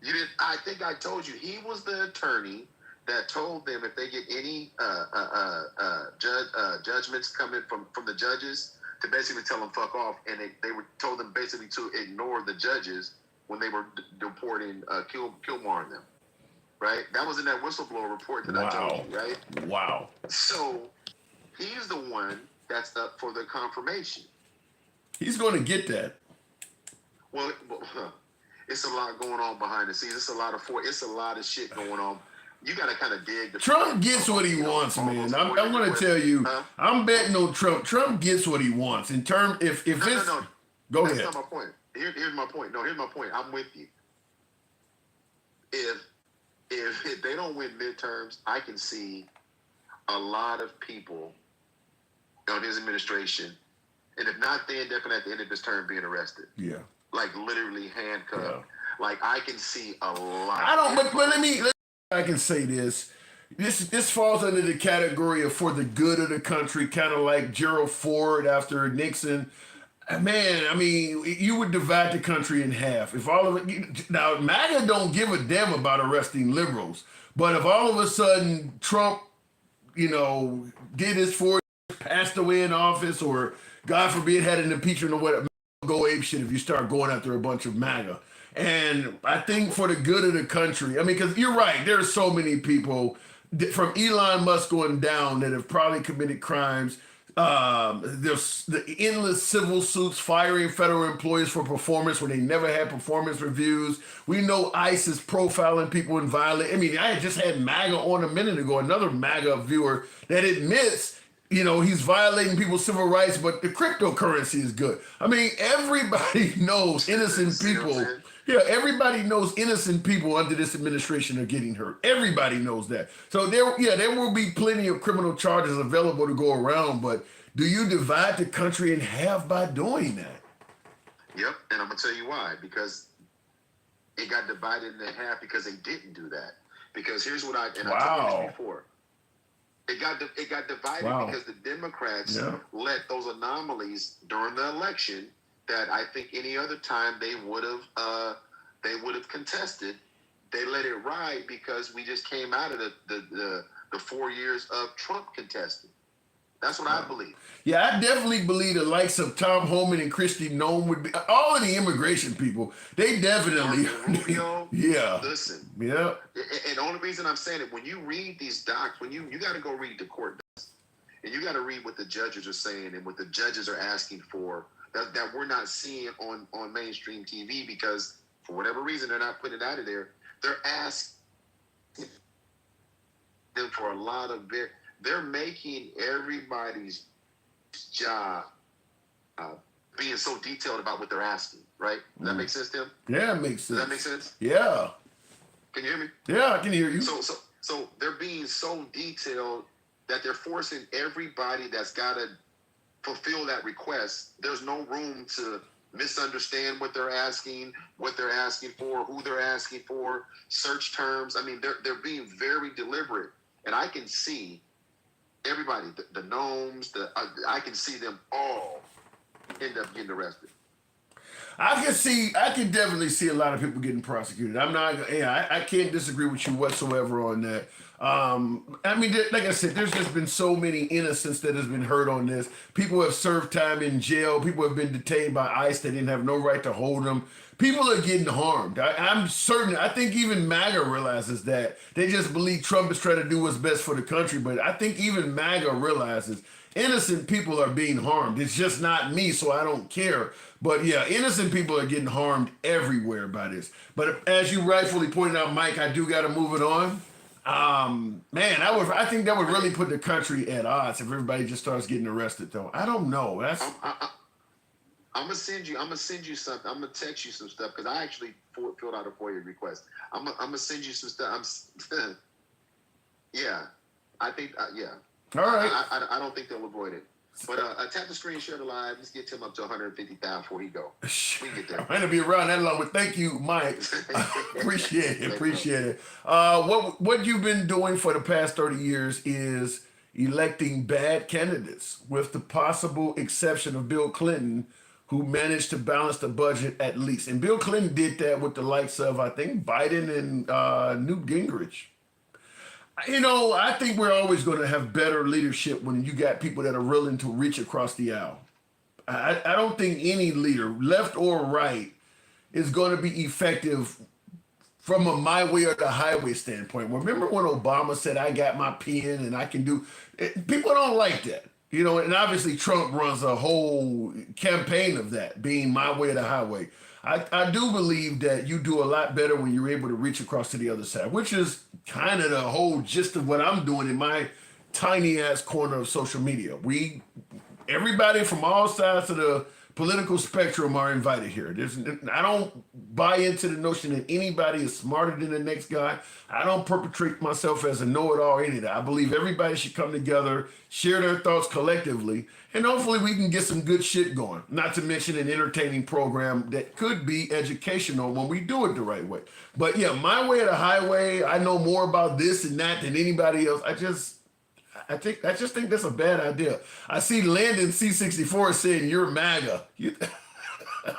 You didn't. I think I told you he was the attorney that told them if they get any judgments coming from the judges to basically tell them fuck off, and they were told them basically to ignore the judges when they were deporting Kilmar and them. Right? That was in that whistleblower report that I told you, right? Wow. So he's the one that's up for the confirmation. He's going to get that. Well, it's a lot going on behind the scenes. It's a lot of shit going on. You got to kind of dig. Trump gets what he wants, man. I'm going to tell you, I'm betting on Trump. Trump gets what he wants. In terms, if it's... No. Go That's ahead. Not my point. Here's my point. No, here's my point. I'm with you. If they don't win midterms, I can see a lot of people on his administration, and if not then, definitely at the end of his term being arrested. Yeah. Like literally handcuffed. Yeah. Like I can see a lot. But let me I can say this. This falls under the category of for the good of the country, kind of like Gerald Ford after Nixon. Man, I mean, you would divide the country in half. If all of it, now MAGA don't give a damn about arresting liberals, but if all of a sudden Trump, did his 4 years, passed away in office, or God forbid had an impeachment or whatever, go ape shit if you start going after a bunch of MAGA. And I think for the good of the country, I mean, because you're right, there's so many people from Elon Musk going down that have probably committed crimes. There's the endless civil suits firing federal employees for performance when they never had performance reviews. We know ICE is profiling people in violent. I mean, I had just had MAGA on a minute ago, another MAGA viewer that admits, he's violating people's civil rights, but the cryptocurrency is good. I mean, everybody knows innocent people. Yeah, everybody knows innocent people under this administration are getting hurt. Everybody knows that. So there will be plenty of criminal charges available to go around, but do you divide the country in half by doing that? Yep, and I'm gonna tell you why. Because it got divided in half because they didn't do that. Because here's what I told you this before. It got divided because the Democrats let those anomalies during the election that I think any other time they would have contested. They let it ride because we just came out of the 4 years of Trump contesting. That's what I believe. Yeah, I definitely believe the likes of Tom Homan and Kristi Noem would be all of the immigration people. They definitely, Rubio, yeah. Listen, yeah. And the only reason I'm saying it, when you read these docs, when you got to go read the court docs, and you got to read what the judges are saying and what the judges are asking for that we're not seeing on mainstream TV because for whatever reason they're not putting it out of there. They're asking them for a lot of they're making everybody's job being so detailed about what they're asking, right? Does that make sense, Tim? Yeah, it makes sense. Does that make sense? Yeah. Can you hear me? Yeah, I can hear you. So they're being so detailed that they're forcing everybody that's got to fulfill that request. There's no room to misunderstand what they're asking for, who they're asking for, search terms. I mean, they're being very deliberate, and I can see everybody, the gnomes, I can see them all end up getting arrested. I can definitely see a lot of people getting prosecuted. I can't disagree with you whatsoever on that. I mean, like I said, there's just been so many innocents that has been hurt on this. People have served time in jail. People have been detained by ICE that didn't have no right to hold them. People are getting harmed. I'm certain. I think even MAGA realizes that. They just believe Trump is trying to do what's best for the country. But I think even MAGA realizes innocent people are being harmed. It's just not me, so I don't care. But yeah, innocent people are getting harmed everywhere by this. But as you rightfully pointed out, Mike, I do got to move it on. Man, I think that would really put the country at odds if everybody just starts getting arrested, though. I don't know. I'm gonna send you something. I'm gonna text you some stuff because I actually filled out a FOIA request. I'm gonna send you some stuff. Yeah, I think yeah. All right. I don't think they'll avoid it. But tap the screen, share the live. Let's get Tim up to 150,000 before he go. We can get there. I'm gonna be around that long, but thank you, Mike. Appreciate it. What you've been doing for the past 30 years is electing bad candidates, with the possible exception of Bill Clinton, who managed to balance the budget at least. And Bill Clinton did that with the likes of, I think, Biden and Newt Gingrich. You know, I think we're always going to have better leadership when you got people that are willing to reach across the aisle. I don't think any leader, left or right, is going to be effective from a my way or the highway standpoint. Remember when Obama said, I got my pen and I can do it? People don't like that. You know, and obviously Trump runs a whole campaign of that, being my way or the highway. I do believe that you do a lot better when you're able to reach across to the other side, which is kind of the whole gist of what I'm doing in my tiny ass corner of social media. Everybody from all sides of the political spectrum are invited here. I don't buy into the notion that anybody is smarter than the next guy. I don't perpetrate myself as a know-it-all, any of that. I believe everybody should come together, share their thoughts collectively, and hopefully we can get some good shit going. Not to mention an entertaining program that could be educational when we do it the right way. But yeah, my way or the highway, I know more about this and that than anybody else. I just think that's a bad idea. I see Landon C64 saying you're MAGA.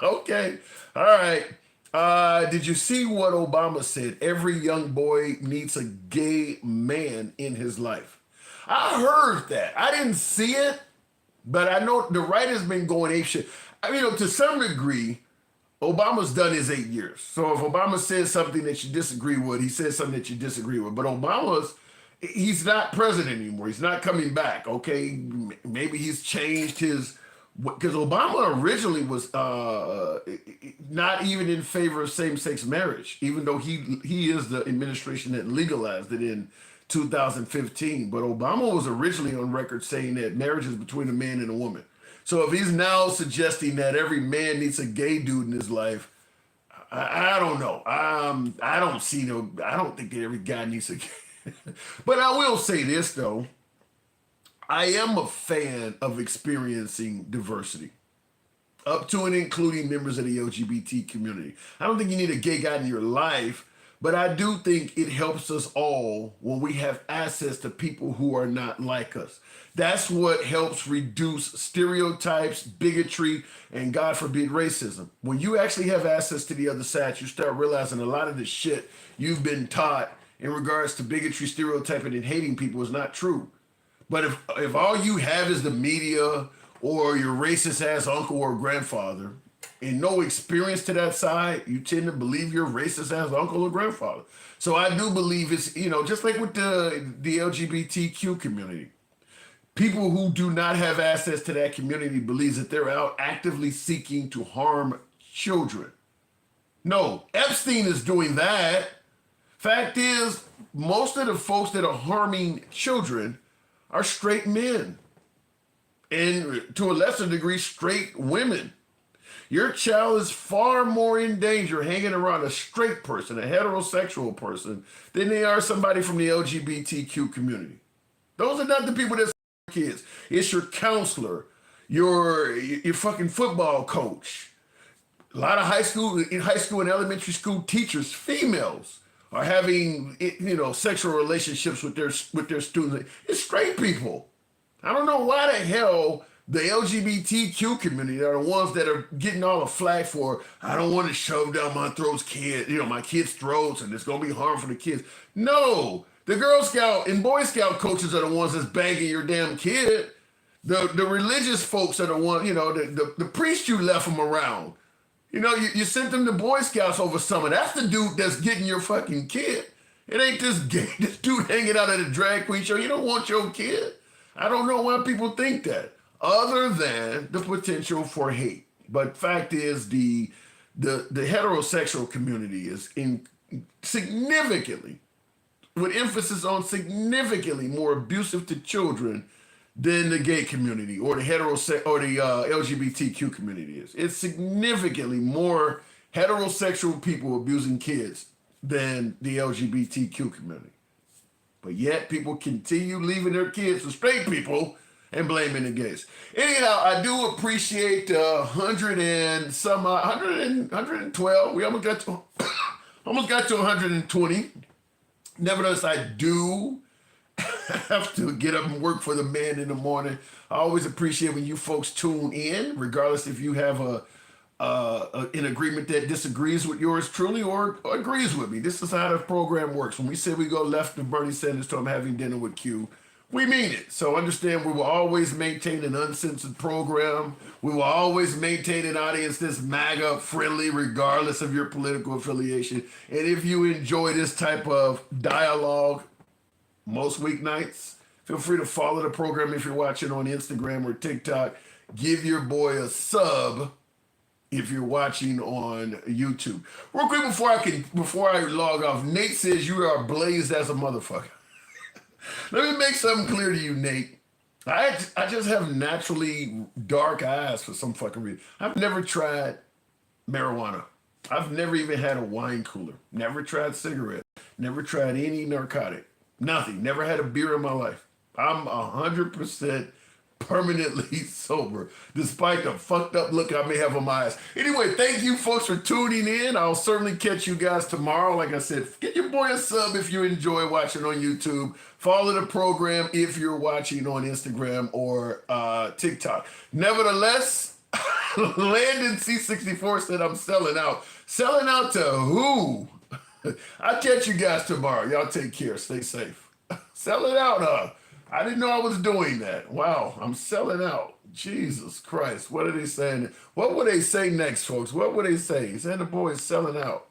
Okay. All right. Did you see what Obama said? Every young boy needs a gay man in his life. I heard that. I didn't see it, but I know the right has been going apeshit. I mean, to some degree, Obama's done his 8 years. So if Obama says something that you disagree with, he says something that you disagree with. But he's not president anymore. He's not coming back. Okay, maybe he's changed because Obama originally was not even in favor of same-sex marriage, even though he is the administration that legalized it in 2015. But Obama was originally on record saying that marriage is between a man and a woman. So if he's now suggesting that every man needs a gay dude in his life, I don't know. I don't think that every guy needs a gay. But I will say this, though. I am a fan of experiencing diversity. up to and including members of the LGBT community. I don't think you need a gay guy in your life, but I do think it helps us all when we have access to people who are not like us. That's what helps reduce stereotypes, bigotry, and God forbid racism. When you actually have access to the other side, you start realizing a lot of the shit you've been taught in regards to bigotry, stereotyping, and hating people is not true. But if all you have is the media or your racist ass uncle or grandfather and no experience to that side, you tend to believe your racist ass uncle or grandfather. So I do believe it's, just like with the LGBTQ community. People who do not have access to that community believes that they're out actively seeking to harm children. No, Epstein is doing that. Fact is, most of the folks that are harming children are straight men. And to a lesser degree, straight women. Your child is far more in danger hanging around a straight person, a heterosexual person, than they are somebody from the LGBTQ community. Those are not the people that kids. It's your counselor, your fucking football coach. A lot of high school and elementary school teachers, females, are having sexual relationships with their students. It's straight people. I don't know why the hell the LGBTQ community are the ones that are getting all the flack for, I don't want to shove down my my kids' throats, and it's gonna be harmful for the kids. No, the Girl Scout and Boy Scout coaches are the ones that's banging your damn kid. The religious folks are the ones, the priest you left them around. You sent them to Boy Scouts over summer. That's the dude that's getting your fucking kid. It ain't this dude hanging out at a drag queen show. You don't want your kid. I don't know why people think that, other than the potential for hate. But fact is, the heterosexual community is significantly, with emphasis on significantly, more abusive to children than the gay community or the LGBTQ community is. It's significantly more heterosexual people abusing kids than the LGBTQ community. But yet people continue leaving their kids for straight people and blaming the gays. Anyhow, I do appreciate 112. We almost got to 120. Nevertheless, I do have to get up and work for the man in the morning. I always appreciate when you folks tune in, regardless if you have an agreement that disagrees with yours truly or agrees with me. This is how the program works. When we say we go left of Bernie Sanders to I'm having dinner with Q, we mean it. So understand, we will always maintain an uncensored program. We will always maintain an audience that's MAGA friendly, regardless of your political affiliation. And if you enjoy this type of dialogue most weeknights, feel free to follow the program if you're watching on Instagram or TikTok. Give your boy a sub if you're watching on YouTube. Real quick before I log off, Nate says you are blazed as a motherfucker. Let me make something clear to you, Nate. I just have naturally dark eyes for some fucking reason. I've never tried marijuana. I've never even had a wine cooler. Never tried cigarette. Never tried any narcotic. Nothing. Never had a beer in my life. I'm 100% permanently sober, despite the fucked up look I may have on my eyes. Anyway, thank you folks for tuning in. I'll certainly catch you guys tomorrow. Like I said, get your boy a sub if you enjoy watching on YouTube. Follow the program if you're watching on Instagram or TikTok. Nevertheless, Landon C64 said I'm selling out. Selling out to who? I'll catch you guys tomorrow. Y'all take care. Stay safe. Selling out, huh? I didn't know I was doing that. Wow, I'm selling out. Jesus Christ. What are they saying? What will they say next, folks? What will they say? He's saying the boy is selling out.